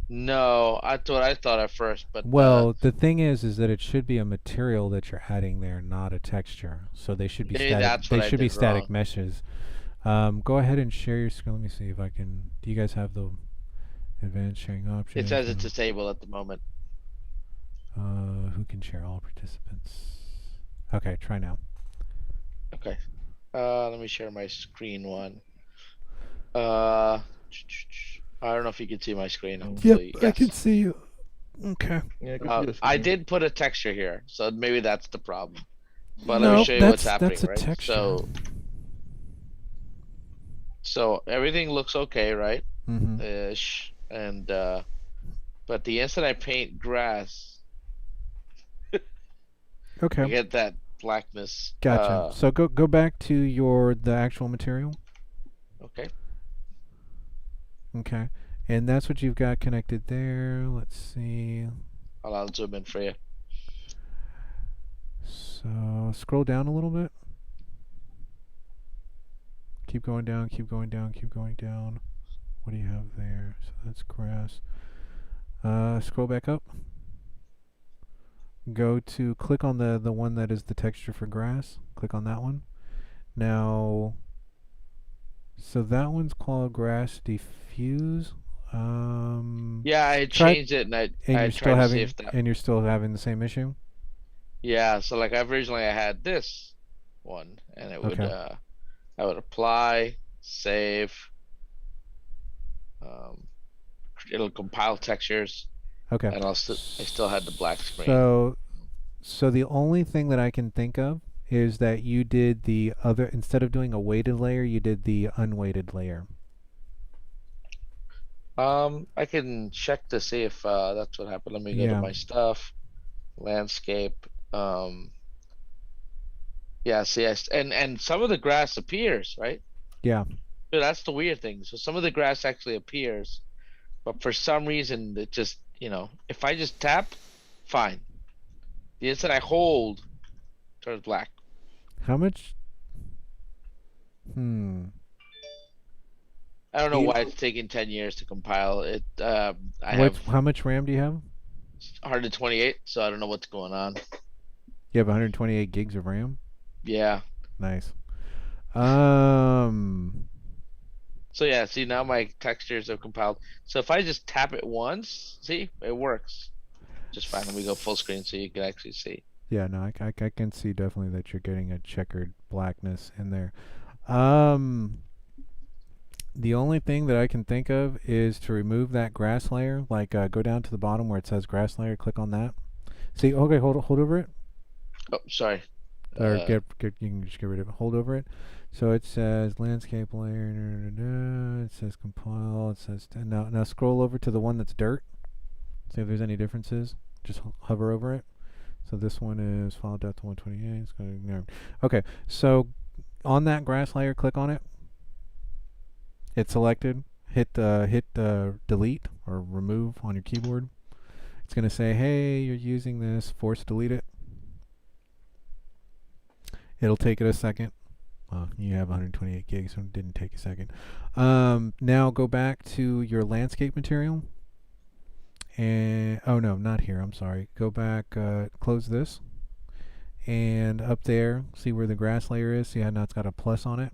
No, I thought at first, but Well, the thing is that it should be a material that you're adding there, not a texture. So they should be Maybe static. that's what They I should be did static wrong. meshes. Go ahead and share your screen. Let me see if I can. Do you guys have the advanced sharing options? it says it's disabled at the moment. Who can share? All participants. Okay, try now. Okay. Let me share my screen one. I don't know if you can see my screen. Hopefully, I can yes. see you. Okay. Yeah, I can see your I screen. did put a texture here, so maybe that's the problem. But let No, me show you what's that's happening, a right? texture. So everything looks okay, right? Mm-hmm. Ish. And but the instant I paint grass, Okay. I get that blackness. Gotcha. So go back to the actual material. Okay. Okay. And that's what you've got connected there. Let's see. I'll zoom in for you. So scroll down a little bit. Keep going down, keep going down, keep going down. What do you have there? So that's grass. Scroll back up. Go to click on the one that is the texture for grass. Click on that one. Now, so that one's called grass diffuse. Yeah, I try- changed it and I you're still tried to see having if that. and you're still having the same issue. Yeah, so like originally I had this one and it would Okay. I would apply, save, it'll compile textures, Okay. and I still had the black screen. So the only thing that I can think of is that you did the other, instead of doing a weighted layer, you did the unweighted layer. I can check to see if that's what happened. Let me go Yeah. to my stuff, landscape. Yeah, see, and some of the grass appears, right? Yeah. So that's the weird thing. So some of the grass actually appears, but for some reason it just, if I just tap, fine. The instant I hold, turns black. How much? I don't know You- why it's taking 10 years to compile it. I have How much RAM do you have? 128, so I don't know what's going on. You have 128 gigs of RAM? Yeah. Nice. So yeah, see now my textures are compiled. So if I just tap it once, see, it works just fine. Let me go full screen so you can actually see. Yeah, no, I can see definitely that you're getting a checkered blackness in there. The only thing that I can think of is to remove that grass layer. Like, go down to the bottom where it says grass layer. Click on that. See, okay, hold over it. Oh, sorry. Or you can just get rid of it. Hold over it. So it says landscape layer. It says compile. It says now scroll over to the one that's dirt. See if there's any differences. Just hover over it. So this one is file depth 128. It's going to ignore. Okay, so on that grass layer, click on it. It's selected. Hit delete or remove on your keyboard. It's going to say, hey, you're using this. Force delete it. It'll take it a second. You have 128 gigs, so it didn't take a second. Now go back to your landscape material. And oh no, not here. I'm sorry. Go back. Close this. And up there, see where the grass layer is. See how now it's got a plus on it.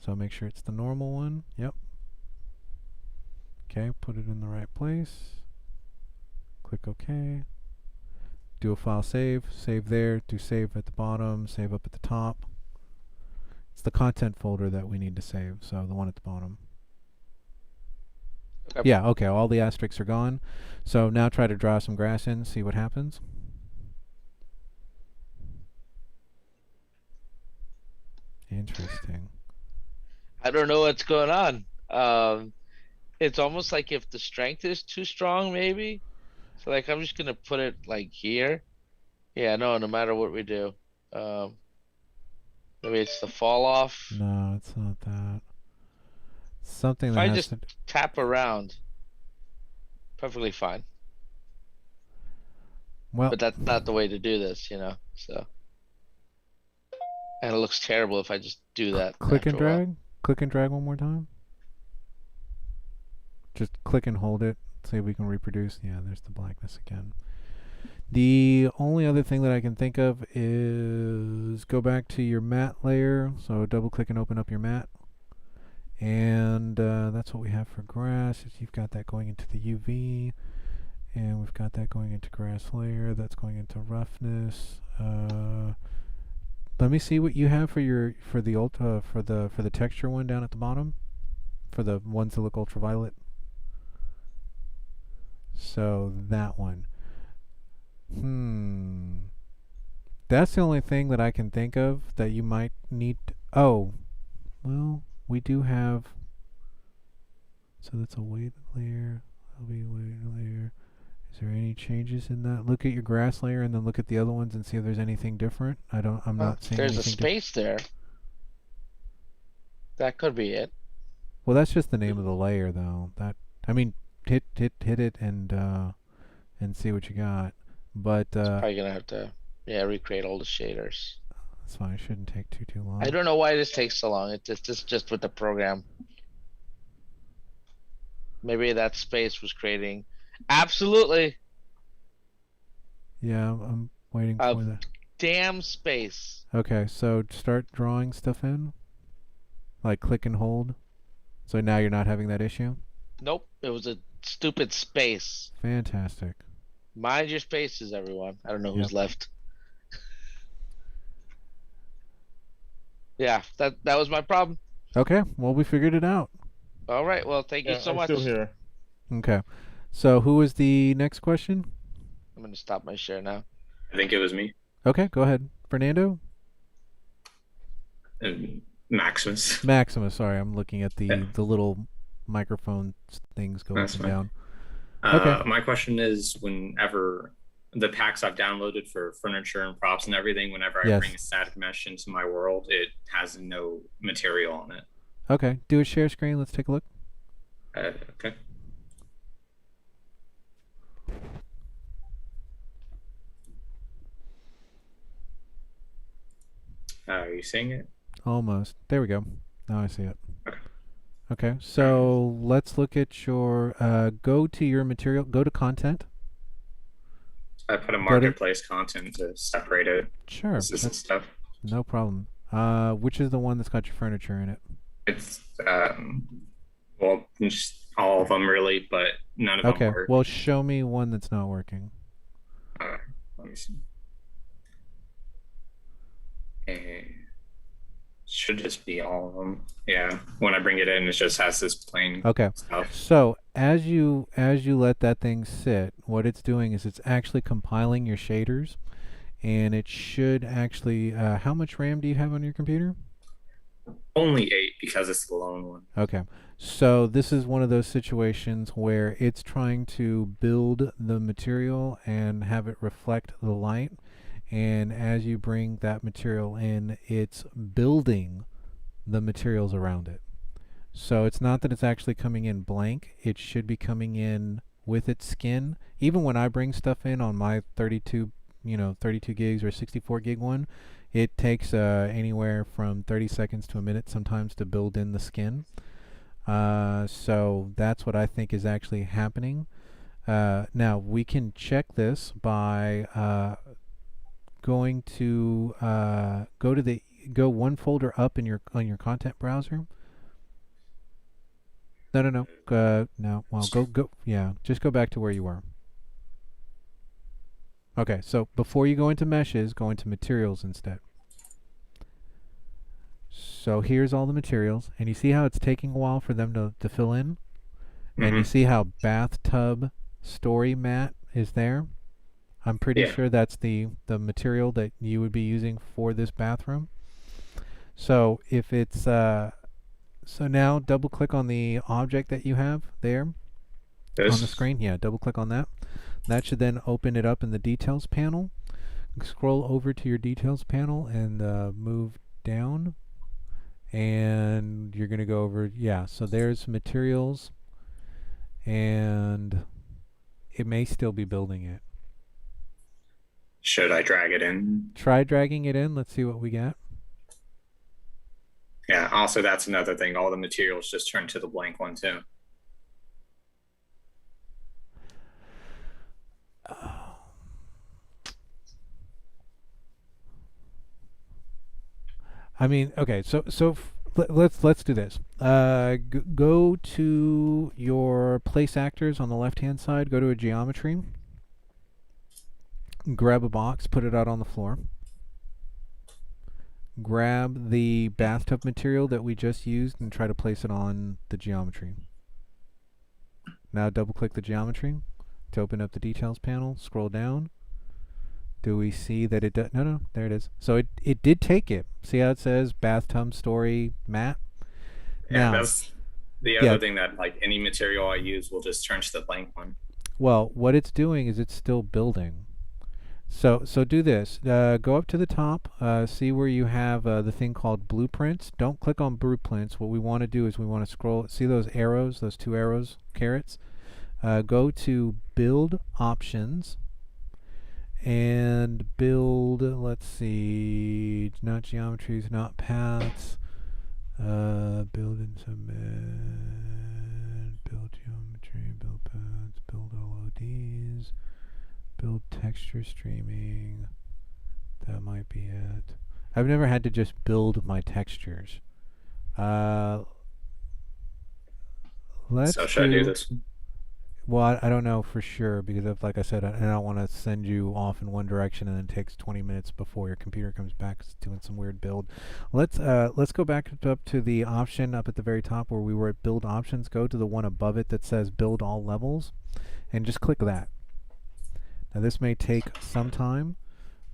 So make sure it's the normal one. Yep. Okay, put it in the right place. Click OK. Do a file save. Save there. Do save at the bottom. Save up at the top. It's the content folder that we need to save. So the one at the bottom. Okay. Yeah, okay. All the asterisks are gone. So now try to draw some grass in. See what happens. Interesting. I don't know what's going on. It's almost like if the strength is too strong, maybe. So like I'm just gonna put it like here. Yeah, no matter what we do. Maybe it's the fall off. No, it's not that. Something If that I has just to. tap around, perfectly fine. Well, But that's not the way to do this, so. And it looks terrible if I just do that. click and after a while. drag. Click and drag one more time. Just click and hold it. See if we can reproduce. Yeah, there's the blackness again. The only other thing that I can think of is go back to your matte layer. So double click and open up your matte. And that's what we have for grass. You've got that going into the UV. And we've got that going into grass layer. That's going into roughness. Let me see what you have for the texture one down at the bottom. For the ones that look ultraviolet. So that one. That's the only thing that I can think of that you might need. Oh, well, we do have. So that's a weighted layer. That'll be a weighted layer. Is there any changes in that? Look at your grass layer and then look at the other ones and see if there's anything different. I'm not seeing There's a anything space there. That could be it. Well, that's just the name of the layer, though. Hit it and see what you got. But Probably gonna have to, recreate all the shaders. that's fine. It shouldn't take too long. I don't know why this takes so long. It's just with the program. Maybe that space was creating. Absolutely. Yeah, I'm waiting A for that. damn space. Okay, so start drawing stuff in. Like click and hold. So now you're not having that issue? Nope. It was a stupid space. Fantastic. Mind your spaces, everyone. I don't know who's Yep. left. Yeah, that was my problem. Okay, well, we figured it out. All right. Well, thank you so I'm much. still here. Okay. So who was the next question? I'm gonna stop my share now. I think it was me. Okay, go ahead. Fernando? And Maximus. Maximus, sorry, I'm looking at Yeah. the little microphone things go That's up and fine. down. Okay. My question is, whenever the packs I've downloaded for furniture and props and everything, whenever I Yes. bring a static mesh into my world, it has no material on it. Okay, do a share screen. Let's take a look. Okay. Are you seeing it? Almost. There we go. Now I see it. Okay. Okay, so let's look at your, go to your material, go to content. I put a to- marketplace content to separate it. Sure, This is that's stuff. no problem. Which is the one that's got your furniture in it? It's well, just all of them really, but none of Okay, them work. well, show me one that's not working. Let me see. Should just be all of them. Yeah, when I bring it in, it just has this plain Okay, stuff. so as you let that thing sit, what it's doing is it's actually compiling your shaders, and it should actually. How much RAM do you have on your computer? Only 8 because it's the lone one. Okay, so this is one of those situations where it's trying to build the material and have it reflect the light, and as you bring that material in, it's building the materials around it. So it's not that it's actually coming in blank, it should be coming in with its skin. Even when I bring stuff in on my 32 gigs or 64 gig one, it takes anywhere from 30 seconds to a minute sometimes to build in the skin. So that's what I think is actually happening. Now we can check this by going to go one folder up in on your content browser. No. No. Well, go. Yeah, just go back to where you were. Okay, so before you go into meshes, go into materials instead. So here's all the materials, and you see how it's taking a while for them to fill in? And you see how bathtub story mat is there? I'm pretty Yeah. sure that's the material that you would be using for this bathroom. So if it's so now double click on the object that you have there on the screen. Yeah, double click on that. That should then open it up in the details panel. Scroll over to your details panel and move down. And you're going to go over, yeah, so there's materials. And it may still be building it. Should I drag it in? Try dragging it in. Let's see what we get. Yeah, also that's another thing. All the materials just turn to the blank one too. I mean, okay, so let's do this. Go to your place actors on the left-hand side. Go to a geometry. Grab a box, put it out on the floor. Grab the bathtub material that we just used and try to place it on the geometry. Now double-click the geometry to open up the details panel. Scroll down. Do we see that it does? No, there it is. So it did take it. See how it says bathtub story mat? Yeah, Now, that's the other thing, that like any material I use will just turn to the blank one. well, what it's doing is it's still building. So do this. Go up to the top. See where you have the thing called blueprints. Don't click on blueprints. What we want to do is we want to scroll. See those arrows? Those two arrows, carrots. Go to build options. And build, let's see, not geometries, not paths. Build and submit, build geometry, build paths, build LODs, build texture streaming. That might be it. I've never had to just build my textures. So should I do this? well, I don't know for sure because if, like I said, I don't want to send you off in one direction and then it takes 20 minutes before your computer comes back. It's doing some weird build. Let's go back up to the option up at the very top where we were at build options. Go to the one above it that says build all levels, and just click that. Now this may take some time,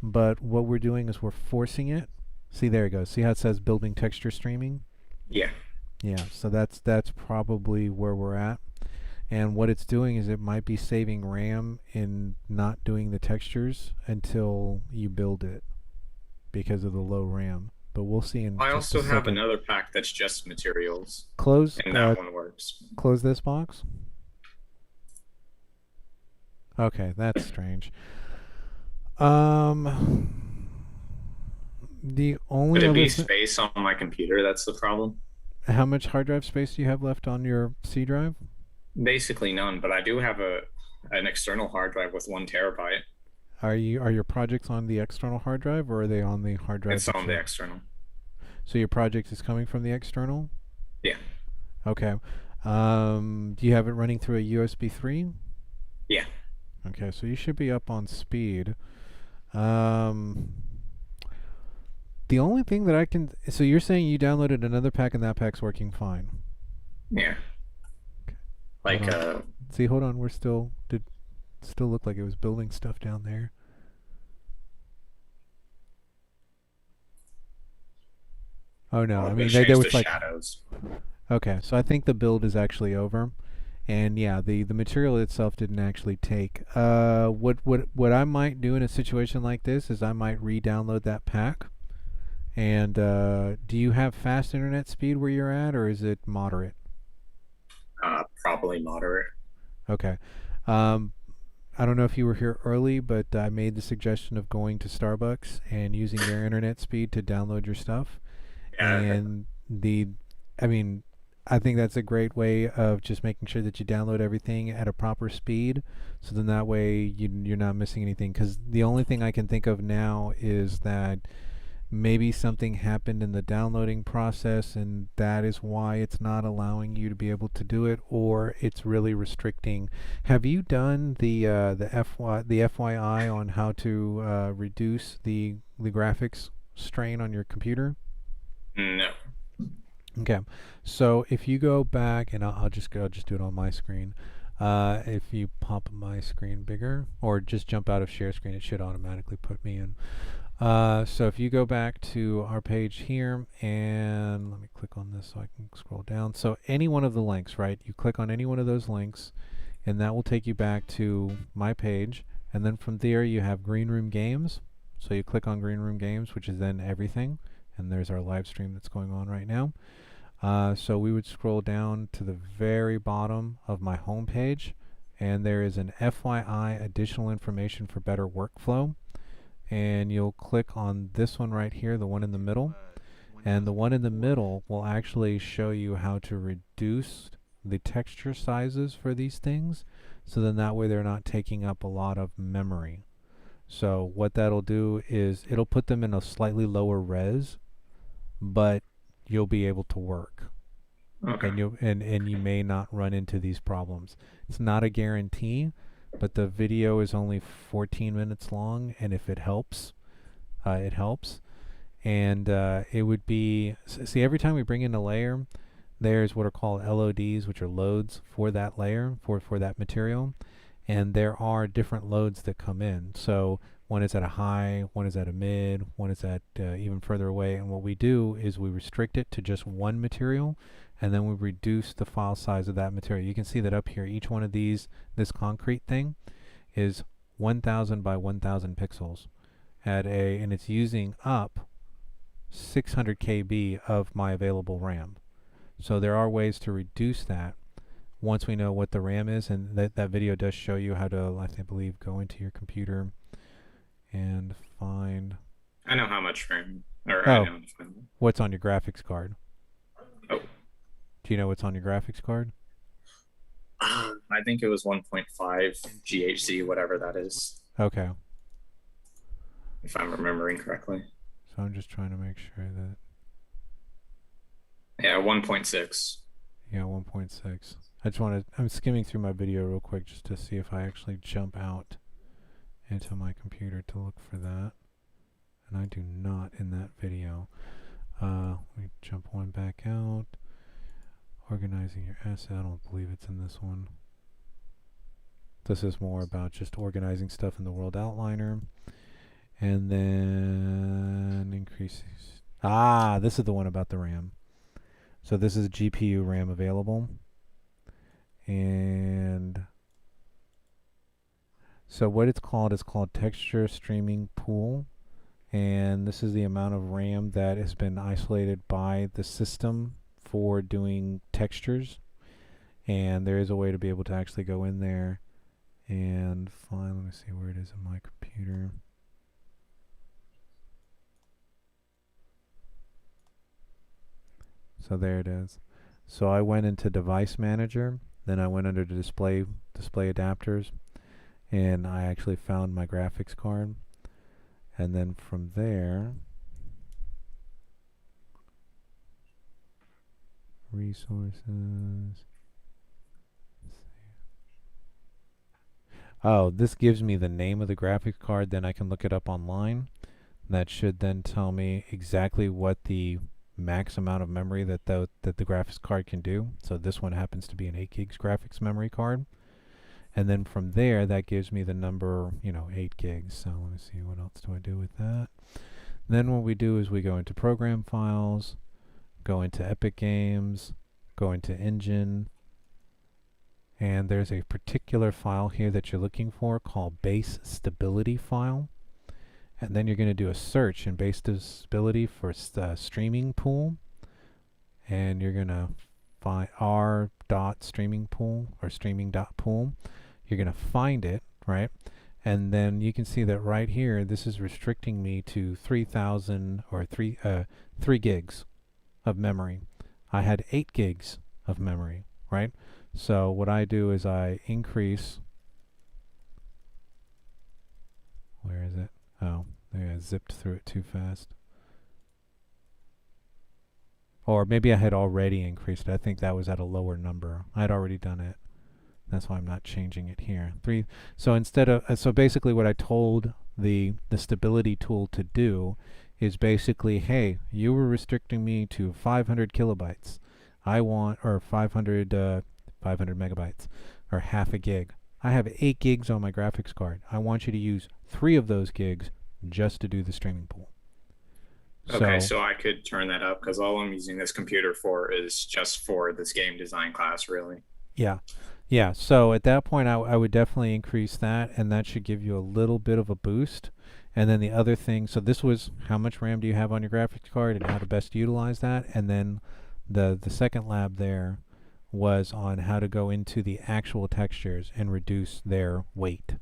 but what we're doing is we're forcing it. See, there it goes. See how it says building texture streaming? Yeah. Yeah, so that's probably where we're at. And what it's doing is it might be saving RAM in not doing the textures until you build it because of the low RAM. But we'll see in I just a also have second. another pack that's just materials, Close, and that one works. close this box. Okay, that's strange. The only Could it other be space on my computer? That's the problem. how much hard drive space do you have left on your C drive? Basically none, but I do have an external hard drive with 1 terabyte. Are your projects on the external hard drive or are they on the hard drive? It's on the external. So your project is coming from the external? Yeah. Okay. Do you have it running through a USB 3? Yeah. Okay, so you should be up on speed. The only thing that I can... So you're saying you downloaded another pack and that pack's working fine? Yeah. Okay. Like, See, hold on. We're still... Still looked like it was building stuff down there. Oh no, I mean there was like shadows. Okay, so I think the build is actually over, and yeah, the material itself didn't actually take. What I might do in a situation like this is I might re-download that pack. And do you have fast internet speed where you're at, or is it moderate? Probably moderate. Okay. I don't know if you were here early, but I made the suggestion of going to Starbucks and using their internet speed to download your stuff. Yeah. And I think that's a great way of just making sure that you download everything at a proper speed. So then that way you're not missing anything. Because the only thing I can think of now is that maybe something happened in the downloading process and that is why it's not allowing you to be able to do it, or it's really restricting. Have you done the FYI on how to reduce the graphics strain on your computer? No. Okay, so if you go back, and I'll just do it on my screen. If you pop my screen bigger, or just jump out of share screen, it should automatically put me in. So if you go back to our page here, and let me click on this so I can scroll down. So any one of the links, right? You click on any one of those links, and that will take you back to my page. And then from there, you have Green Room Games. So you click on Green Room Games, which is then everything. And there's our live stream that's going on right now. So we would scroll down to the very bottom of my home page, and there is an FYI additional information for better workflow. And you'll click on this one right here, the one in the middle. And the one in the middle will actually show you how to reduce the texture sizes for these things. So then that way they're not taking up a lot of memory. So what that'll do is it'll put them in a slightly lower res, but you'll be able to work. Okay. And you may not run into these problems. It's not a guarantee, but the video is only 14 minutes long, and if it helps, it helps. And it would be, see, every time we bring in a layer, there's what are called LODs, which are loads for that layer, for that material. And there are different loads that come in. So one is at a high, one is at a mid, one is at even further away. And what we do is we restrict it to just one material, and then we reduce the file size of that material. You can see that up here, each one of these, this concrete thing, is 1,000 by 1,000 pixels and it's using up 600 KB of my available RAM. So there are ways to reduce that once we know what the RAM is, and that video does show you how to, I believe, go into your computer and find... I know how much RAM, or Oh. I know what's on your graphics card. Oh. Do you know what's on your graphics card? I think it was 1.5 GHz, whatever that is, Okay. if I'm remembering correctly. So I'm just trying to make sure that... Yeah, 1.6. Yeah, 1.6. I'm skimming through my video real quick just to see if I actually jump out into my computer to look for that. And I do not in that video. Let me jump one back out. Organizing your asset. I don't believe it's in this one. This is more about just organizing stuff in the World Outliner. And then increases. Ah, this is the one about the RAM. So this is GPU RAM available. And so what it's called is called Texture Streaming Pool. And this is the amount of RAM that has been isolated by the system for doing textures. And there is a way to be able to actually go in there and find, let me see where it is in my computer. So there it is. So I went into Device Manager, then I went under the display adapters, and I actually found my graphics card. And then from there, resources. Oh, this gives me the name of the graphics card, then I can look it up online. That should then tell me exactly what the max amount of memory that the graphics card can do. So this one happens to be an 8 gigs graphics memory card. And then from there, that gives me the number, 8 gigs. So let me see, what else do I do with that? Then what we do is we go into Program Files, go into Epic Games, go into Engine, and there's a particular file here that you're looking for called Base Stability File. And then you're going to do a search in Base Stability for Streaming Pool. And you're going to find r.streamingpool or streaming.pool. You're going to find it, right? And then you can see that right here, this is restricting me to 3,000 or 3 gigs of memory. I had 8 gigs of memory, right? So what I do is I increase. Where is it? Oh, there, I zipped through it too fast. Or maybe I had already increased it. I think that was at a lower number. I had already done it. That's why I'm not changing it here. 3. So instead of so basically what I told the stability tool to do is basically, hey, you were restricting me to 500 kilobytes. I want, or 500 megabytes, or half a gig. I have 8 gigs on my graphics card. I want you to use 3 of those gigs just to do the streaming pool. Okay, so I could turn that up because all I'm using this computer for is just for this game design class, really. Yeah. Yeah, so at that point I would definitely increase that, and that should give you a little bit of a boost. And then the other thing, so this was how much RAM do you have on your graphics card and how to best utilize that. And then the second lab there was on how to go into the actual textures and reduce their weight.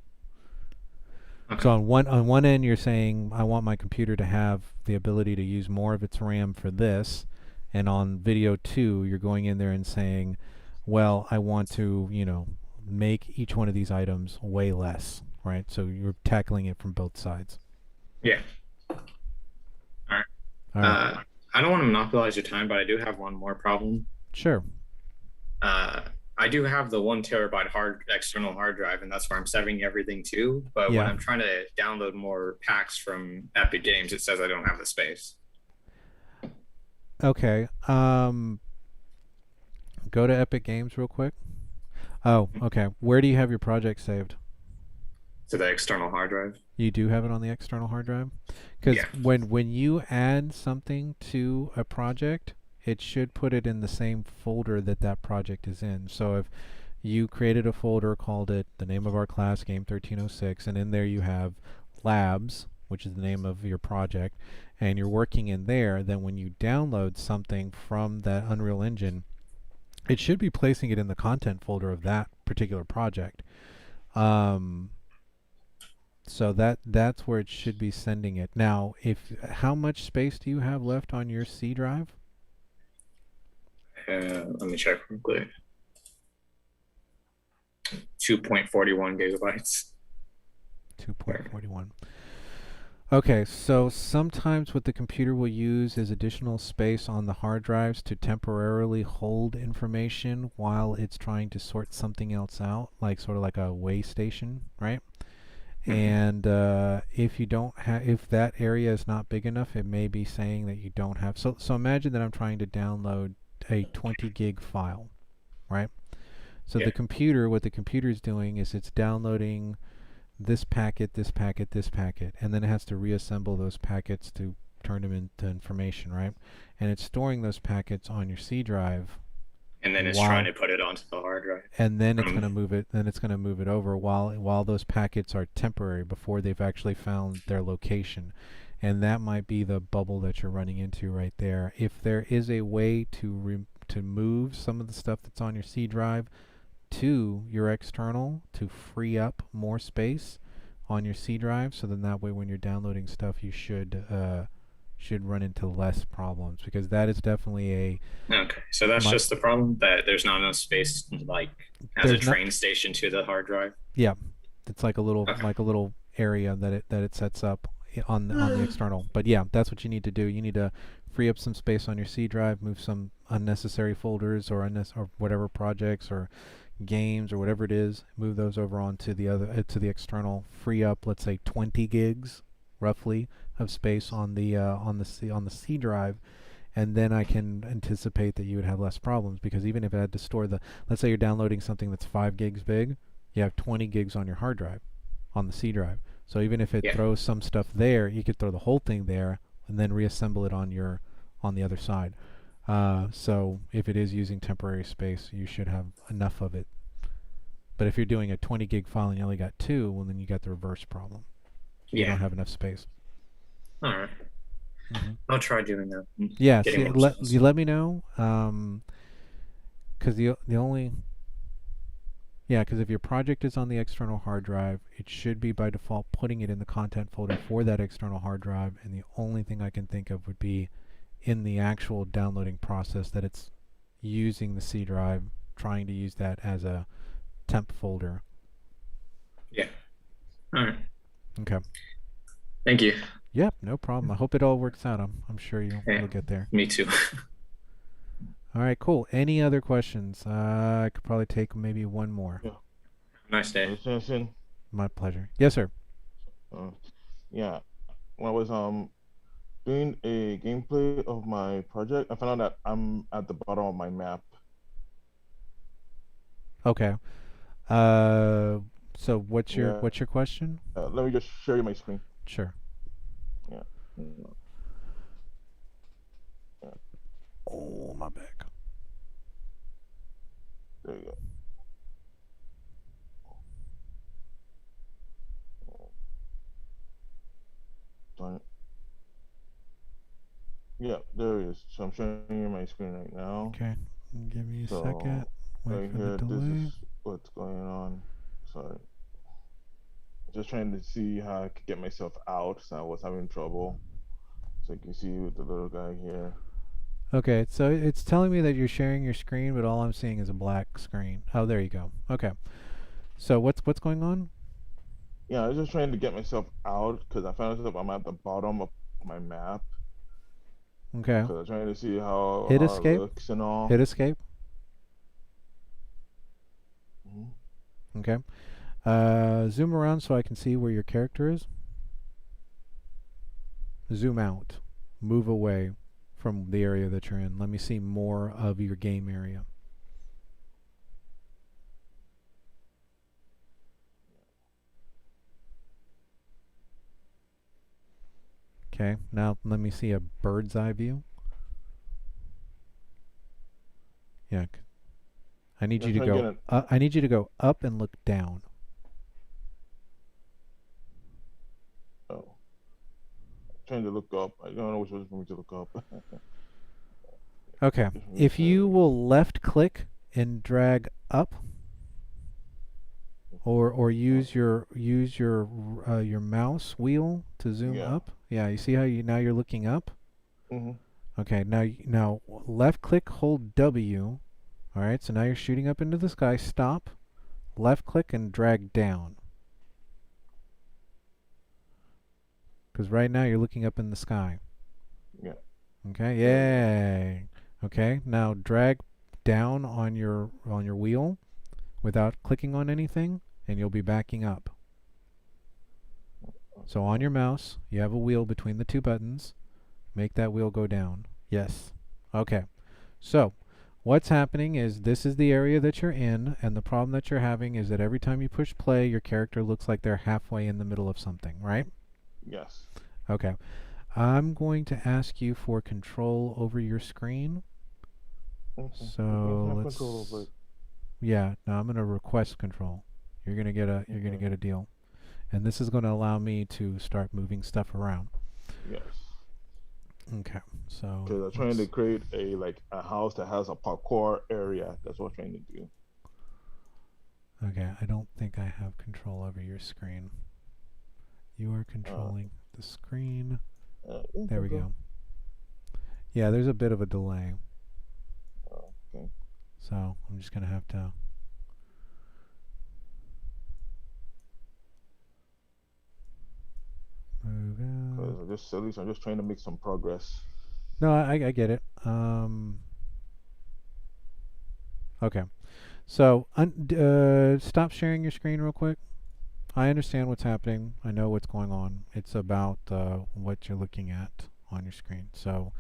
Okay. So on one end you're saying I want my computer to have the ability to use more of its RAM for this, and on video 2 you're going in there and saying, well, I want to, make each one of these items way less, right? So you're tackling it from both sides. Yeah. All right. I don't want to monopolize your time, but I do have one more problem. Sure. I do have the 1 terabyte external hard drive, and that's where I'm saving everything to. But when I'm trying to download more packs from Epic Games, it says I don't have the space. Okay. Go to Epic Games real quick. Oh, okay. Where do you have your project saved? To the external hard drive. You do have it on the external hard drive? Because when you add something to a project, it should put it in the same folder that project is in. So if you created a folder, called it the name of our class, Game 1306, and in there you have labs, which is the name of your project, and you're working in there, then when you download something from that Unreal Engine, it should be placing it in the content folder of that particular project. So that's where it should be sending it. Now, how much space do you have left on your C drive? Let me check real quick. 2.41 gigabytes. 2.41. Okay, so sometimes what the computer will use is additional space on the hard drives to temporarily hold information while it's trying to sort something else out, like sort of like a way station, right? And if you don't have, if that area is not big enough, it may be saying that you don't have. So imagine that I'm trying to download a 20 gig file, right? So Yeah. the computer, what the computer is doing is it's downloading this packet, this packet, this packet, and then it has to reassemble those packets to turn them into information, right? And it's storing those packets on your C drive, And then it's Wow. trying to put it onto the hard drive. and then it's going to move it. Then it's going to move it over while those packets are temporary before they've actually found their location, and that might be the bubble that you're running into right there. If there is a way to move some of the stuff that's on your C drive to your external to free up more space on your C drive, so then that way when you're downloading stuff you should run into less problems, because that is definitely a Okay, so that's My- just the problem, that there's not enough space, like as a There's not- train station to the hard drive. it's like a little Okay. area that it sets up on the external. But yeah, that's what you need to do. You need to free up some space on your C drive, move some unnecessary folders or whatever projects or games or whatever it is, move those over onto the other to the external, free up, let's say 20 gigs roughly of space on the C drive, and then I can anticipate that you would have less problems, because even if it had to store let's say you're downloading something that's 5 gigs big, you have 20 gigs on your hard drive on the C drive. So even if it Yeah. throws some stuff there, you could throw the whole thing there and then reassemble it on the other side. So if it is using temporary space, you should have enough of it. But if you're doing a 20 gig file and you only got 2, well, then you got the reverse problem. You Yeah. don't have enough space. All right. Mhm. I'll try doing that. Yeah, Getting see, more space. you let me know. Because the only because if your project is on the external hard drive, it should be by default putting it in the content folder for that external hard drive, and the only thing I can think of would be in the actual downloading process that it's using the C drive, trying to use that as a temp folder. Yeah. All right. Okay. Thank you. Yep, no problem. I hope it all works out. I'm sure you'll get there. Me too. All right, cool. Any other questions? I could probably take maybe one more. Nice day. Jensen, My pleasure. Yes, sir. yeah, when I was doing a gameplay of my project, I found out that I'm at the bottom of my map. Okay. So what's your Yeah. question? Let me just show you my screen. Sure. Yeah. Oh, my back. There you go. Darn it. Yeah, there it is. So I'm showing you my screen right now. Okay. Give me a So, second. Wait right for here, the delay. this is what's going on. Sorry. Just trying to see how I could get myself out, so I was having trouble. So you can see with the little guy here. Okay, so it's telling me that you're sharing your screen, but all I'm seeing is a black screen. Oh, there you go. Okay. So what's going on? Yeah, I was just trying to get myself out because I found out I'm at the bottom of my map. Okay. So I'm trying to see how Hit it escape. looks and all. Hit escape. Mhm. Okay. Zoom around so I can see where your character is. Zoom out. Move away from the area that you're in. Let me see more of your game area. Okay, now let me see a bird's eye view. Yeah, I need you to go. I need you to go up and look down. Oh, trying to look up. I don't know which one for me to look up. Okay, if you will left click and drag up, or use your mouse wheel to zoom up. Yeah, you see how now you're looking up. Mm-hmm. Okay, now left click, hold W. All right, so now you're shooting up into the sky. Stop. Left click and drag down. Because right now you're looking up in the sky. Yeah. Okay, yay. Okay, now drag down on your wheel without clicking on anything, and you'll be backing up. So on your mouse, you have a wheel between the two buttons. Make that wheel go down. Yes. Okay. So what's happening is this is the area that you're in, and the problem that you're having is that every time you push play, your character looks like they're halfway in the middle of something, right? Yes. Okay. I'm going to ask you for control over your screen. Okay. So Have let's. control over it. Yeah. Now I'm going to request control. You're going to get a. You're going to get a deal, and this is going to allow me to start moving stuff around. Yes. Okay. So. Because I'm trying to create a house that has a parkour area. That's what I'm trying to do. Okay. I don't think I have control over your screen. You are controlling the screen. There we go. Yeah, there's a bit of a delay. Okay. So I'm just going to have to. Move out. Because I'm just trying to make some progress. No, I get it. Okay. So stop sharing your screen real quick. I understand what's happening. I know what's going on. It's about what you're looking at on your screen. So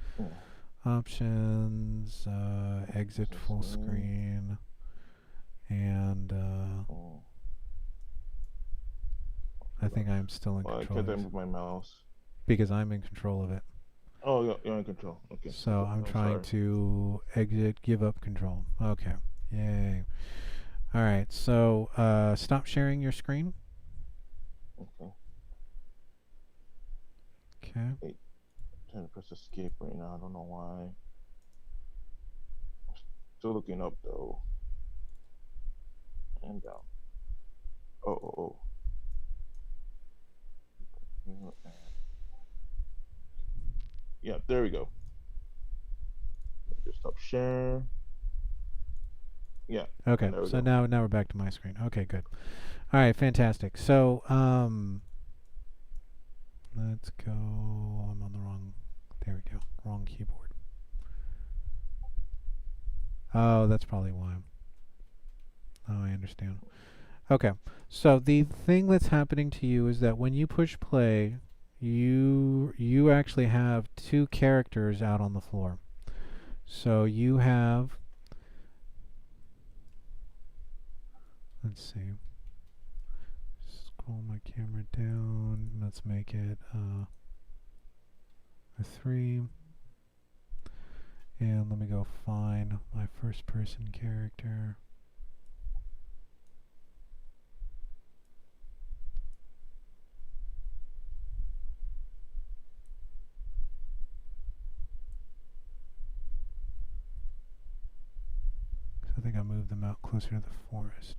options, exit full screen, and I think I'm still in control. I can't move my mouse. Because I'm in control of it. Oh, you're in control. Okay. So I'm trying to exit, give up control. Okay. Yay. All right. So stop sharing your screen. Okay. Okay. I'm trying to press escape right now. I don't know why. Still looking up though. And down. Oh. Yeah, there we go. Just stop sharing. Yeah. Okay. So now we're back to my screen. Okay, good. All right, fantastic. So let's go. I'm on the wrong. There we go. Wrong keyboard. Oh, that's probably why. Oh, I understand. Okay. So the thing that's happening to you is that when you push play, you actually have two characters out on the floor. So you have, let's see, scroll my camera down, let's make it a 3, and let me go find my first person character. I think I moved them out closer to the forest.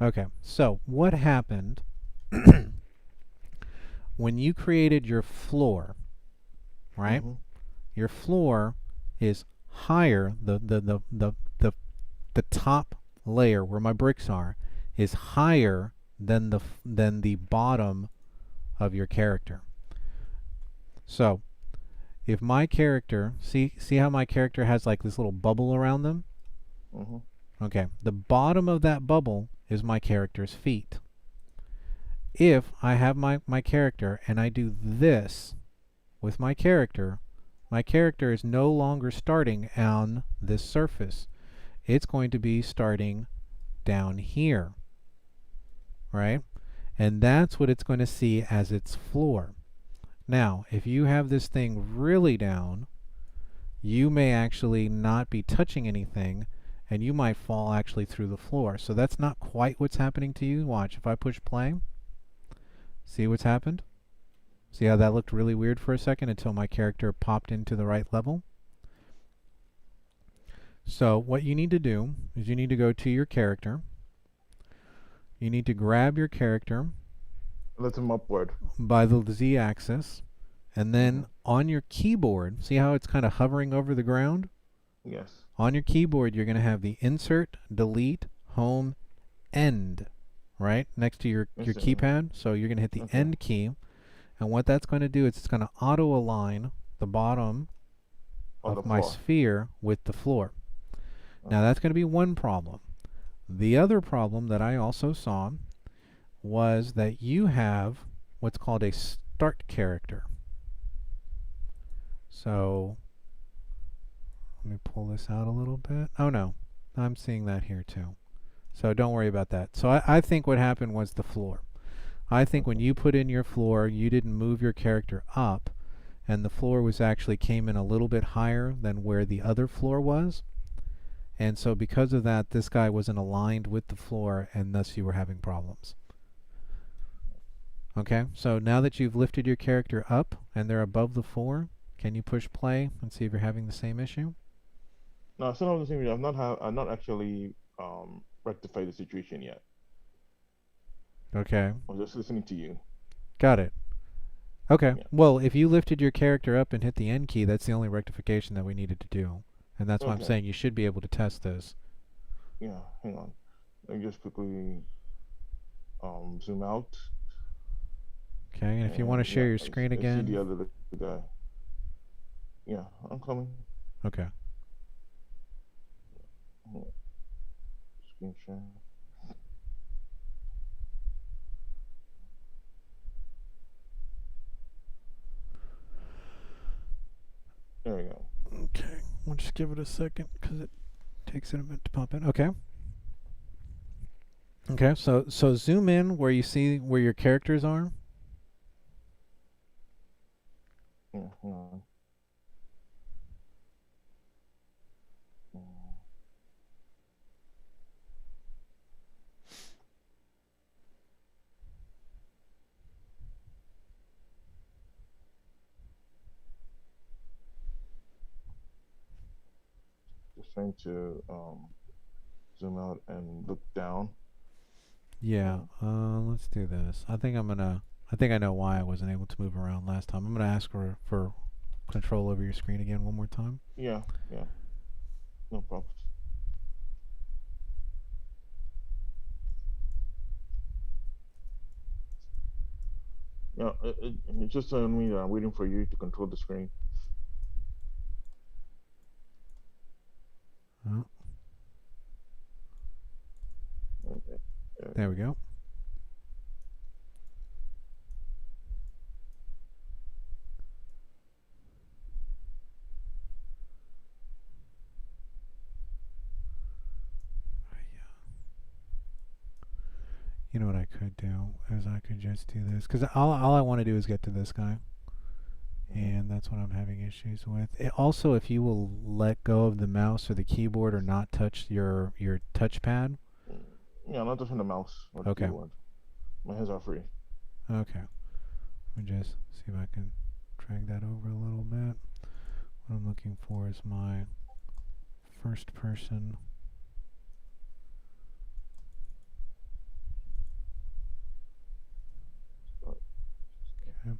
Okay, so what happened when you created your floor, right? Mm-hmm. Your floor is higher, the top layer where my bricks are is higher than the bottom of your character. So if my character, see how my character has like this little bubble around them? Mm-hmm. Okay, the bottom of that bubble is my character's feet. If I have my character and I do this with my character is no longer starting on this surface. It's going to be starting down here, right? And that's what it's going to see as its floor. Now, if you have this thing really down, you may actually not be touching anything, and you might fall actually through the floor. So that's not quite what's happening to you. Watch, if I push play, see what's happened? See how that looked really weird for a second until my character popped into the right level? So what you need to do is you need to go to your character. you need to grab your character Lift him upward. by the Z-axis, and then on your keyboard, see how it's kind of hovering over the ground? Yes. On your keyboard, you're going to have the insert, delete, home, end, right? Next to your Yes, sir. keypad. So you're going to hit the Okay. end key. And what that's going to do is it's going to auto-align the bottom On of the my floor. sphere with the floor. Now that's going to be one problem. The other problem that I also saw was that you have what's called a start character. So let me pull this out a little bit. Oh no, I'm seeing that here too. So don't worry about that. So I think what happened was the floor. I think when you put in your floor, you didn't move your character up, and the floor was actually came in a little bit higher than where the other floor was. And so because of that, this guy wasn't aligned with the floor, and thus you were having problems. Okay, so now that you've lifted your character up and they're above the floor, can you push play and see if you're having the same issue? No, I still have the same. I've not actually rectified the situation yet. Okay, I was just listening to you. got it. Okay, Yeah. well, if you lifted your character up and hit the end key, that's the only rectification that we needed to do. And that's why I'm Okay. saying you should be able to test this. Yeah, hang on. Let me just quickly zoom out. Okay, and if you want to share your screen I see again. the other guy. Yeah, I'm coming. Okay. Screen share. There we go. Okay, we'll just give it a second because it takes it a minute to pop in. Okay. Okay, so zoom in where you see where your characters are. Yeah, hang on. Just trying to zoom out and look down. Yeah, let's do this. I think I know why I wasn't able to move around last time. I'm gonna ask for control over your screen again one more time. Yeah, no problem. Yeah, it's just telling me that I'm waiting for you to control the screen. Oh, Okay. there we go. You know what I could do is I could just do this because all I want to do is get to this guy, and that's what I'm having issues with. Also, if you will let go of the mouse or the keyboard or not touch your touchpad. Yeah, I'm not touching the mouse or the Okay. keyboard. My hands are free. Okay. Let me just see if I can drag that over a little bit. What I'm looking for is my first person. Okay.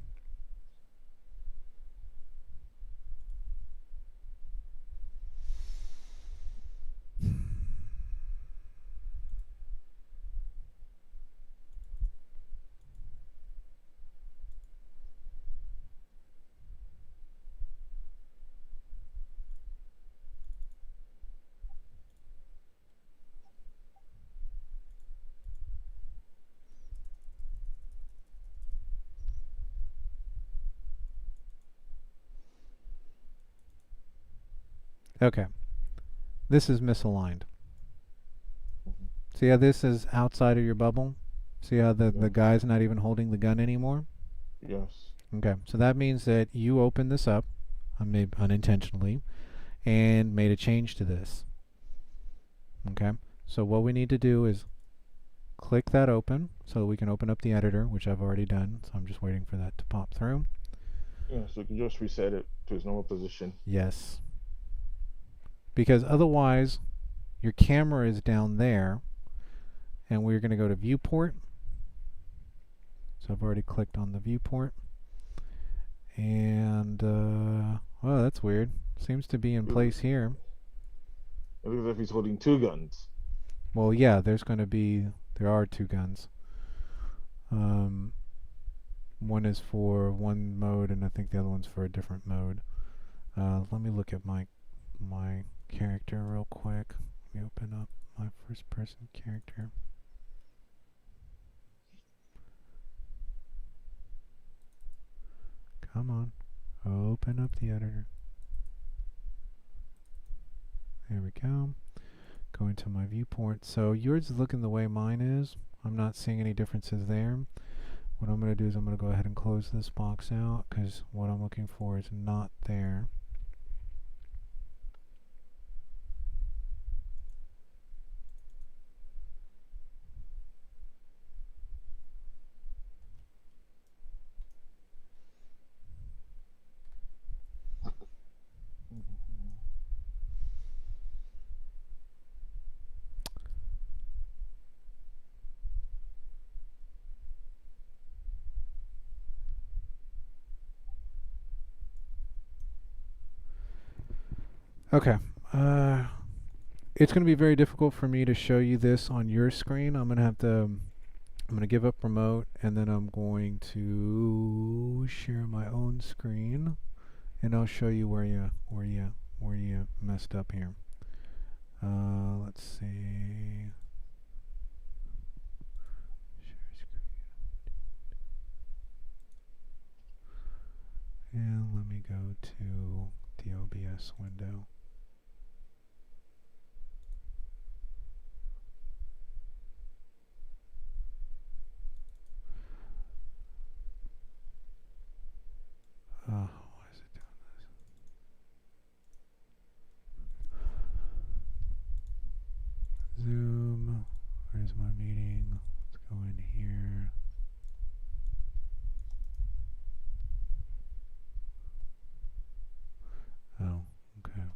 Okay. This is misaligned. See how this is outside of your bubble? See how the guy's not even holding the gun anymore? Yes. Okay, so that means that you opened this up, maybe unintentionally, and made a change to this. Okay, so what we need to do is click that open so that we can open up the editor, which I've already done, so I'm just waiting for that to pop through. Yeah, so you can just reset it to its normal position. Yes. Because otherwise, your camera is down there, and we're going to go to viewport. So I've already clicked on the viewport. And, well, that's weird. Seems to be in place here. It looks like he's holding 2 guns. Well, yeah, there are 2 guns. One is for one mode, and I think the other one's for a different mode. Let me look at my character real quick. Let me open up my first person character. Come on, open up the editor. There we go. Go into my viewport. So yours is looking the way mine is. I'm not seeing any differences there. What I'm going to do is I'm going to go ahead and close this box out because what I'm looking for is not there. Okay, it's going to be very difficult for me to show you this on your screen. I'm going to give up remote, and then I'm going to share my own screen, and I'll show you where you messed up here. Let's see. Share screen. And let me go to the OBS window. Why is it doing this? Zoom. Where's my meeting? Let's go in here. Oh, okay.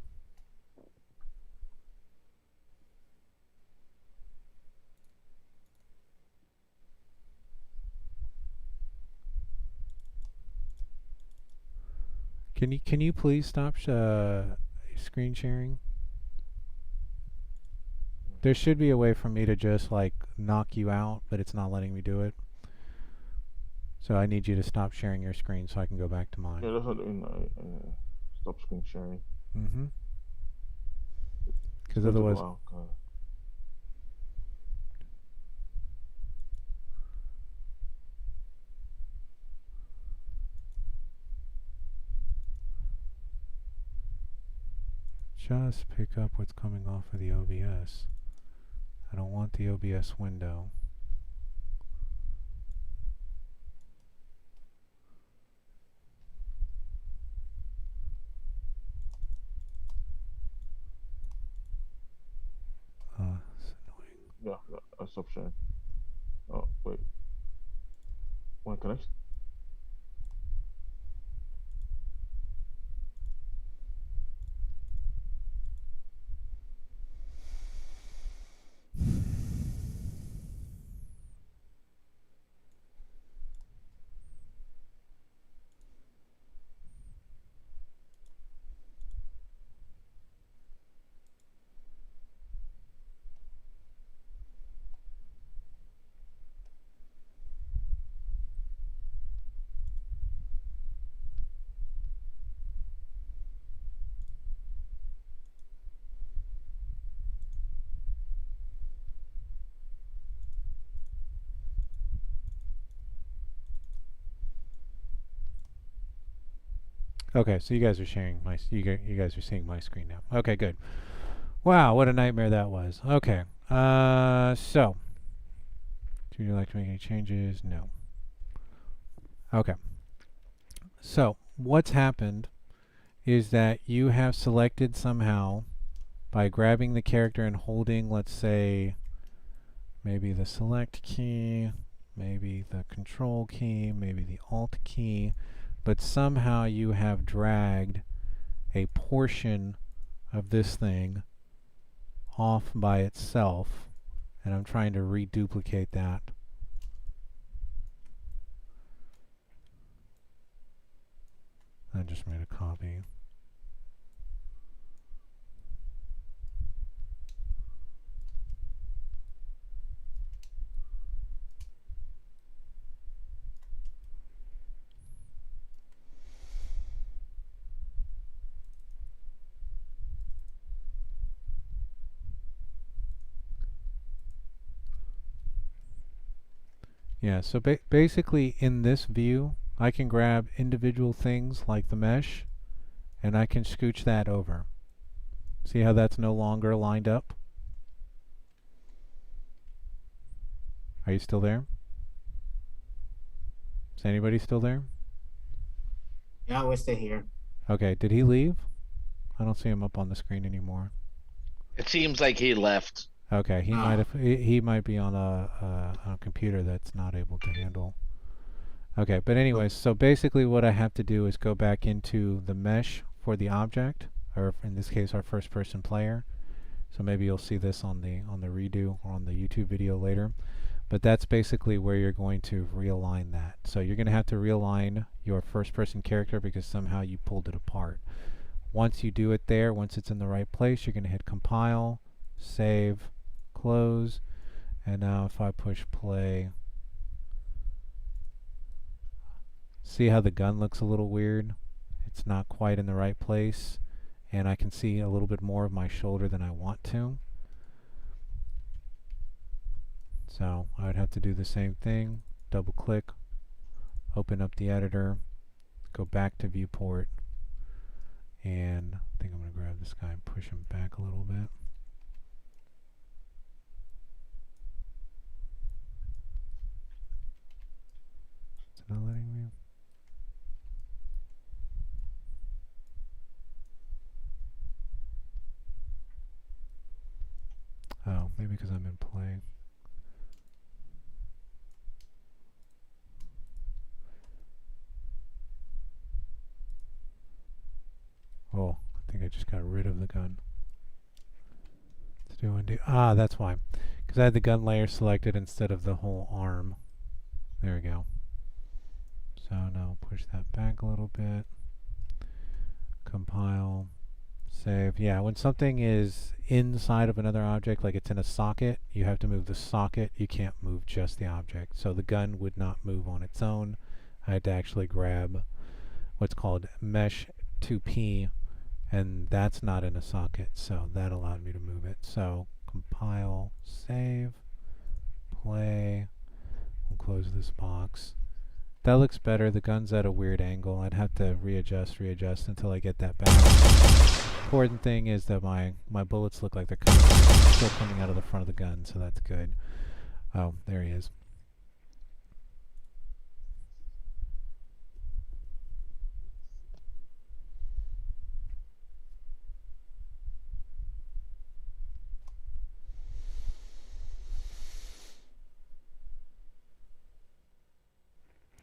Can you please stop screen sharing? There should be a way for me to just like knock you out, but it's not letting me do it. So I need you to stop sharing your screen so I can go back to mine. Yeah, that's what I mean. Stop screen sharing. Mm-hmm. Because otherwise... Just pick up what's coming off of the OBS. I don't want the OBS window. It's annoying. Yeah, I'll stop sharing. Oh, wait. Want to connect? Okay, so you guys are sharing you guys are seeing my screen now. Okay, good. Wow, what a nightmare that was. Okay, so would you like to make any changes? No. Okay. So what's happened is that you have selected somehow by grabbing the character and holding, let's say, maybe the select key, maybe the control key, maybe the alt key, but somehow you have dragged a portion of this thing off by itself and I'm trying to reduplicate that. I just made a copy. Yeah, so basically in this view, I can grab individual things like the mesh, and I can scooch that over. See how that's no longer lined up? Are you still there? Is anybody still there? Yeah, we're still here. Okay, did he leave? I don't see him up on the screen anymore. It seems like he left. Okay, he might have. He might be on a computer that's not able to handle. Okay, but anyways, so basically what I have to do is go back into the mesh for the object, or in this case, our first-person player. So maybe you'll see this on the redo or on the YouTube video later. But that's basically where you're going to realign that. So you're going to have to realign your first-person character because somehow you pulled it apart. Once you do it there, once it's in the right place, you're going to hit compile, save, close, and now if I push play, see how the gun looks a little weird? It's not quite in the right place, and I can see a little bit more of my shoulder than I want to. So I would have to do the same thing, double click, open up the editor, go back to viewport, and I think I'm going to grab this guy and push him back a little bit. It's not letting me. Oh, maybe because I'm in play. Oh, I think I just got rid of the gun. Let's do undo. Ah, that's why. Because I had the gun layer selected instead of the whole arm. There we go. So now push that back a little bit. Compile. Save. Yeah, when something is inside of another object, like it's in a socket, you have to move the socket. You can't move just the object. So the gun would not move on its own. I had to actually grab what's called mesh 2P, and that's not in a socket, so that allowed me to move it. So compile, save, play. We'll close this box. That looks better. The gun's at a weird angle. I'd have to readjust until I get that back. Important thing is that my bullets look like they're still coming out of the front of the gun, so that's good. Oh, there he is.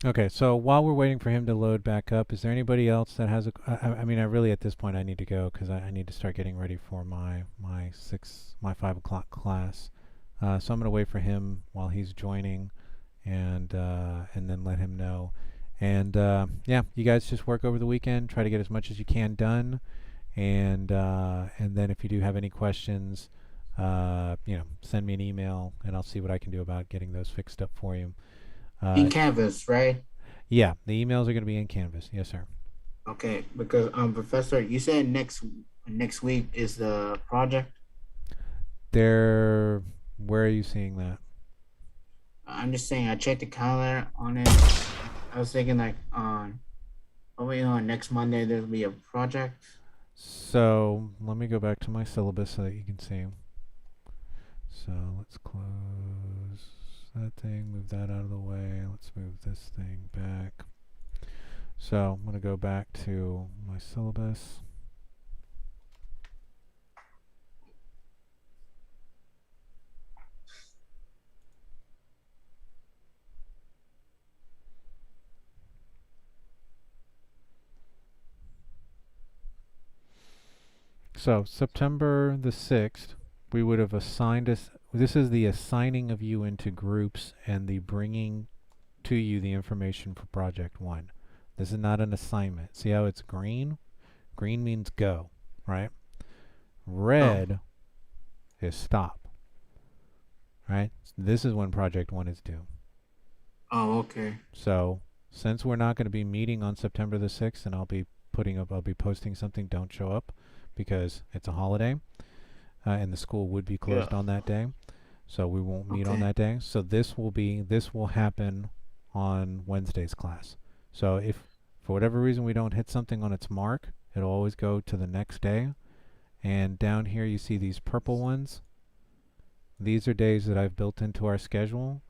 Okay, so while we're waiting for him to load back up, is there anybody else that has a... I mean, I really, at this point, I need to go because I need to start getting ready for my 5 o'clock class. So I'm going to wait for him while he's joining and then let him know. And yeah, you guys just work over the weekend, try to get as much as you can done. And then if you do have any questions, send me an email and I'll see what I can do about getting those fixed up for you. In Canvas, right? Yeah, the emails are going to be in Canvas. Yes, sir. Okay, because Professor, you said next week is the project. Where are you seeing that? I'm just saying, I checked the calendar on it. I was thinking like on next Monday there'll be a project. So let me go back to my syllabus so that you can see. So let's close that thing, move that out of the way. Let's move this thing back. So I'm going to go back to my syllabus. So September the 6th, we would have assigned This is the assigning of you into groups and the bringing to you the information for project 1. This is not an assignment. See how it's green? Green means go, right? Red is stop, right? This is when project 1 is due. Oh, okay. So since we're not going to be meeting on September the 6th, and I'll be posting something, don't show up, because it's a holiday, and the school would be closed on that day, so we won't meet on that day. So this will happen on Wednesday's class. So if for whatever reason we don't hit something on its mark, it'll always go to the next day. And down here you see these purple ones. These are days that I've built into our schedule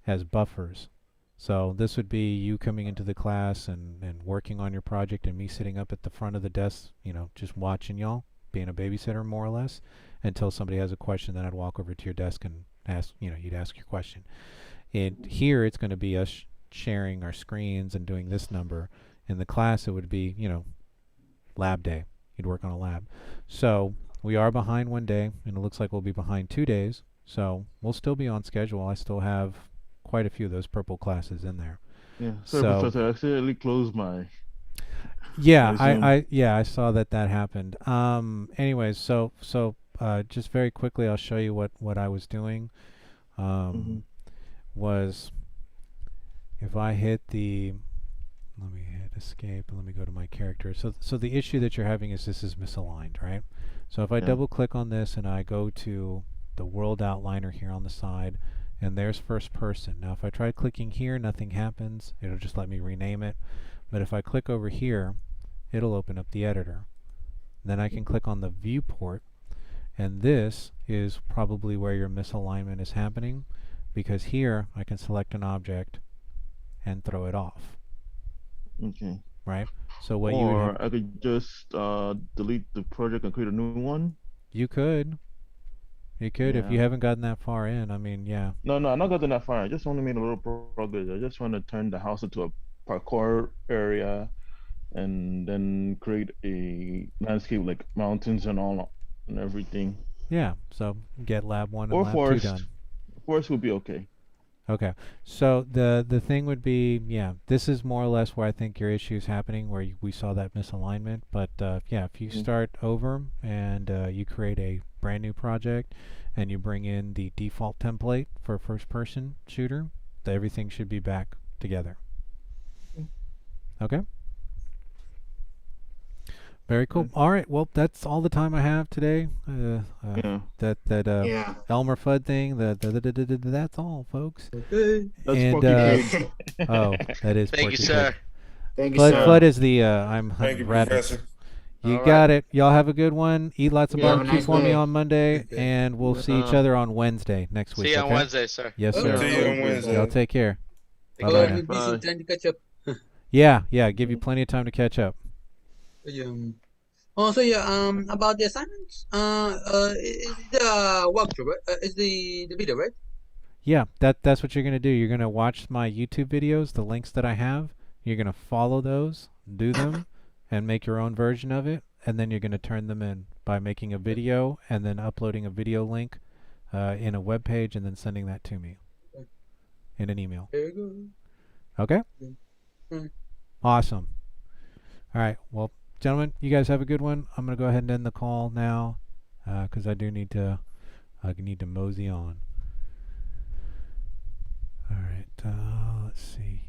as buffers. So this would be you coming into the class and working on your project, and me sitting up at the front of the desk, just watching y'all, being a babysitter more or less, until somebody has a question. Then I'd walk over to your desk and ask, you'd ask your question. Here it's going to be us sharing our screens and doing this number. In the class it would be, lab day. You'd work on a lab. So we are behind 1 day, and it looks like we'll be behind 2 days. So we'll still be on schedule. I still have quite a few of those purple classes in there. Yeah. Sorry, Professor, I accidentally closed my. Yeah, I saw that happened. Anyways, so just very quickly, I'll show you what I was doing. Was if I hit the, let me hit escape and let me go to my character. So the issue that you're having is this is misaligned, right? So if I double click on this and I go to the world outliner here on the side, and there's first person. Now if I try clicking here, nothing happens. It'll just let me rename it. But if I click over here, it'll open up the editor. Then I can click on the viewport, and this is probably where your misalignment is happening, because here I can select an object and throw it off. Okay. Right? So what or I could just delete the project and create a new one? You could. You could if you haven't gotten that far in. I mean, yeah. No, I'm not gotten that far. I just want to make a little progress. I just want to turn the house into a parkour area, and then create a landscape like mountains and all and everything. Yeah. So get lab 1 and or lab forest. 2 done. Forest would be okay. Okay. So the thing would be, this is more or less where I think your issue is happening, where we saw that misalignment. But if you start over and you create a brand new project and you bring in the default template for a first-person shooter, everything should be back together. Okay. Very cool. All right. Well, that's all the time I have today. That Elmer Fudd thing. That's all, folks. Okay. That's And that is. Thank Porky you, sir. Thank you, Flood, sir. Flood is the I'm Thank you, rabbit. Professor. You All got it. Y'all have a good one. Eat lots of Yeah, have a barbecue nice for me day. on Monday, Okay. and we'll see each other on Wednesday next week. See you on okay? Wednesday, sir. Yes, Okay. sir. See you on Wednesday. Y'all take care. Thank Bye-bye Oh, now. we'll be Bye. some time to catch up. Yeah. Give you plenty of time to catch up. About the assignments, is the walkthrough, right? Is the video, right? Yeah, that's what you're gonna do. You're gonna watch my YouTube videos, the links that I have. You're gonna follow those, do them, and make your own version of it, and then you're gonna turn them in by making a video and then uploading a video link in a web page and then sending that to me in an email. There you Okay? go. Awesome. All right. Well, gentlemen, you guys have a good one. I'm gonna go ahead and end the call now because I need to mosey on. All right. Let's see.